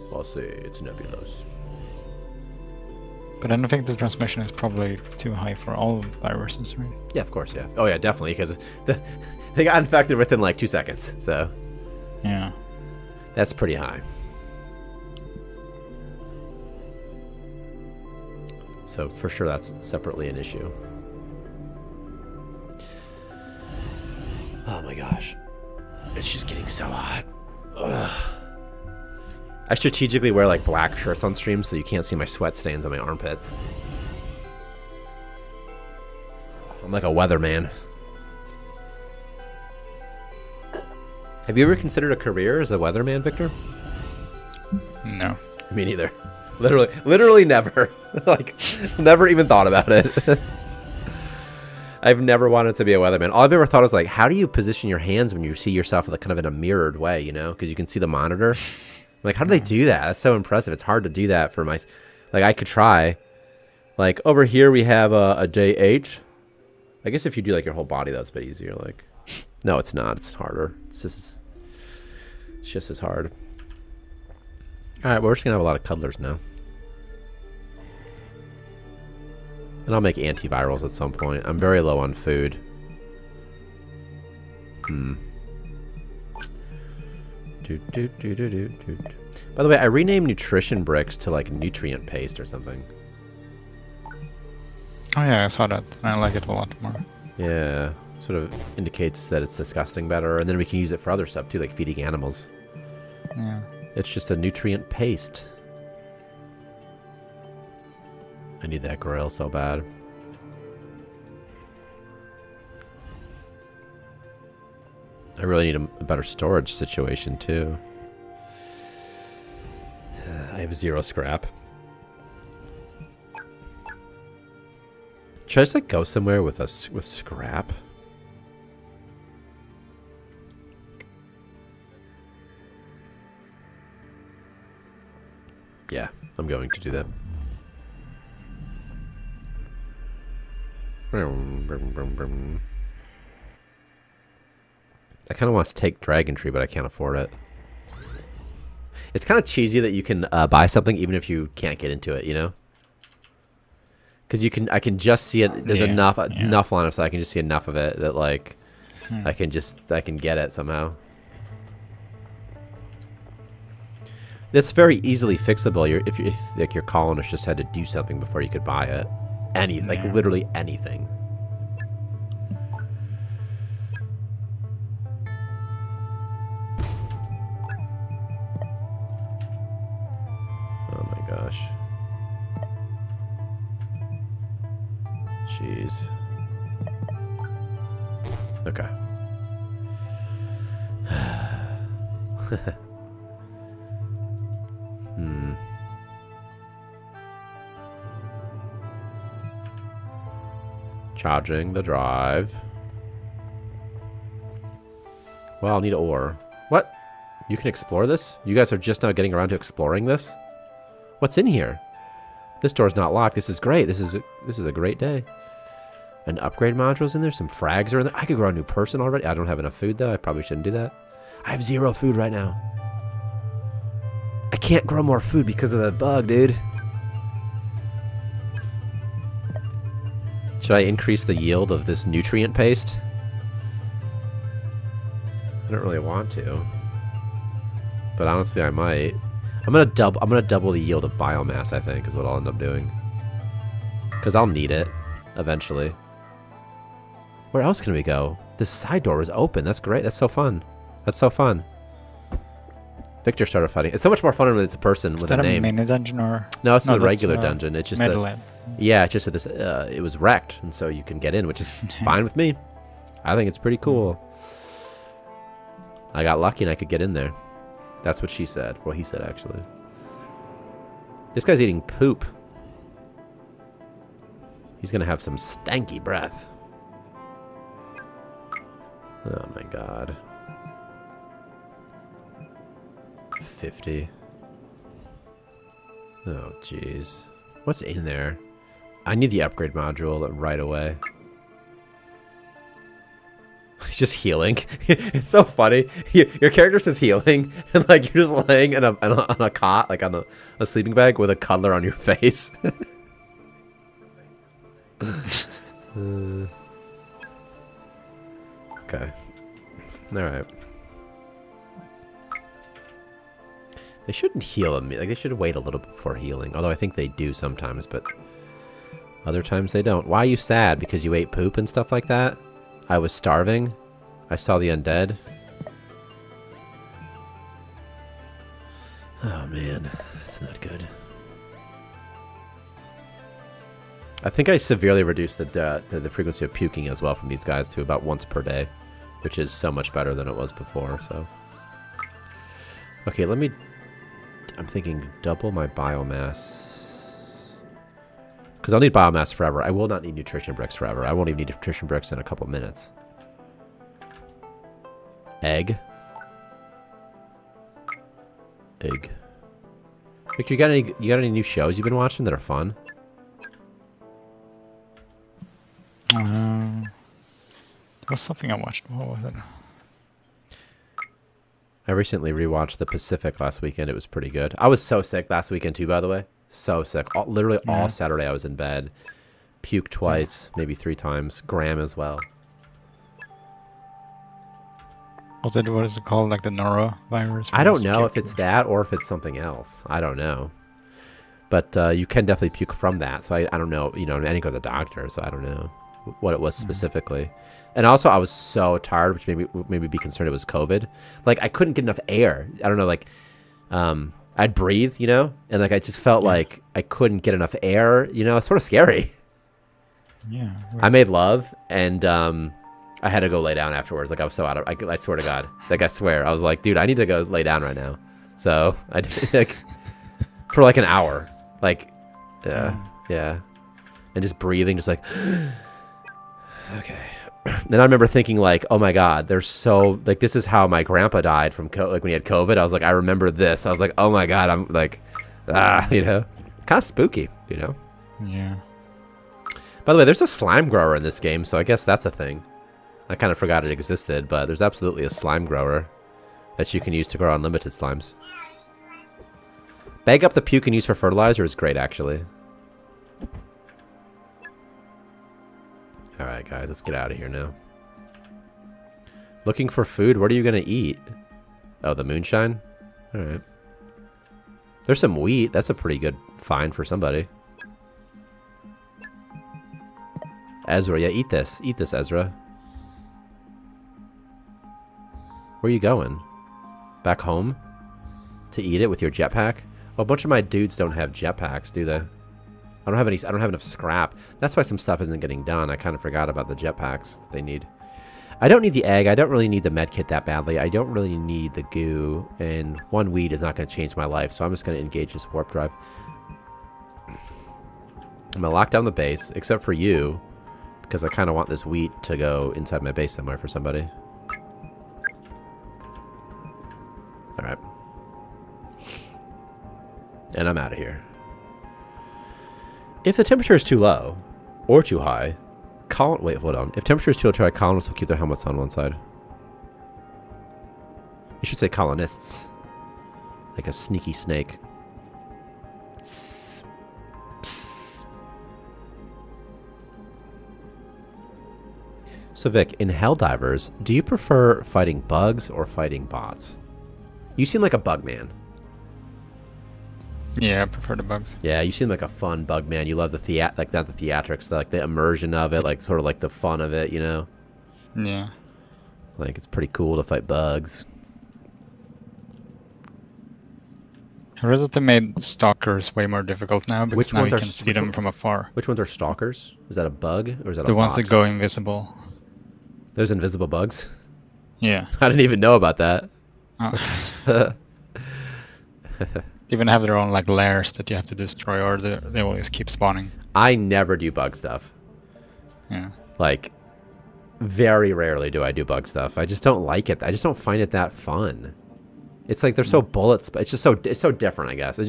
A: We'll see. It's nebulous.
C: But I don't think the transmission is probably too high for all viruses, right?
A: Yeah, of course, yeah. Oh, yeah, definitely, because they got infected within like 2 seconds, so...
C: Yeah.
A: That's pretty high. So, for sure, that's separately an issue. Oh my gosh. It's just getting so hot. Ugh. I strategically wear like black shirts on stream so you can't see my sweat stains on my armpits. I'm like a weatherman. Have you ever considered a career as a weatherman, Victor?
C: No.
A: Me neither. Literally never. Like, never even thought about it. I've never wanted to be a weatherman. All I've ever thought is like, how do you position your hands when you see yourself like kind of in a mirrored way, you know? Because you can see the monitor. Like, how do they do that? That's so impressive. It's hard to do that for my... Like, I could try. Like, over here we have a day 8. I guess if you do like your whole body, that's a bit easier. Like, no, it's not. It's harder. It's just as hard. All right, well, we're just going to have a lot of cuddlers now. And I'll make antivirals at some point. I'm very low on food. By the way, I renamed nutrition bricks to like nutrient paste or something.
C: Oh yeah, I saw that. I like it a lot more.
A: Yeah, sort of indicates that it's disgusting better, and then we can use it for other stuff too, like feeding animals.
C: Yeah.
A: It's just a nutrient paste. I need that grill so bad. I really need a better storage situation too. I have 0 scrap. Should I just like go somewhere with scrap? Yeah, I'm going to do that. I kind of want to take Dragon Tree, but I can't afford it. It's kind of cheesy that you can buy something even if you can't get into it, you know? Because I can just see it. There's enough line of sight. I can just see enough of it that like I can get it somehow. That's very easily fixable. If like your colonist just had to do something before you could buy it, like literally anything. Oh my gosh. Jeez. Okay. Charging the drive. Well, I'll need ore. What? You can explore this? You guys are just now getting around to exploring this? What's in here? This door's not locked. This is great. This is a great day. An upgrade module's in there. Some frags are in there. I could grow a new person already. I don't have enough food, though. I probably shouldn't do that. I have 0 food right now. I can't grow more food because of that bug, dude. Should I increase the yield of this nutrient paste? I don't really want to. But honestly, I might. I'm gonna double the yield of biomass, I think, is what I'll end up doing. Because I'll need it eventually. Where else can we go? This side door is open. That's great. That's so fun. That's so fun. Victor started fighting. It's so much more fun when it's a person with a name.
C: Is that a mini dungeon or?
A: No, it's a regular dungeon. It's just
C: Medlab.
A: yeah, it's just that this it was wrecked, and so you can get in, which is fine with me. I think it's pretty cool. I got lucky and I could get in there. That's what she said. Well, he said, actually. This guy's eating poop. He's going to have some stanky breath. Oh, my God. 50. Oh, jeez. What's in there? I need the upgrade module right away. He's just healing. It's so funny. Your character says healing, and like you're just laying on a cot, like on a sleeping bag with a cuddler on your face. Okay. All right. They shouldn't heal me. Like they should wait a little before healing. Although I think they do sometimes, but other times they don't. Why are you sad? Because you ate poop and stuff like that? I was starving. I saw the undead. Oh man, that's not good. I think I severely reduced the frequency of puking as well from these guys to about once per day, which is so much better than it was before. So, okay, let me. I'm thinking double my biomass. Because I'll need biomass forever. I will not need nutrition bricks forever. I won't even need nutrition bricks in a couple minutes. Egg. Egg. Victor, you got any new shows you've been watching that are fun?
C: There was something I watched. What was it?
A: I recently rewatched The Pacific last weekend. It was pretty good. I was so sick last weekend too, by the way. So sick. Literally all Saturday I was in bed. Puked twice, maybe 3 times. Gram as well.
C: What is it called? Like the norovirus?
A: I don't know if it's that or if it's something else. I don't know. But you can definitely puke from that. So I don't know. You know, I didn't go to the doctor, so I don't know what it was specifically. And also, I was so tired, which made me be concerned it was COVID. Like, I couldn't get enough air. I don't know, like, I'd breathe, you know? And, like, I just felt like I couldn't get enough air, you know? It's sort of scary.
C: Yeah.
A: I made love, and I had to go lay down afterwards. Like, I was so out of... I swear to God. Like, I swear. I was like, dude, I need to go lay down right now. So, I did, like, for, like, an hour. Like, yeah. And just breathing, just like... Okay. Then I remember thinking, like, oh my God, they're so, like, this is how my grandpa died from, like, when he had COVID. I was like, I remember this. I was like, oh my God, I'm like, you know, kind of spooky, you know?
C: Yeah.
A: By the way, there's a slime grower in this game, so I guess that's a thing. I kind of forgot it existed, but there's absolutely a slime grower that you can use to grow unlimited slimes. Bag up the puke and use for fertilizer is great, actually. Alright, guys, let's get out of here now. Looking for food? What are you going to eat? Oh, the moonshine? Alright. There's some wheat. That's a pretty good find for somebody. Ezra, yeah, eat this. Eat this, Ezra. Where are you going? Back home? To eat it with your jetpack? Well, a bunch of my dudes don't have jetpacks, do they? I don't have enough scrap. That's why some stuff isn't getting done. I kind of forgot about the jetpacks that they need. I don't need the egg. I don't really need the med kit that badly. I don't really need the goo. And 1 weed is not going to change my life. So I'm just going to engage this warp drive. I'm going to lock down the base, except for you. because I kind of want this wheat to go inside my base somewhere for somebody. Alright. And I'm out of here. If the temperature is too low or too high, wait, hold on. If temperature is too low, too high, colonists will keep their helmets on one side. You should say colonists. Like a sneaky snake. Psst. Psst. So Vic, in Helldivers, do you prefer fighting bugs or fighting bots? You seem like a bug man.
C: Yeah, I prefer the bugs.
A: Yeah, you seem like a fun bug man. You love the not the theatrics, like the immersion of it, like sort of like the fun of it, you know?
C: Yeah.
A: Like it's pretty cool to fight bugs.
C: I read that they made stalkers way more difficult now because
A: Which
C: now
A: ones
C: you
A: are
C: can see them from afar.
A: Which ones are stalkers? Is that a bug or is that a
C: The
A: bot?
C: ones that go invisible.
A: There's invisible bugs?
C: Yeah.
A: I didn't even know about that.
C: Oh. They even have their own like lairs that you have to destroy, or they always keep spawning.
A: I never do bug stuff.
C: Yeah.
A: Like, very rarely do I do bug stuff. I just don't like it. I just don't find it that fun. It's like they're so bullets, but it's so different, I guess.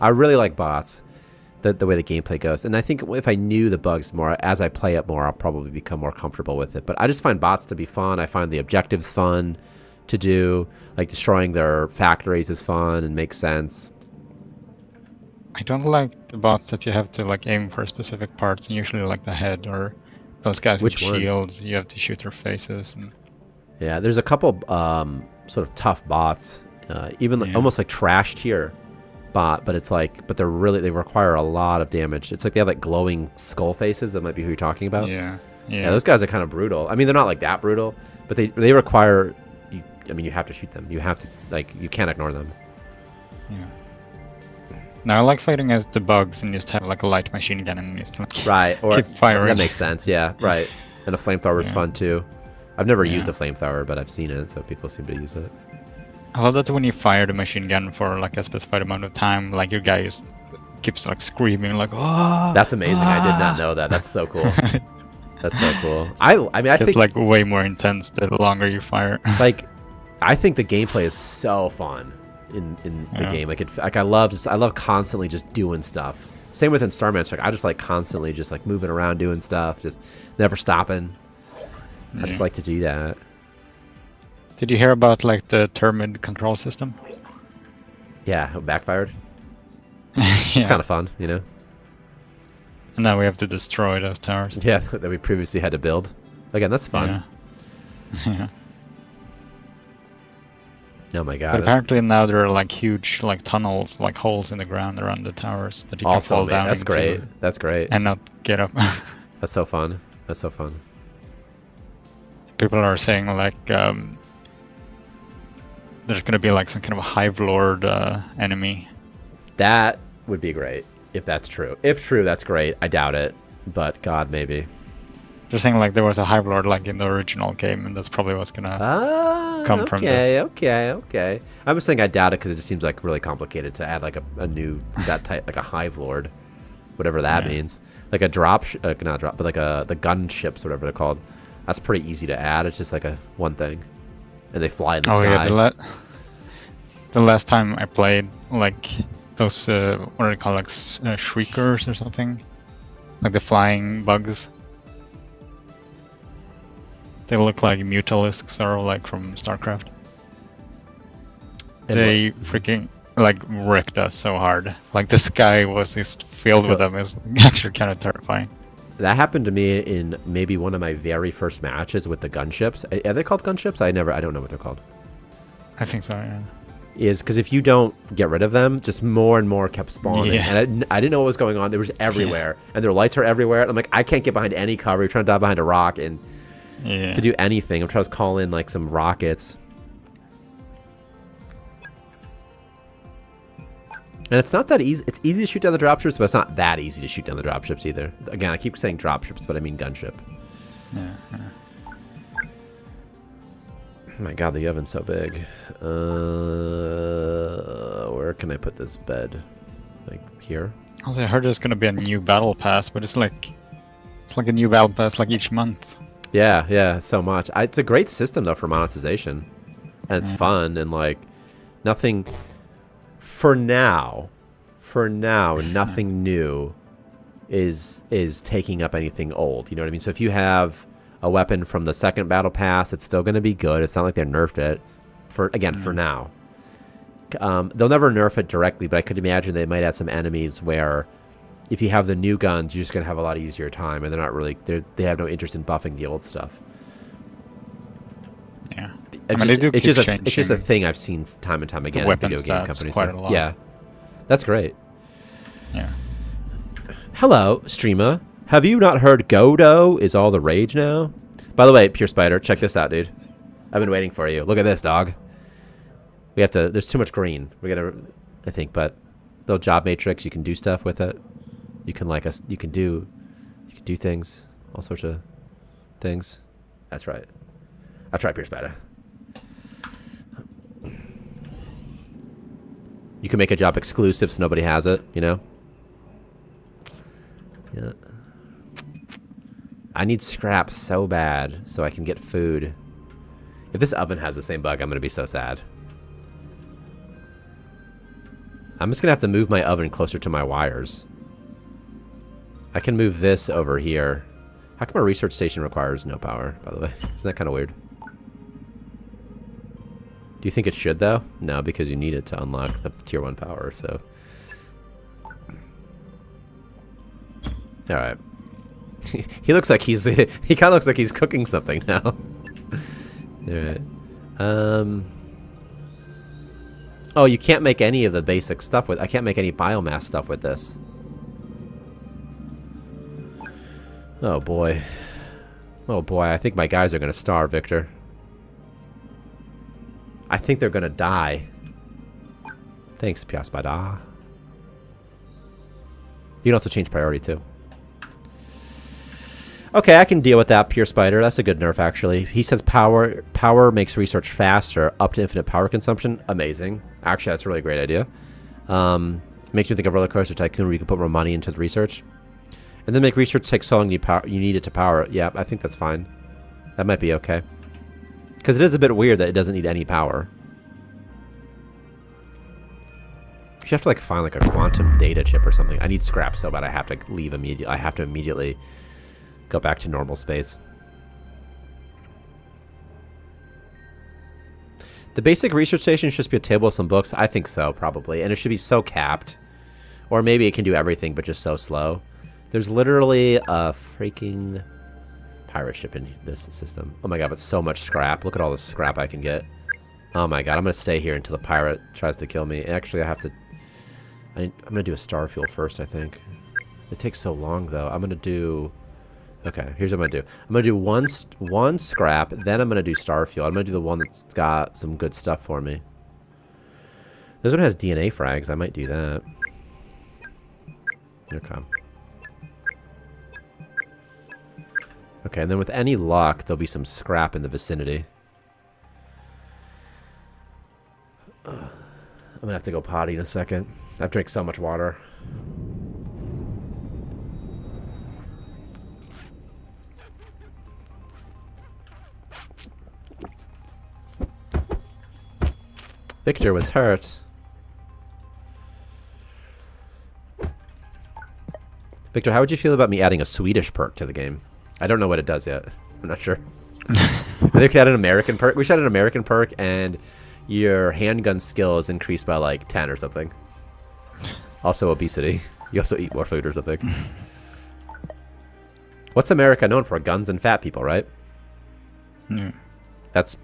A: I really like bots, the way the gameplay goes. And I think if I knew the bugs more, as I play it more, I'll probably become more comfortable with it. But I just find bots to be fun. I find the objectives fun to do. Like destroying their factories is fun and makes sense.
C: I don't like the bots that you have to like aim for specific parts, and usually like the head or those guys with shields. You have to shoot their faces. And...
A: Yeah, there's a couple sort of tough bots, even almost like trash tier bot, but it's like, but they require a lot of damage. It's like they have like glowing skull faces. That might be who you're talking about.
C: Yeah.
A: Yeah, those guys are kind of brutal. I mean, they're not like that brutal, but they require. I mean, you have to shoot them. You have to you can't ignore them.
C: Yeah. No, I like fighting as the bugs and just have like a light machine gun and just like
A: right, or
C: keep firing.
A: That makes sense. Yeah, right. And a flamethrower is fun too. I've never used a flamethrower, but I've seen it, so people seem to use it.
C: I love that when you fire the machine gun for like a specified amount of time, like your guy keeps like screaming like, "Oh!"
A: That's amazing. I did not know that. That's so cool. That's so cool. I mean, I think
C: it's like way more intense the longer you fire.
A: Like, I think the gameplay is so fun in the game. Like I love constantly just doing stuff. Same with in Starmancer. Like, I just like constantly just like moving around doing stuff, just never stopping. I just like to do that.
C: Did you hear about like the Termid control system?
A: Yeah, it backfired. It's kind of fun, you know.
C: And now we have to destroy those towers.
A: Yeah, that we previously had to build. Again, that's fun.
C: Yeah.
A: Oh my god.
C: But apparently now there are like huge like tunnels, like holes in the ground around the towers that you can fall down
A: that's
C: into.
A: great. That's great.
C: And not get up.
A: That's so fun. That's so fun.
C: People are saying like there's gonna be like some kind of a Hive Lord enemy.
A: That would be great if that's true. If true, that's great. I doubt it, but God, maybe.
C: They're saying like there was a Hive Lord like in the original game, and that's probably what's gonna come from this.
A: Okay. I was saying I doubt it because it just seems like really complicated to add like a new that type, like a Hive Lord, whatever that means. Like a not drop, but like the gun ships, whatever they're called. That's pretty easy to add. It's just like a one thing, and they fly in the sky.
C: Yeah, the last time I played, like those what are they called, like shriekers or something, like the flying bugs. They look like mutalisks or like from StarCraft. And they freaking like wrecked us so hard. Like the sky was just filled with them. It's actually kind of terrifying.
A: That happened to me in maybe one of my very first matches with the gunships. Are they called gunships? I don't know what they're called.
C: I think so, yeah.
A: Is because if you don't get rid of them, just more and more kept spawning.
C: Yeah.
A: And I didn't know what was going on. They were just everywhere. And their lights are everywhere. And I'm like, I can't get behind any cover. You're trying to dive behind a rock and to do anything. I'm trying to call in like some rockets. And it's not that easy. It's easy to shoot down the dropships, but it's not that easy to shoot down the dropships either. Again, I keep saying dropships, but I mean gunship.
C: Yeah.
A: Oh my god, the oven's so big. Where can I put this bed? Like here?
C: Also, I heard there's gonna be a new battle pass, but it's like It's like a new battle pass like each month.
A: Yeah, so much. It's a great system though for monetization, and it's fun and like nothing. For now, nothing new is taking up anything old. You know what I mean? So if you have a weapon from the second battle pass, it's still going to be good. It's not like they nerfed it. For now. They'll never nerf it directly, but I could imagine they might add some enemies where if you have the new guns, you're just going to have a lot easier time, and they're not really, they have no interest in buffing the old stuff.
C: Yeah.
A: It's just a thing I've seen time and time again in video game companies.
C: Quite a lot.
A: Yeah. That's great.
C: Yeah.
A: Hello, streamer. Have you not heard Godo is all the rage now? By the way, Pure Spider, check this out, dude. I've been waiting for you. Look at this, dog. We have to, there's too much green. We gotta, I think, but little job matrix, you can do stuff with it. You can you can do things, all sorts of things. That's right. I'll try Pure Spider. You can make a job exclusive so nobody has it, you know? Yeah. I need scrap so bad so I can get food. If this oven has the same bug, I'm going to be so sad. I'm just going to have to move my oven closer to my wires. I can move this over here. How come a research station requires no power, by the way? Isn't that kind of weird? Do you think it should, though? No, because you need it to unlock the tier 1 power, so... Alright. He looks like he's... He kind of looks like he's cooking something now. Alright. Oh, you can't make any of the basic stuff with... I can't make any biomass stuff with this. Oh, boy. Oh, boy. I think my guys are going to starve, Victor. I think they're going to die. Thanks, Piaspada. You can also change priority, too. Okay, I can deal with that, Pure Spider. That's a good nerf, actually. He says power makes research faster, up to infinite power consumption. Amazing. Actually, that's a really great idea. Makes me think of Roller Coaster Tycoon, where you can put more money into the research. And then make research take so long you need it to power it. Yeah, I think that's fine. That might be okay. Because it is a bit weird that it doesn't need any power. You have to like find like a quantum data chip or something. I need scrap so bad I have to leave immediately. I have to immediately go back to normal space. The basic research station should just be a table with some books. I think so, probably. And it should be so capped. Or maybe it can do everything, but just so slow. There's literally a freaking pirate ship in this system. Oh my god, but so much scrap. Look at all the scrap I can get. Oh my god, I'm going to stay here until the pirate tries to kill me. Actually, I have to... I'm going to do a star fuel first, I think. It takes so long, though. I'm going to do... Okay, here's what I'm going to do. I'm going to do one scrap, then I'm going to do star fuel. I'm going to do the one that's got some good stuff for me. This one has DNA frags. I might do that. Okay. Okay, and then with any luck, there'll be some scrap in the vicinity. I'm going to have to go potty in a second. I've drank so much water. Victor was hurt. Victor, how would you feel about me adding a Swedish perk to the game? I don't know what it does yet. I'm not sure. I think we could add an American perk. We should add an American perk, and your handgun skill is increased by like 10 or something. Also obesity. You also eat more food or something. What's America known for? Guns and fat people, right?
C: Yeah.
A: That's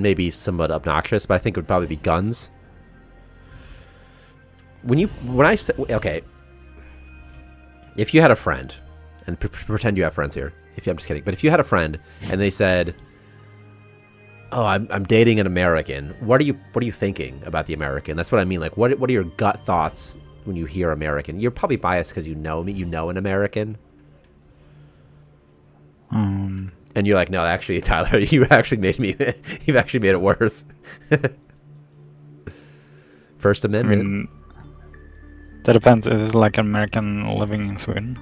A: maybe somewhat obnoxious, but I think it would probably be guns. When I say, okay, if you had a friend, and pretend you have friends here. I'm just kidding. But if you had a friend and they said, "Oh, I'm dating an American," what are you thinking about the American? That's what I mean. Like, what are your gut thoughts when you hear American? You're probably biased because you know me. You know an American. And you're like, no, actually, Tyler, you actually made you've actually made it worse. First Amendment.
C: I mean, that depends. Is it like an American living in Sweden?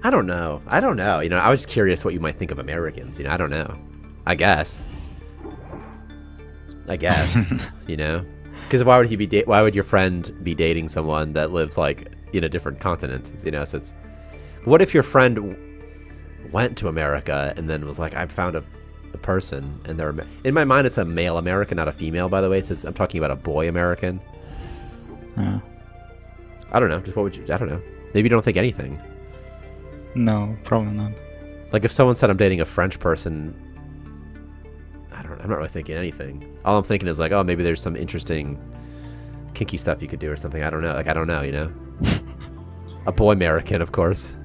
A: I don't know. I don't know. You know, I was curious what you might think of Americans. You know, I don't know. I guess. You know, because why would he be? Why would your friend be dating someone that lives like in a different continent? You know, so it's. What if your friend went to America and then was like, I found a person, and they're in my mind it's a male American, not a female. By the way, I'm talking about a boy American.
C: Yeah.
A: I don't know. Just what would you? I don't know. Maybe you don't think anything.
C: No, probably not.
A: Like if someone said I'm dating a French person, I'm not really thinking anything. All I'm thinking is like, oh, maybe there's some interesting kinky stuff you could do or something. I don't know. Like, I don't know, you know? A boy American, of course.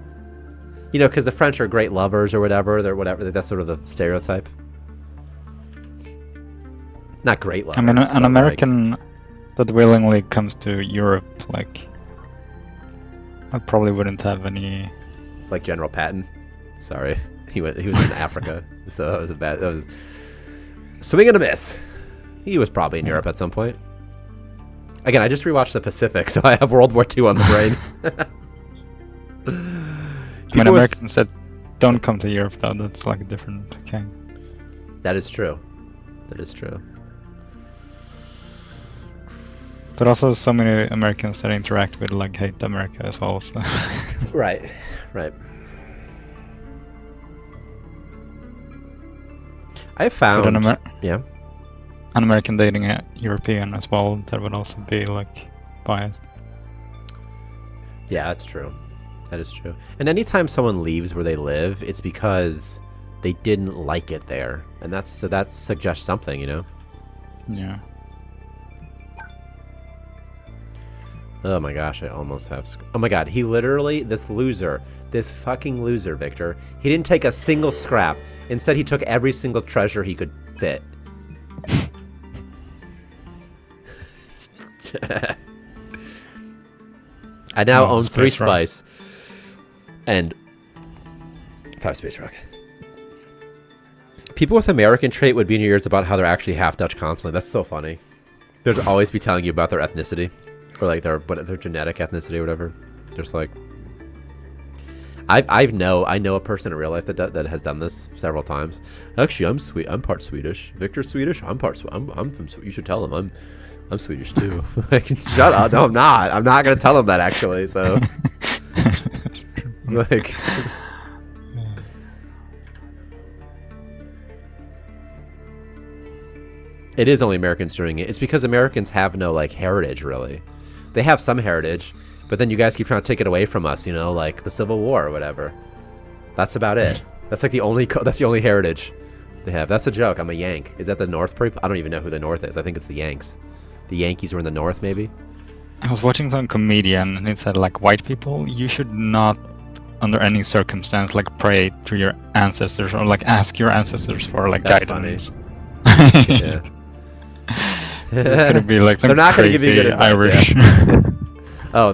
A: You know, because the French are great lovers or whatever. They're whatever. That's sort of the stereotype. Not great lovers.
C: I mean, an American that willingly comes to Europe, like, I probably wouldn't have any...
A: Like General Patton. Sorry. He was in Africa. So that was swing and a miss. He was probably in Europe at some point. Again, I just rewatched the Pacific, so I have World War II on the brain.
C: When Americans said, don't come to Europe, though, that's like a different thing.
A: That is true. That is true.
C: But also so many Americans that interact with, like, hate America as well, so...
A: Right, right. I found... yeah?
C: An American dating a European as well, that would also be, like, biased.
A: Yeah, that's true. That is true. And anytime someone leaves where they live, it's because they didn't like it there. And that suggests something, you know?
C: Yeah.
A: Oh my gosh, I almost have... Oh my god, he literally... This fucking loser, Victor, he didn't take a single scrap. Instead, he took every single treasure he could fit. I now own 3 Spice and 5 Space Rock. People with American trait would be in your ears about how they're actually half Dutch constantly. That's so funny. They'll always be telling you about their ethnicity. Or like their genetic ethnicity or whatever. Just like... I know a person in real life that has done this several times. Actually, I'm part Swedish. Victor's Swedish. I'm from. You should tell him I'm Swedish too. Like, shut up. No, I'm not. I'm not gonna tell him that actually. So, like, it is only Americans doing it. It's because Americans have no like heritage really. They have some heritage. But then you guys keep trying to take it away from us, you know, like the Civil War or whatever. That's about it. That's like the only heritage they have. That's a joke. I'm a Yank. Is that the North? I don't even know who the North is. I think it's the Yanks. The Yankees were in the North, maybe.
C: I was watching some comedian and it said like, white people, you should not, under any circumstance, like pray to your ancestors or like ask your ancestors for like
A: That's
C: guidance.
A: Yeah.
C: It's gonna be like some
A: They're not gonna give you good advice,
C: Irish.
A: Yeah. Oh,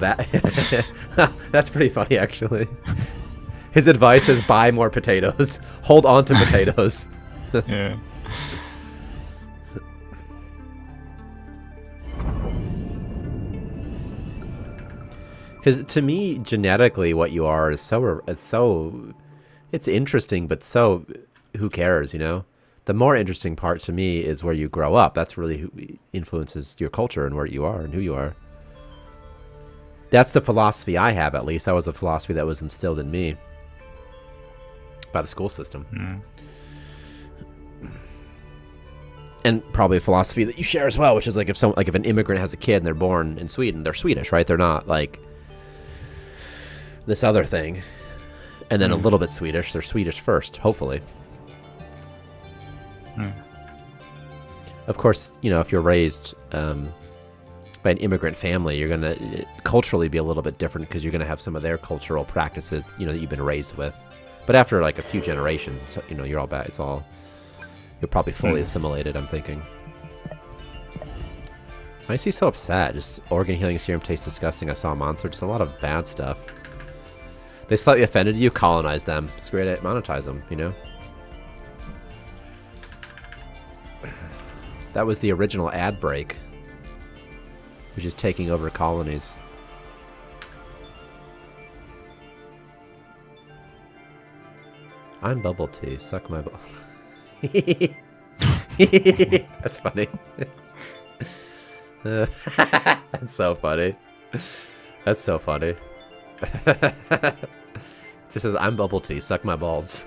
A: that's pretty funny, actually. His advice is buy more potatoes. Hold on to potatoes.
C: Yeah.
A: Because to me, genetically, what you are is it's interesting, but so who cares, you know? The more interesting part to me is where you grow up. That's really who influences your culture and where you are and who you are. That's the philosophy I have, at least. That was the philosophy that was instilled in me by the school system. And probably a philosophy that you share as well, which is like if an immigrant has a kid and they're born in Sweden, they're Swedish, right? They're not like this other thing. And then a little bit Swedish. They're Swedish first, hopefully. Of course, you know, if you're raised by an immigrant family, you're going to culturally be a little bit different because you're going to have some of their cultural practices, you know, that you've been raised with. But after like a few generations, you know, you're all back. You're probably fully assimilated, I'm thinking. Why is he so upset? Just organ healing serum tastes disgusting. I saw a monster. Just a lot of bad stuff. They slightly offended you? Colonize them. Screw it. Monetize them, you know? That was the original ad break, which is taking over colonies. I'm bubble tea. Suck my ball. That's funny. That's so funny. That's so funny. It just says, I'm bubble tea. Suck my balls.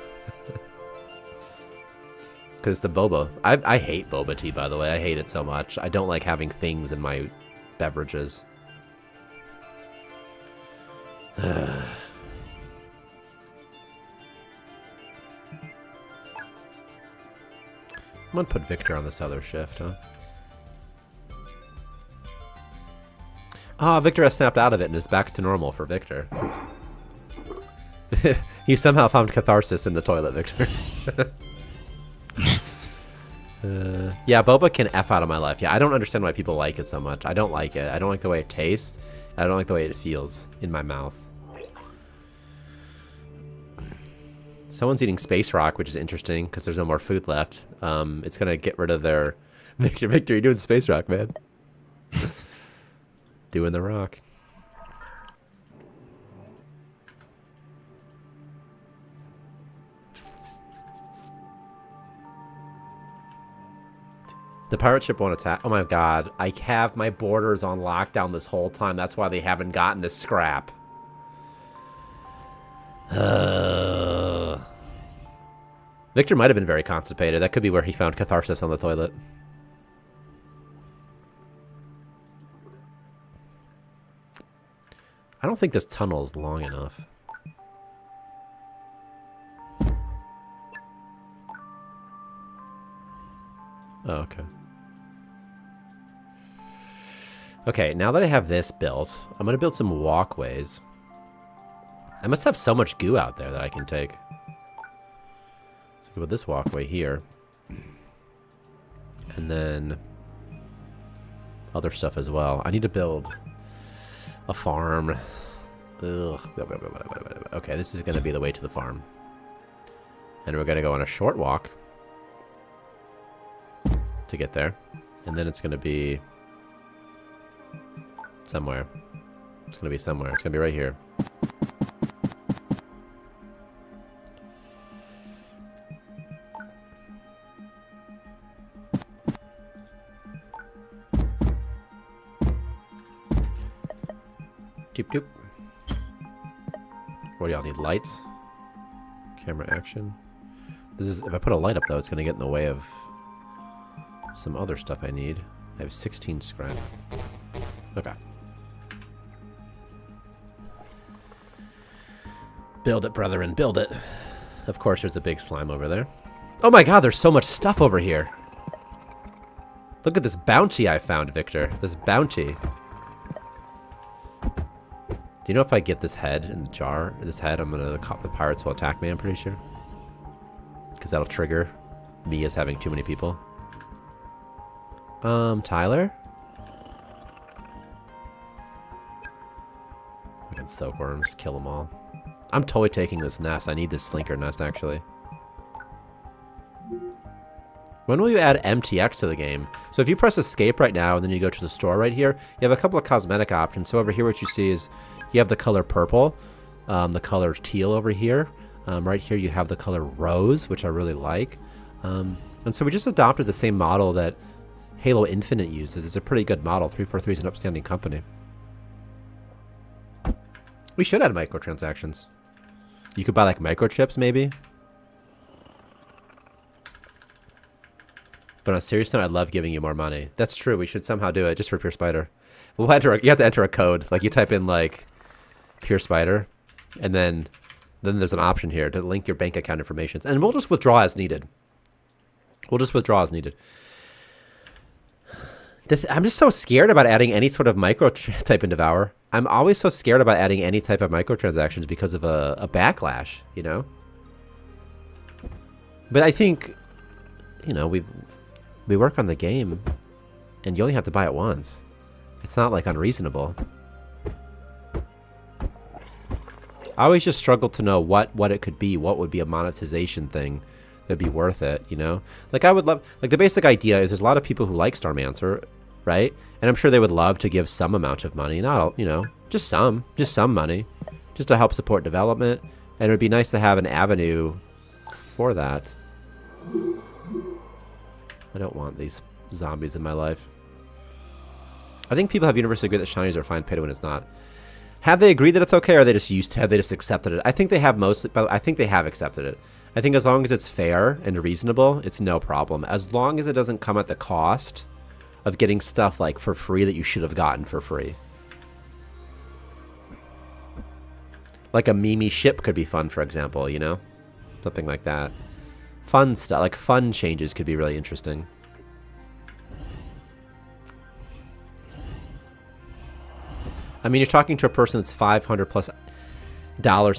A: Because the boba. I hate boba tea, by the way. I hate it so much. I don't like having things in my beverages. I'm gonna put Victor on this other shift, huh? Ah, Victor has snapped out of it and is back to normal for Victor. You somehow found catharsis in the toilet, Victor. Yeah, boba can F out of my life. Yeah, I don't understand why people like it so much. I don't like it. I don't like the way it tastes. I don't like the way it feels in my mouth. Someone's eating space rock, which is interesting because there's no more food left. It's gonna get rid of their Victor, you're doing space rock, man. Doing the rock. The pirate ship won't attack. Oh my god. I have my borders on lockdown this whole time. That's why they haven't gotten this scrap. Victor might have been very constipated. That could be where he found catharsis on the toilet. I don't think this tunnel is long enough. Oh, okay. Okay, now that I have this built, I'm going to build some walkways. I must have so much goo out there that I can take. So go with this walkway here. And then other stuff as well. I need to build a farm. Ugh. Okay, this is going to be the way to the farm. And we're going to go on a short walk to get there. And then it's going to be somewhere. It's going to be somewhere. It's going to be right here. Doop doop. What do y'all need? Lights? Camera action? This is, if I put a light up though, it's gonna get in the way of some other stuff I need. I have 16 scrap. Okay. Build it, brethren, build it. Of course, there's a big slime over there. Oh my god, there's so much stuff over here. Look at this bounty I found, Victor. This bounty. Do you know if I get this head in the jar, this head, the pirates will attack me, I'm pretty sure. Because that'll trigger me as having too many people. Tyler? I can soak worms, kill them all. I'm totally taking this nest. I need this slinker nest, actually. When will you add MTX to the game? So if you press escape right now and then you go to the store right here, you have a couple of cosmetic options. So over here what you see is you have the color purple, the color teal over here. Right here you have the color rose, which I really like. And so we just adopted the same model that Halo Infinite uses. It's a pretty good model. 343 is an upstanding company. We should add microtransactions. You could buy like microchips maybe. But on a serious note, I love giving you more money. That's true. We should somehow do it just for Pure Spider. We'll enter. You have to enter a code. Like you type in like Pure Spider, and then there's an option here to link your bank account information, and we'll just withdraw as needed. We'll just withdraw as needed. I'm just so scared about adding any sort of micro type in Devour. I'm always so scared about adding any type of microtransactions because of a backlash, you know? But I think, you know, we work on the game, and you only have to buy it once. It's not, like, unreasonable. I always just struggle to know what it could be. What would be a monetization thing that'd be worth it, you know? Like, I would love... Like, the basic idea is there's a lot of people who like Starmancer, right? And I'm sure they would love to give some amount of money. Not, you know, just some money. Just to help support development. And it would be nice to have an avenue for that. I don't want these zombies in my life. I think people have universally agreed that shinies are fine, pay to win is not. Have they agreed that it's okay, or are they just used to? Have they just accepted it? I think they have mostly, but I think they have accepted it. I think as long as it's fair and reasonable, it's no problem. As long as it doesn't come at the cost of getting stuff like for free that you should have gotten for free. Like a Mimi ship could be fun, for example, you know? Something like that. Fun stuff, like fun changes could be really interesting. I mean, you're talking to a person that's $500+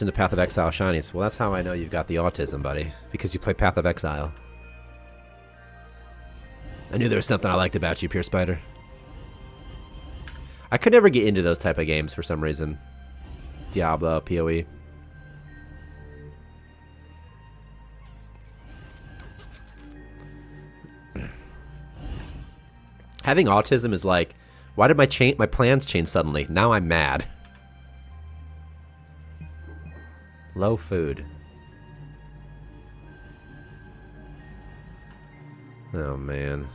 A: into Path of Exile shinies. Well, that's how I know you've got the autism, buddy. Because you play Path of Exile. I knew there was something I liked about you, Pure Spider. I could never get into those type of games for some reason. Diablo, PoE. Having autism is like, why did my plans change suddenly? Now I'm mad. Low food. Oh man.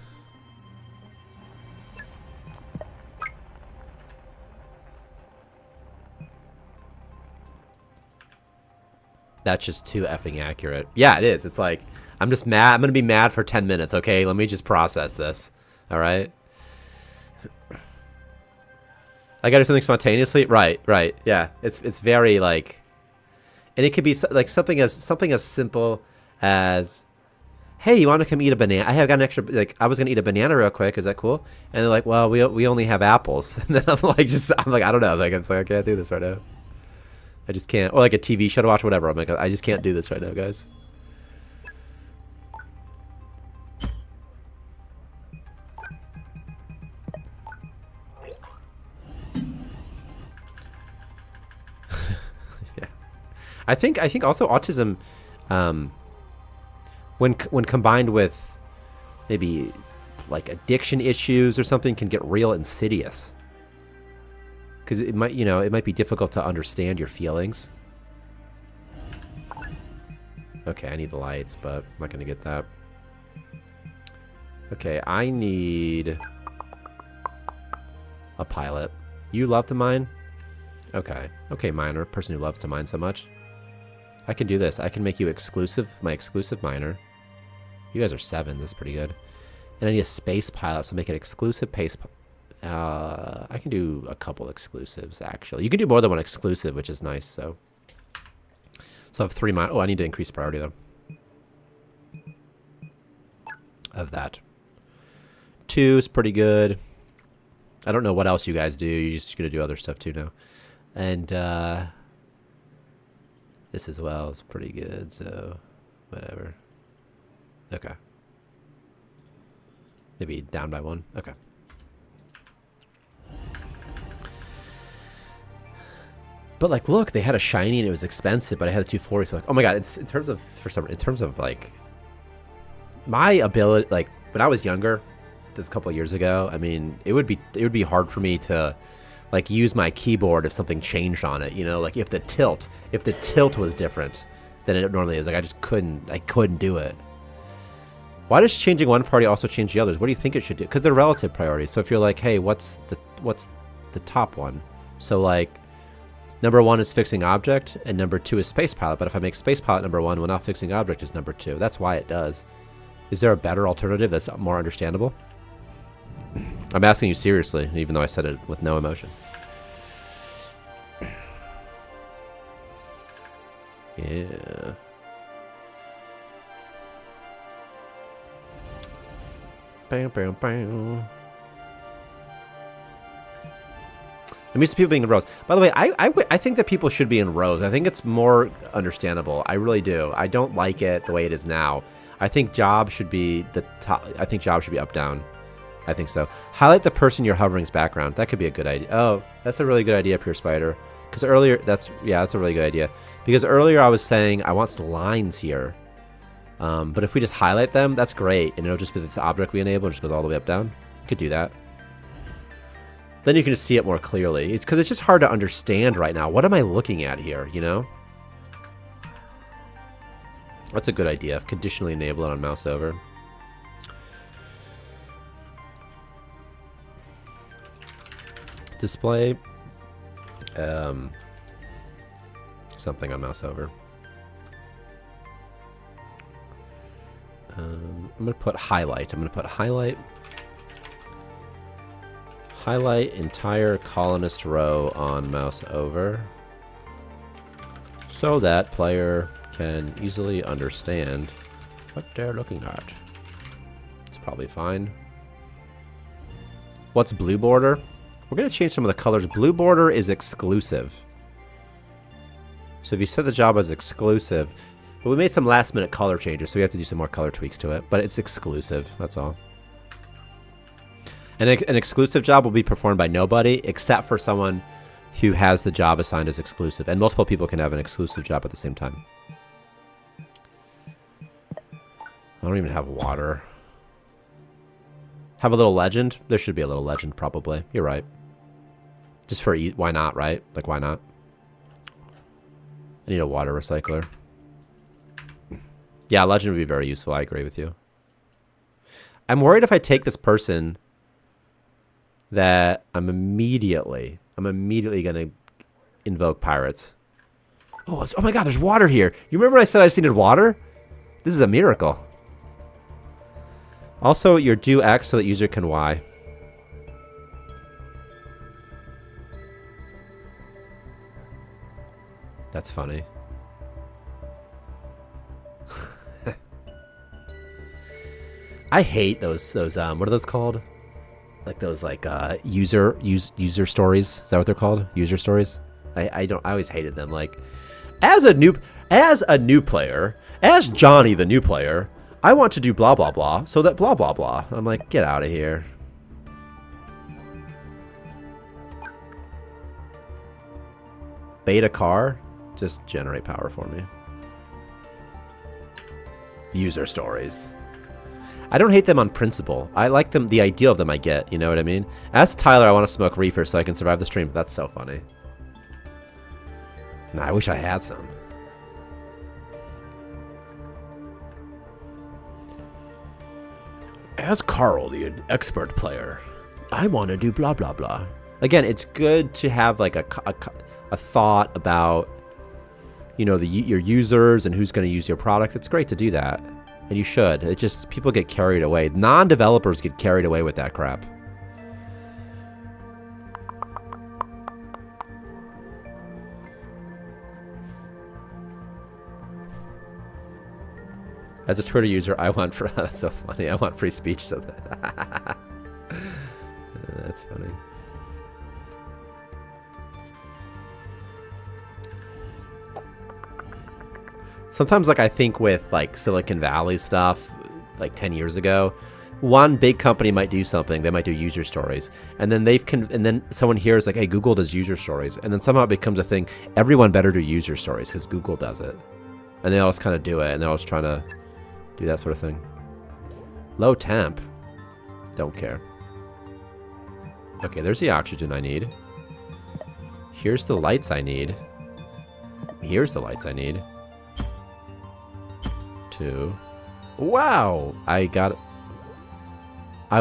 A: That's just too effing accurate. Yeah, it is. It's like, I'm just mad. I'm going to be mad for 10 minutes, okay? Let me just process this. All right? I got to do something spontaneously? Right. Yeah. It's very like, and it could be like something as simple as, hey, you want to come eat a banana? I have got an extra, like, I was going to eat a banana real quick. Is that cool? And they're like, well, we only have apples. And then I'm like, I don't know. Like, I'm like, I can't do this right now. I just can't. Or like a TV show to watch, whatever. I'm like, I just can't do this right now, guys. Yeah. I think also autism, when combined with maybe like addiction issues or something, can get real insidious. Because it might be difficult to understand your feelings. Okay, I need the lights, but I'm not going to get that. Okay, I need a pilot. You love to mine? Okay. Okay, miner. Person who loves to mine so much. I can do this. I can make you my exclusive miner. You guys are 7. That's pretty good. And I need a space pilot, so make an exclusive I can do a couple exclusives, actually. You can do more than one exclusive, which is nice, so. So I have 3 mine. Oh, I need to increase priority, though. Of that. 2 is pretty good. I don't know what else you guys do. You're just going to do other stuff, too, now. And, this as well is pretty good, so whatever. Okay. Maybe down by 1. Okay. But like, look, they had a shiny and it was expensive, but I had a 240. So like, oh my god, it's in terms of like my ability, like when I was younger, just a couple of years ago, I mean, it would be hard for me to like use my keyboard if something changed on it, you know, like if the tilt was different than it normally is. Like I couldn't do it. Why does changing one priority also change the others? What do you think it should do? Because they're relative priorities. So if you're like, hey, what's the top one? So like, number 1 is fixing object, and number 2 is space pilot. But if I make space pilot number 1, well, now fixing object is number 2. That's why it does. Is there a better alternative that's more understandable? I'm asking you seriously, even though I said it with no emotion. Yeah. Bam, bam, bam. I'm used to people being in rows. By the way, I think that people should be in rows. I think it's more understandable. I really do. I don't like it the way it is now. I think job should be the top. I think job should be up, down. I think so. Highlight the person you're hovering's background. That could be a good idea. Oh, that's a really good idea, Pure Spider. Because earlier, that's a really good idea. Because earlier I was saying I want some lines here. But if we just highlight them, that's great. And it'll just be this object we enable. It just goes all the way up, down. You could do that. Then you can just see it more clearly. It's because it's just hard to understand right now. What am I looking at here, you know? That's a good idea. Conditionally enable it on mouse over. Display something on mouse over. I'm gonna put highlight. I'm gonna put highlight. Highlight entire colonist row on mouse over, so that player can easily understand what they're looking at. It's probably fine. What's blue border? We're going to change some of the colors. Blue border is exclusive. So if you set the job as exclusive, but we made some last minute color changes, so we have to do some more color tweaks to it, but it's exclusive, that's all. And an exclusive job will be performed by nobody except for someone who has the job assigned as exclusive, and multiple people can have an exclusive job at the same time. I don't even have water. Have a little legend? There should be a little legend, probably. You're right. Just for why not, right? Like, why not? I need a water recycler. Yeah, legend would be very useful. I agree with you. I'm worried if I take this person that I'm immediately going to invoke pirates. Oh my god, there's water here. You remember I said I just needed water? This is a miracle. Also, your do X so that user can Y. That's funny. I hate those what are those called? Like those user stories. Is that what they're called? User stories? I always hated them. Like as a new player, as Johnny the new player, I want to do blah blah blah so that blah blah blah. I'm like, get out of here. Beta car? Just generate power for me. User stories. I don't hate them on principle. I like them, the idea of them I get, you know what I mean? As Tyler, I want to smoke reefer so I can survive the stream. That's so funny. Nah, I wish I had some. As Carl, the expert player, I want to do blah blah blah. Again, it's good to have like a thought about, you know, your users and who's going to use your product. It's great to do that. And you should. It just, people get carried away. Non-developers get carried away with that crap. As a Twitter user, I want that's so funny. I want free speech so that that's funny. Sometimes, like, I think with, like, Silicon Valley stuff, like, 10 years ago, one big company might do something. They might do user stories. And then and then someone hears, like, hey, Google does user stories. And then somehow it becomes a thing. Everyone better do user stories because Google does it. And they always kind of do it. And they're always trying to do that sort of thing. Low temp. Don't care. Okay, there's the oxygen I need. Here's the lights I need. Here's the lights I need. 2. Wow! I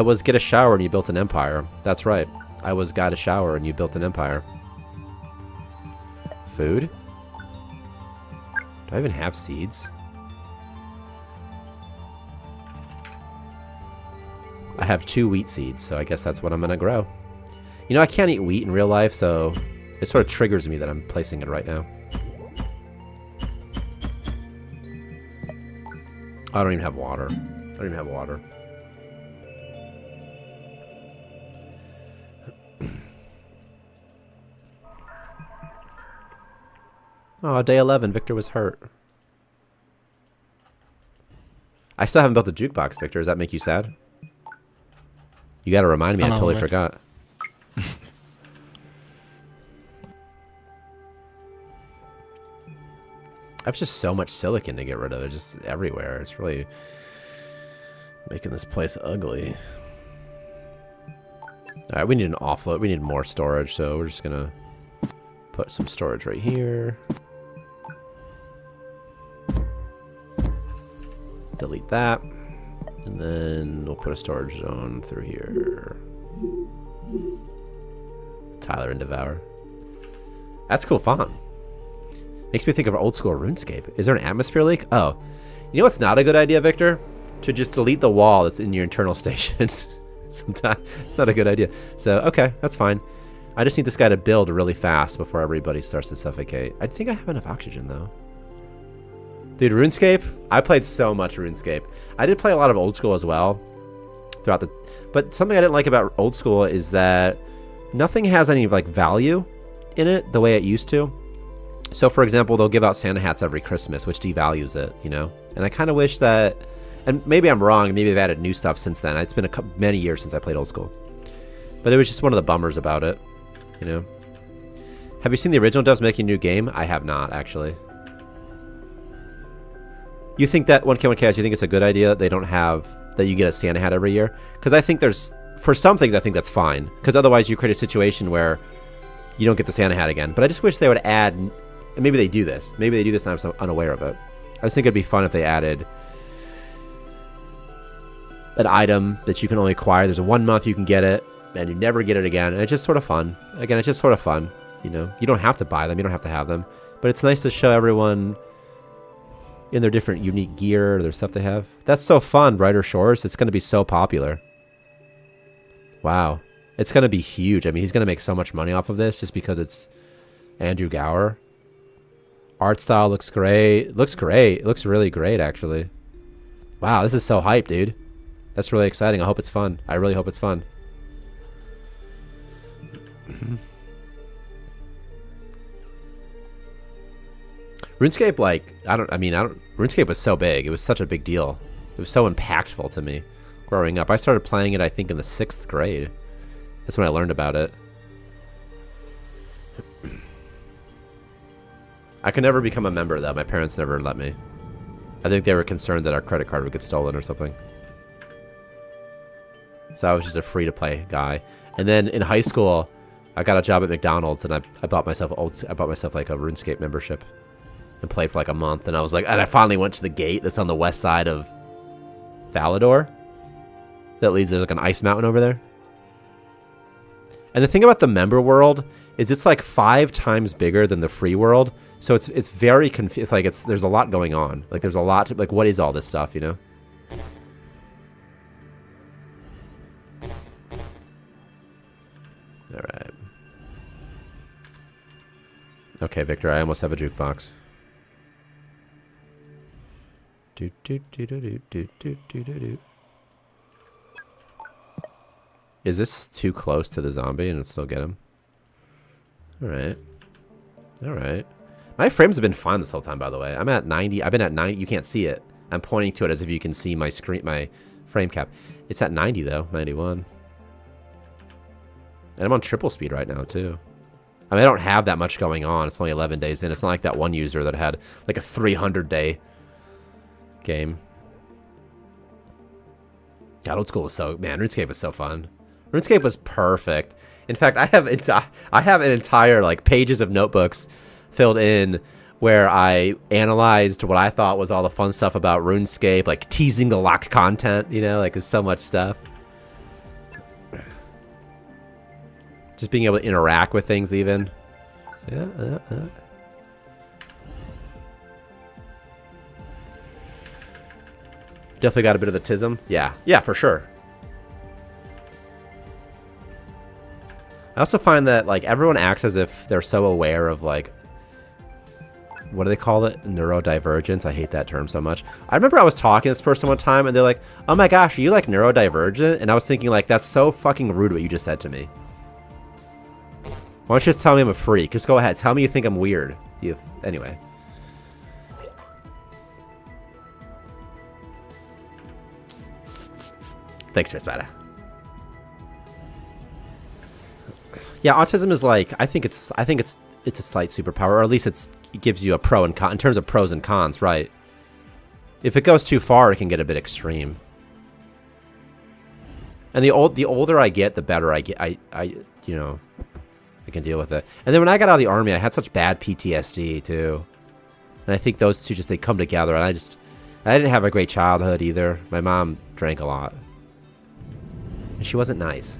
A: was get a shower and you built an empire. That's right. I was got a shower and you built an empire. Food? Do I even have seeds? I have 2 wheat seeds, so I guess that's what I'm gonna grow. You know, I can't eat wheat in real life, so it sort of triggers me that I'm placing it right now. I don't even have water. I don't even have water. Oh, day 11. Victor was hurt. I still haven't built the jukebox, Victor. Does that make you sad? You gotta remind me. I totally forgot. I have just so much silicon to get rid of. It's just everywhere. It's really making this place ugly. Alright, we need an offload. We need more storage, so we're just gonna put some storage right here. Delete that. And then we'll put a storage zone through here. Tyler and Devour. That's cool font. Makes me think of old school RuneScape. Is there an atmosphere leak? Oh. You know what's not a good idea, Victor? To just delete the wall that's in your internal stations. Sometimes it's not a good idea. So, okay, that's fine. I just need this guy to build really fast before everybody starts to suffocate. I think I have enough oxygen, though. Dude, RuneScape? I played so much RuneScape. I did play a lot of old school as well. But something I didn't like about old school is that nothing has any, like, value in it the way it used to. So, for example, they'll give out Santa hats every Christmas, which devalues it, you know? And I kind of wish that... And maybe I'm wrong. Maybe they've added new stuff since then. It's been many years since I played old school. But it was just one of the bummers about it, you know? Have you seen the original devs making a new game? I have not, actually. You think that 1K1K, you think it's a good idea that they don't have... That you get a Santa hat every year? Because I think there's... For some things, I think that's fine. Because otherwise you create a situation where you don't get the Santa hat again. But I just wish they would add... And maybe they do this. Maybe they do this and I'm so unaware of it. I just think it'd be fun if they added an item that you can only acquire. There's a 1 month you can get it, and you never get it again. And it's just sort of fun. Again, it's just sort of fun. You know, you don't have to buy them. You don't have to have them. But it's nice to show everyone in their different unique gear, their stuff they have. That's so fun, Brighter Shores. It's going to be so popular. Wow. It's going to be huge. I mean, he's going to make so much money off of this just because it's Andrew Gower. Art style looks great. Looks great. It looks really great, actually. Wow, this is so hype, dude. That's really exciting. I hope it's fun. I really hope it's fun. RuneScape, like, RuneScape was so big. It was such a big deal. It was so impactful to me growing up. I started playing it, I think, in the 6th grade. That's when I learned about it. I could never become a member, though. My parents never let me. I think they were concerned that our credit card would get stolen or something. So I was just a free-to-play guy. And then in high school, I got a job at McDonald's, and I bought myself like a RuneScape membership and played for like a month. And I was like, and I finally went to the gate that's on the west side of Valador. That leads, there's like an ice mountain over there. And the thing about the member world is it's like 5 times bigger than the free world. So it's very it's like there's a lot going on. Like there's a lot to, like, what is all this stuff, you know? All right. Okay, Victor, I almost have a jukebox. Do do do do do do do do do. Is this too close to the zombie and it'll still get him? All right. All right. My frames have been fine this whole time, by the way. I'm at 90. I've been at 90. You can't see it. I'm pointing to it as if you can see my screen, my frame cap. It's at 90 though, 91. And I'm on triple speed right now too. I mean, I don't have that much going on. It's only 11 days in. It's not like that one user that had like a 300-day game. God, old school was so... Man, RuneScape was so fun. RuneScape was perfect. In fact, I have an entire like pages of notebooks filled in where I analyzed what I thought was all the fun stuff about RuneScape, like teasing the locked content, you know, like there's so much stuff. Just being able to interact with things even. So, yeah. Definitely got a bit of the tism. Yeah, for sure. I also find that like everyone acts as if they're so aware of like, what do they call it? Neurodivergence. I hate that term so much. I remember I was talking to this person one time and they're like, oh my gosh, are you like neurodivergent? And I was thinking like, that's so fucking rude what you just said to me. Why don't you just tell me I'm a freak? Just go ahead. Tell me you think I'm weird. Anyway. Thanks, Prismata. Yeah, autism is like, I think it's a slight superpower, or at least it gives you a pro and con in terms of pros and cons, right? If it goes too far, it can get a bit extreme. And the older I get, the better I get. I can deal with it. And then when I got out of the army, I had such bad PTSD too. And I think those two they come together, and I didn't have a great childhood either. My mom drank a lot. And she wasn't nice.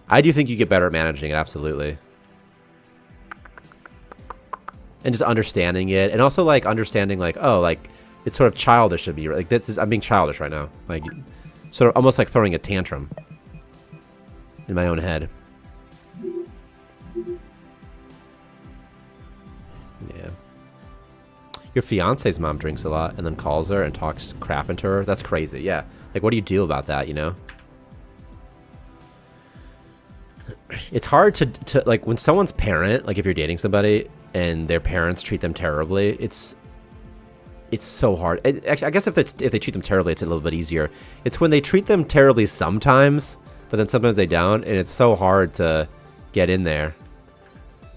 A: I do think you get better at managing it, absolutely. And just understanding it. And also, like, understanding, like, oh, like, it's sort of childish to be. Like, I'm being childish right now. Like, sort of almost like throwing a tantrum in my own head. Yeah. Your fiance's mom drinks a lot and then calls her and talks crap into her. That's crazy. Yeah. Like, what do you do about that, you know? It's hard to like, when someone's parent, like if you're dating somebody and their parents treat them terribly, it's so hard. Actually, I guess if they treat them terribly, it's a little bit easier. It's when they treat them terribly sometimes, but then sometimes they don't, and it's so hard to get in there.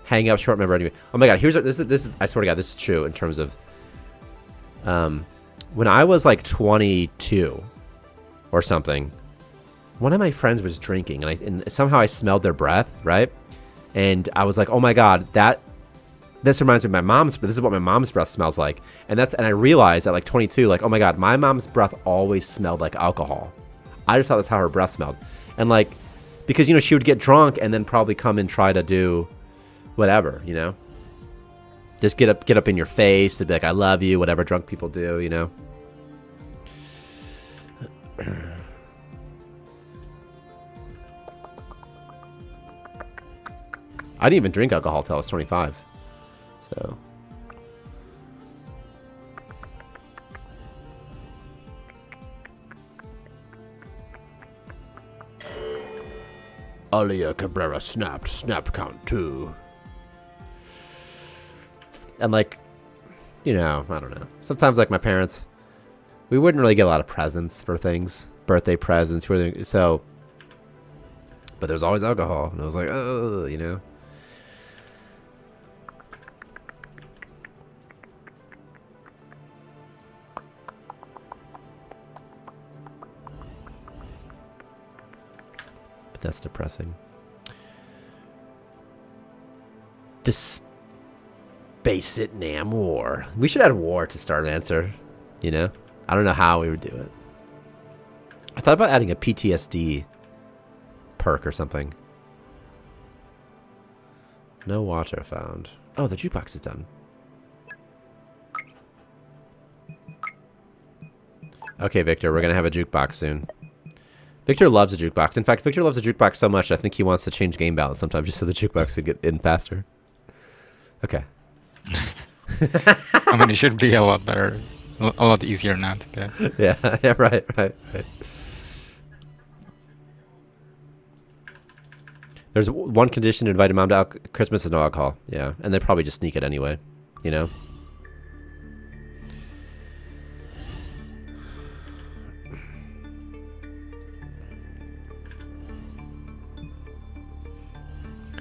A: Hang up short memory. Anyway. Oh my god, this is I swear to god, this is true in terms of when I was like 22 or something, one of my friends was drinking and somehow I smelled their breath, right? And I was like, "Oh my god, this reminds me of my mom's, but this is what my mom's breath smells like." And I realized at like 22, like, "Oh my god, my mom's breath always smelled like alcohol." I just thought that's how her breath smelled. And like, because, you know, she would get drunk and then probably come and try to do whatever, you know, just get up in your face to be like, "I love you," whatever drunk people do, you know. I didn't even drink alcohol till I was 25, so. Alia Cabrera snapped. Snap count 2. And like, you know, I don't know. Sometimes like my parents, we wouldn't really get a lot of presents for things. Birthday presents. So, but there's always alcohol. And I was like, oh, you know. That's depressing. The Space It Nam War. We should add war to Starmancer. You know? I don't know how we would do it. I thought about adding a PTSD perk or something. No water found. Oh, the jukebox is done. Okay, Victor, we're going to have a jukebox soon. Victor loves a jukebox. In fact, Victor loves a jukebox so much, I think he wants to change game balance sometimes just so the jukebox could get in faster. Okay.
C: I mean, it should be a lot better, a lot easier now to get.
A: Yeah, right. There's one condition to invite a mom to Christmas is no alcohol. Yeah, and they probably just sneak it anyway, you know?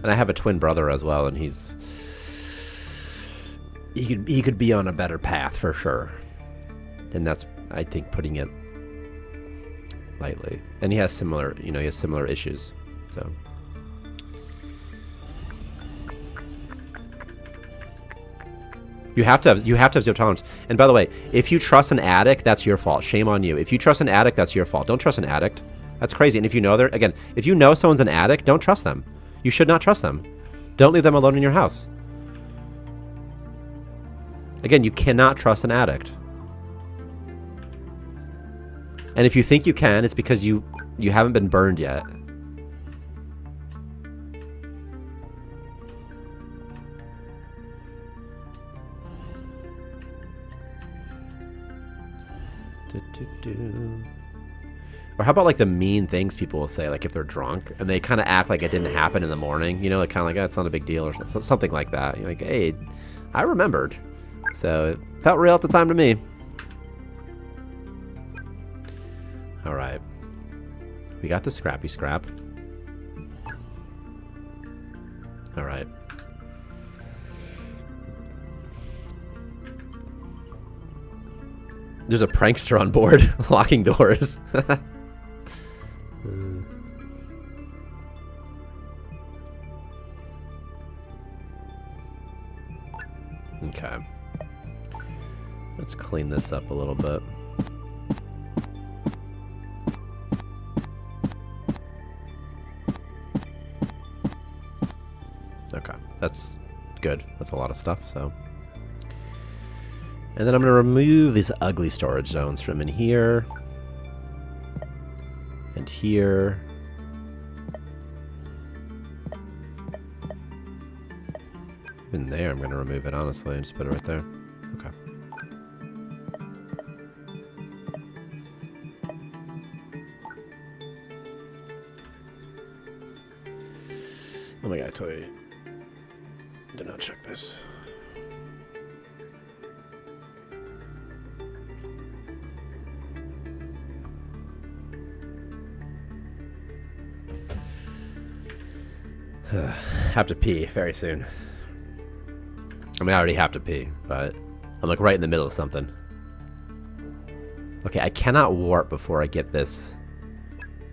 A: And I have a twin brother as well, and he could be on a better path for sure. And that's, I think, putting it lightly. And he has similar issues. So you have to have zero tolerance. And by the way, if you trust an addict, that's your fault. Shame on you. If you trust an addict, that's your fault. Don't trust an addict. That's crazy. And if you know if you know someone's an addict, don't trust them. You should not trust them. Don't leave them alone in your house. Again, you cannot trust an addict. And if you think you can, it's because you haven't been burned yet. Or how about like the mean things people will say, like if they're drunk and they kind of act like it didn't happen in the morning, you know, like kind of like, oh, it's not a big deal or something like that. You're like, hey, I remembered. So it felt real at the time to me. All right. We got the scrappy scrap. All right. There's a prankster on board locking doors. Okay. Let's clean this up a little bit. Okay, that's good. That's a lot of stuff, so. And then I'm going to remove these ugly storage zones from in here. And here. Even there, I'm going to remove it, honestly, and just put it right there. Okay. Oh my god, I tell you. Did not check this. Have to pee very soon. I mean, I already have to pee, but I'm like right in the middle of something. Okay, I cannot warp before I get this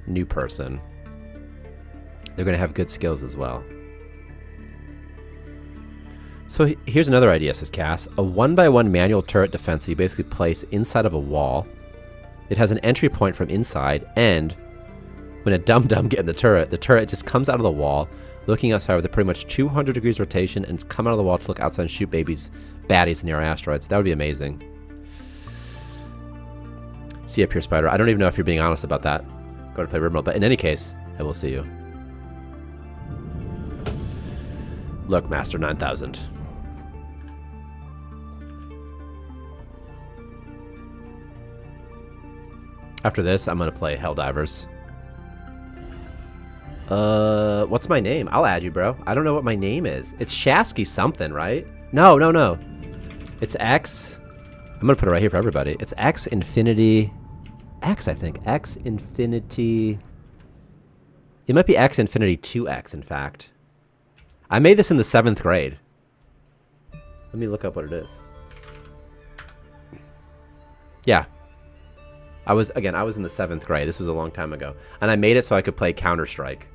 A: new person. They're going to have good skills as well. So here's another idea, says Cass. A 1x1 manual turret defense that you basically place inside of a wall. It has an entry point from inside, and when a dum-dum get in the turret just comes out of the wall, looking outside with a pretty much 200 degrees rotation, and it's come out of the wall to look outside and shoot baddies near asteroids. That would be amazing. See up here, Spider. I don't even know if you're being honest about that. Go to play Rimworld, but in any case, I will see you. Look, Master 9000. After this, I'm going to play Helldivers. What's my name? I'll add you, bro. I don't know what my name is. It's Shasky something, right? No. It's X. I'm going to put it right here for everybody. It's X Infinity. X, I think. X Infinity. It might be X Infinity 2X, in fact. I made this in the 7th grade. Let me look up what it is. Yeah. I was in the 7th grade. This was a long time ago. And I made it so I could play Counter-Strike.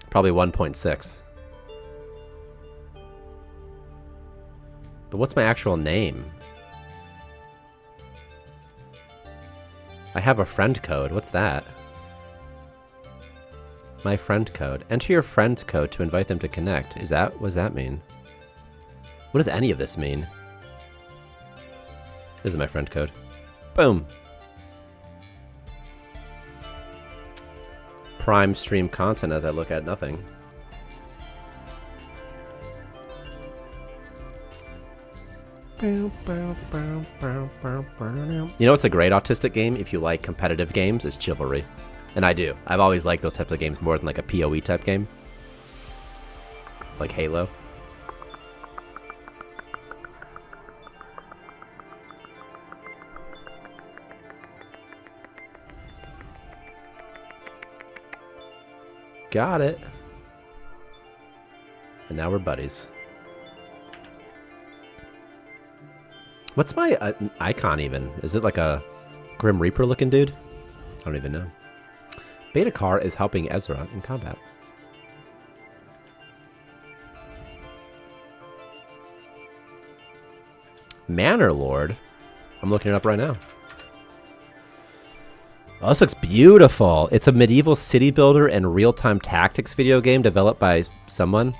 A: Probably 1.6. But what's my actual name? I have a friend code. What's that? My friend code. Enter your friend's code to invite them to connect. What does that mean? What does any of this mean? This is my friend code. Boom. Prime stream content as I look at nothing. You know what's a great autistic game if you like competitive games? Is Chivalry. And I do. I've always liked those types of games more than like a PoE type game. Like Halo. Got it. And now we're buddies. What's my icon even? Is it like a Grim Reaper looking dude? I don't even know. Beta Car is helping Ezra in combat. Manor Lord? I'm looking it up right now. Oh, this looks beautiful. It's a medieval city builder and real-time tactics video game developed by someone.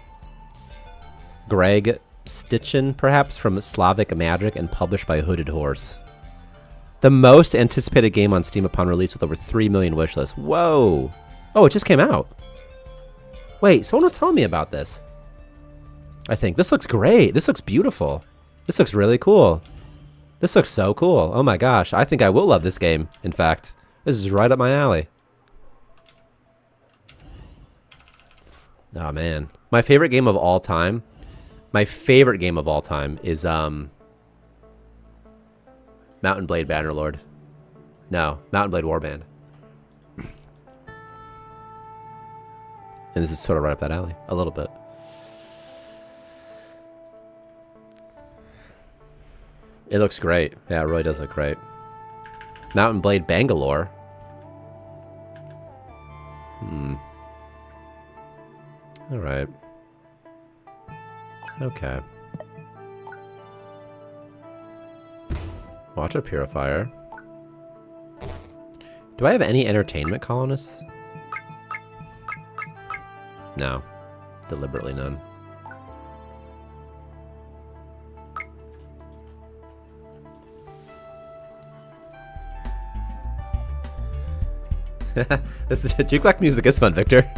A: Greg Stitchin, perhaps, from Slavic Magic, and published by Hooded Horse. The most anticipated game on Steam upon release with over 3 million wishlists. Whoa. Oh, it just came out. Wait, someone was telling me about this. I think. This looks great. This looks beautiful. This looks really cool. This looks so cool. Oh my gosh. I think I will love this game, in fact. This is right up my alley. Oh man. My favorite game of all time. My favorite game of all time is Mount and Blade Bannerlord. No, Mount and Blade Warband. And this is sort of right up that alley. A little bit. It looks great. Yeah, it really does look great. Mount and Blade Bangalore. Alright. Okay. Watch a purifier. Do I have any entertainment colonists? No. Deliberately none. This is jukebox music is fun, Victor.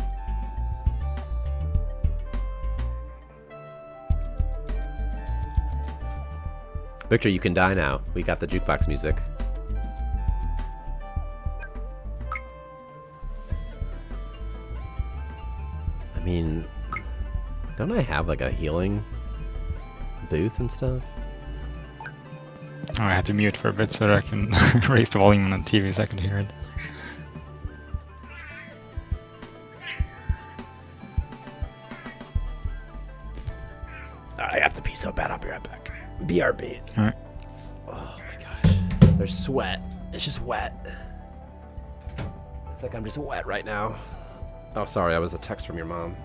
A: Victor, you can die now. We got the jukebox music. I mean, don't I have like a healing booth and stuff?
C: Oh, I had to mute for a bit so that I can raise the volume on the TV so I can hear it.
A: I have to pee so bad. I'll be right back. BRB.
C: Alright.
A: Oh my gosh. There's sweat. It's just wet. It's like I'm just wet right now. Oh, sorry. That was a text from your mom.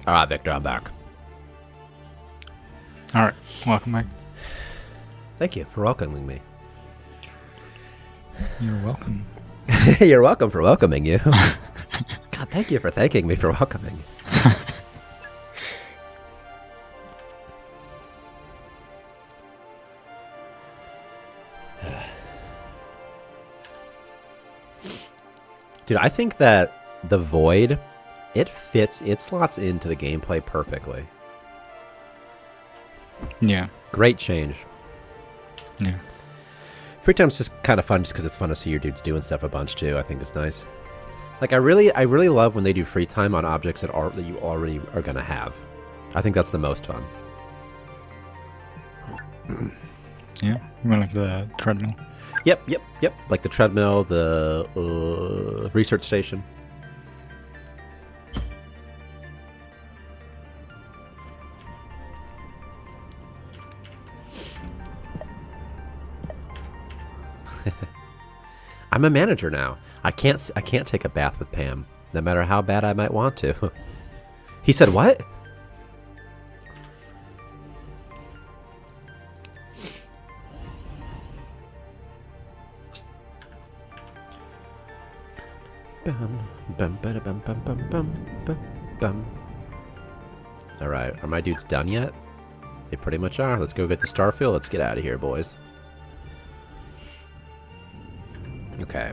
A: Alright, Victor, I'm back.
C: Alright, welcome back.
A: Thank you for welcoming me.
C: You're welcome.
A: You're welcome for welcoming you. God, thank you for thanking me for welcoming. Dude, I think that the Void, it slots into the gameplay perfectly.
C: Yeah.
A: Great change.
C: Yeah.
A: Free time's just kind of fun just because it's fun to see your dudes doing stuff a bunch too. I think it's nice. Like I really love when they do free time on objects that you already are gonna have. I think that's the most fun.
C: Yeah, you mean like the treadmill?
A: Yep. Like the treadmill, the research station. I'm a manager now. I can't take a bath with Pam, no matter how bad I might want to. He said what? Alright, are my dudes done yet? They pretty much are. Let's go get the starfield. Let's get out of here, boys. Okay.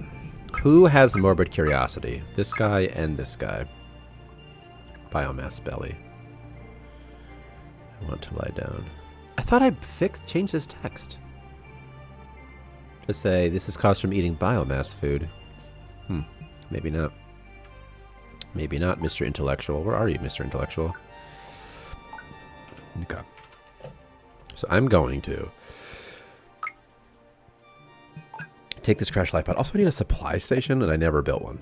A: Who has morbid curiosity? This guy and this guy. Biomass belly. I want to lie down. I thought I changed this text. To say, this is caused from eating biomass food. Maybe not. Maybe not, Mr. Intellectual. Where are you, Mr. Intellectual? Okay. So I'm going to take this crash light pod. Also, I need a supply station, and I never built one.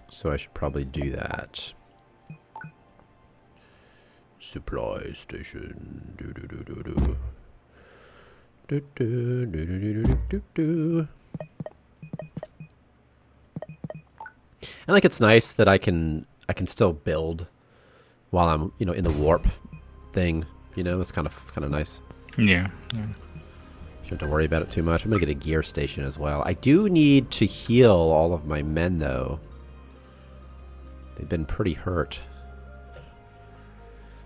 A: So I should probably do that. Supply station. Do. And like it's nice that I can still build while I'm in the warp thing. It's kind of nice.
C: Yeah.
A: You don't have to worry about it too much. I'm gonna get a gear station as well. I do need to heal all of my men though. They've been pretty hurt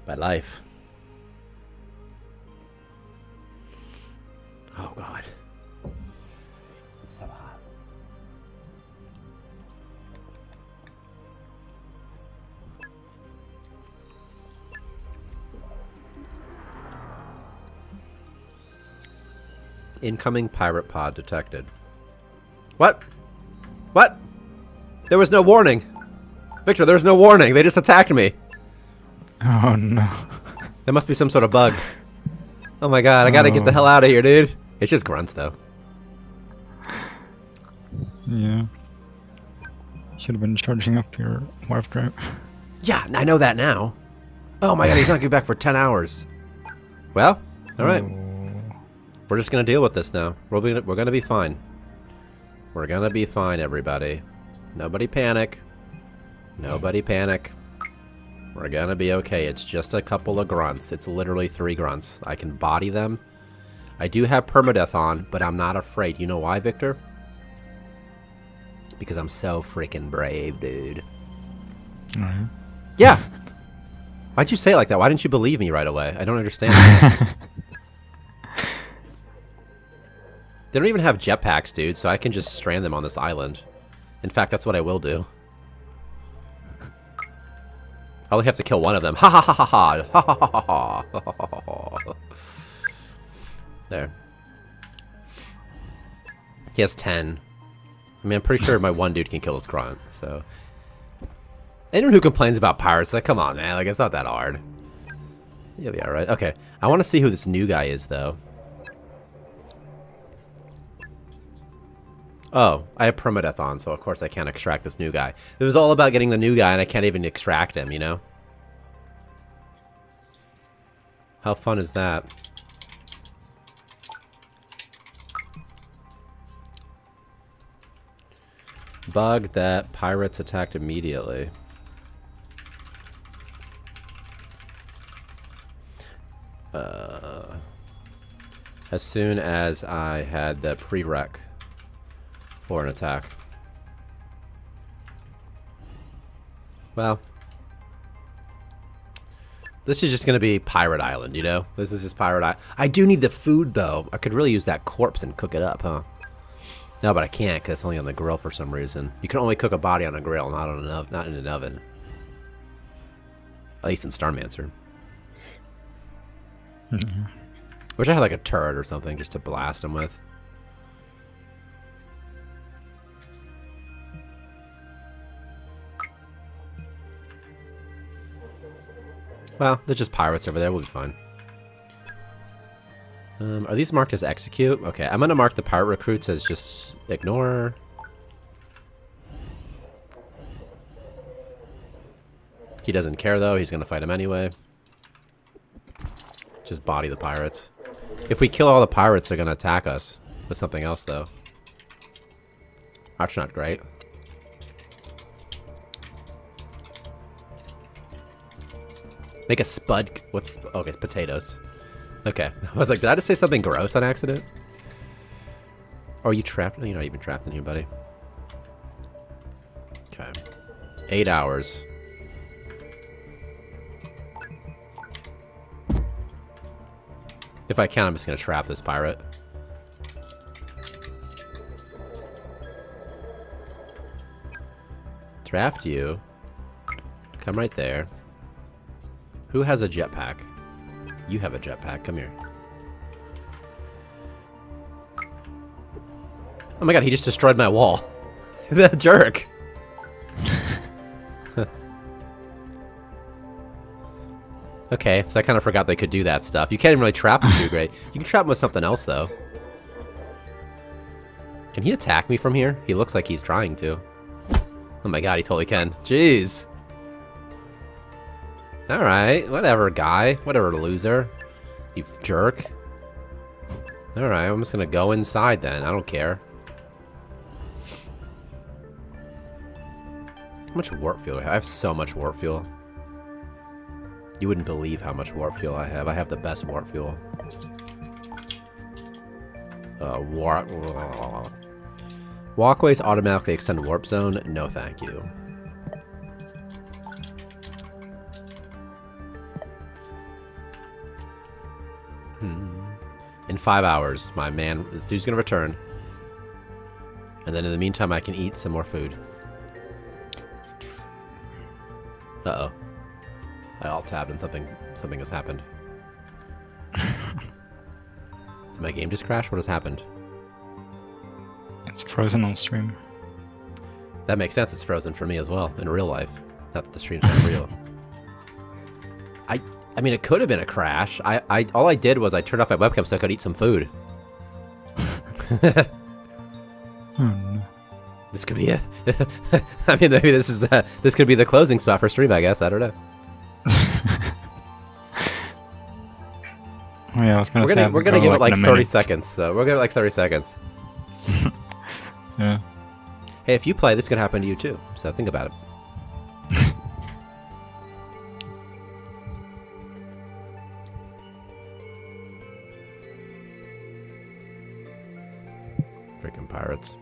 A: by life. Oh god. It's so hot. Incoming pirate pod detected. What? What? There was no warning. Victor, there was no warning. They just attacked me.
C: Oh no.
A: There must be some sort of bug. Oh my god, I gotta get the hell out of here, dude. It's just grunts, though.
C: Yeah. Should have been charging up your warp drive.
A: Yeah, I know that now. Oh my god, he's not gonna be back for 10 hours. Well, alright. We're just gonna deal with this now. We're gonna be fine. We're gonna be fine, everybody. Nobody panic. Nobody panic. We're gonna be okay. It's just a couple of grunts. It's literally 3 grunts. I can body them. I do have permadeath on, but I'm not afraid. You know why, Victor? Because I'm so freaking brave, dude.
C: Alright.
A: Yeah. Why'd you say it like that? Why didn't you believe me right away? I don't understand. They don't even have jetpacks, dude, so I can just strand them on this island. In fact, that's what I will do. I only have to kill one of them. Ha ha ha ha ha. Ha ha ha ha ha. There. He has 10. I mean, I'm pretty sure my one dude can kill this grunt, so. Anyone who complains about pirates, like, come on, man. Like, it's not that hard. You'll be alright. Okay. I want to see who this new guy is, though. Oh, I have permadeath on, so of course I can't extract this new guy. It was all about getting the new guy, and I can't even extract him, you know? How fun is that? Bug that pirates attacked immediately. As soon as I had the prereq for an attack. Well, this is just going to be Pirate Island, you know? This is just Pirate Island. I do need the food, though. I could really use that corpse and cook it up, huh? No, but I can't because it's only on the grill for some reason. You can only cook a body on a grill, not on not in an oven. At least in Starmancer.
C: Mm-hmm.
A: Wish I had like a turret or something just to blast them with. Well, they're just pirates over there. We'll be fine. Are these marked as execute? Okay, I'm going to mark the pirate recruits as just ignore. He doesn't care, though. He's going to fight him anyway. Just body the pirates. If we kill all the pirates, they're going to attack us with something else, though. That's not great. Make a spud. What's... Okay, it's potatoes. Okay. I was like, did I just say something gross on accident? Or are you trapped? No, you're not even trapped in here, buddy. Okay. 8 hours. If I can, I'm just going to trap this pirate. Draft you. Come right there. Who has a jetpack? You have a jetpack. Come here. Oh my god, he just destroyed my wall. That jerk. Okay, so I kind of forgot they could do that stuff. You can't even really trap him too great. You can trap him with something else, though. Can he attack me from here? He looks like he's trying to. Oh my god, he totally can. Jeez. Alright, whatever, guy. Whatever, loser. You jerk. Alright, I'm just gonna go inside then. I don't care. How much warp fuel do I have? I have so much warp fuel. You wouldn't believe how much warp fuel I have. I have the best warp fuel. Walkways automatically extend warp zone. No, thank you. In 5 hours, my man, this dude's gonna return. And then in the meantime, I can eat some more food. Uh-oh. I alt-tabbed and something has happened. Did my game just crash? What has happened?
C: It's frozen on stream.
A: That makes sense. It's frozen for me as well, in real life. Not that the stream's not real. I mean, it could have been a crash. All I did was I turned off my webcam so I could eat some food. This could be it. I mean, maybe this could be the closing spot for stream, I guess. I don't know.
C: Oh, yeah, I was gonna say
A: we're gonna give it like 30 seconds. So we're gonna give it like 30 seconds.
C: Yeah.
A: Hey, if you play, this could happen to you too. So think about it. Freaking pirates.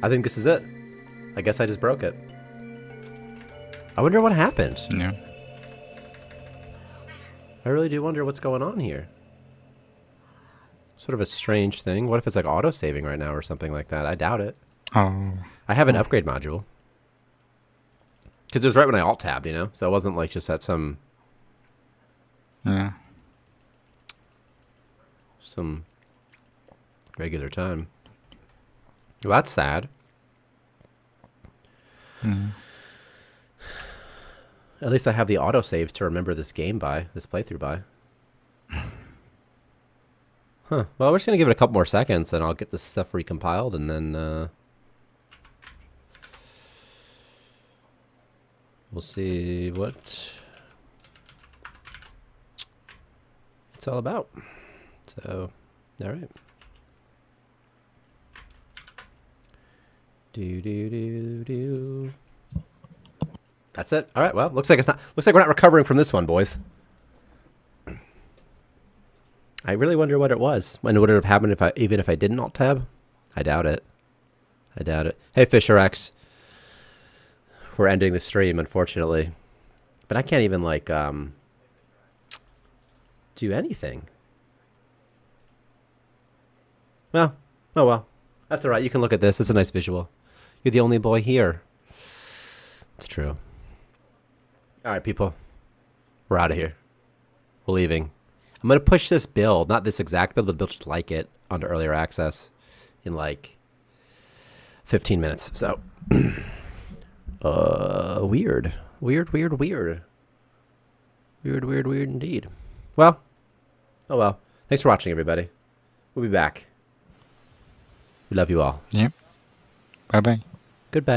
A: I think this is it. I guess I just broke it. I wonder what happened.
C: Yeah.
A: I really do wonder what's going on here. Sort of a strange thing. What if it's like auto-saving right now or something like that? I doubt it.
C: Oh.
A: I have an upgrade module. Because it was right when I alt-tabbed, you know? So it wasn't like just at some regular time. Well, that's sad. At least I have the autosaves to remember this game by, this playthrough by. Huh. Well, we're just going to give it a couple more seconds, and I'll get this stuff recompiled, and then we'll see what it's all about. So, all right. Do. That's it. All right. Well, looks like we're not recovering from this one, boys. I really wonder what it was. And would it have happened even if I didn't alt tab? I doubt it. I doubt it. Hey, Fisher X. We're ending the stream, unfortunately. But I can't even, like, do anything. Well, oh well. That's all right. You can look at this. It's a nice visual. You're the only boy here. It's true. All right, people. We're out of here. We're leaving. I'm going to push this build, not this exact build, but build just like it, onto earlier access in like 15 minutes. So, weird. Weird indeed. Well, oh well. Thanks for watching, everybody. We'll be back. We love you all.
C: Yep. Bye-bye.
A: Goodbye.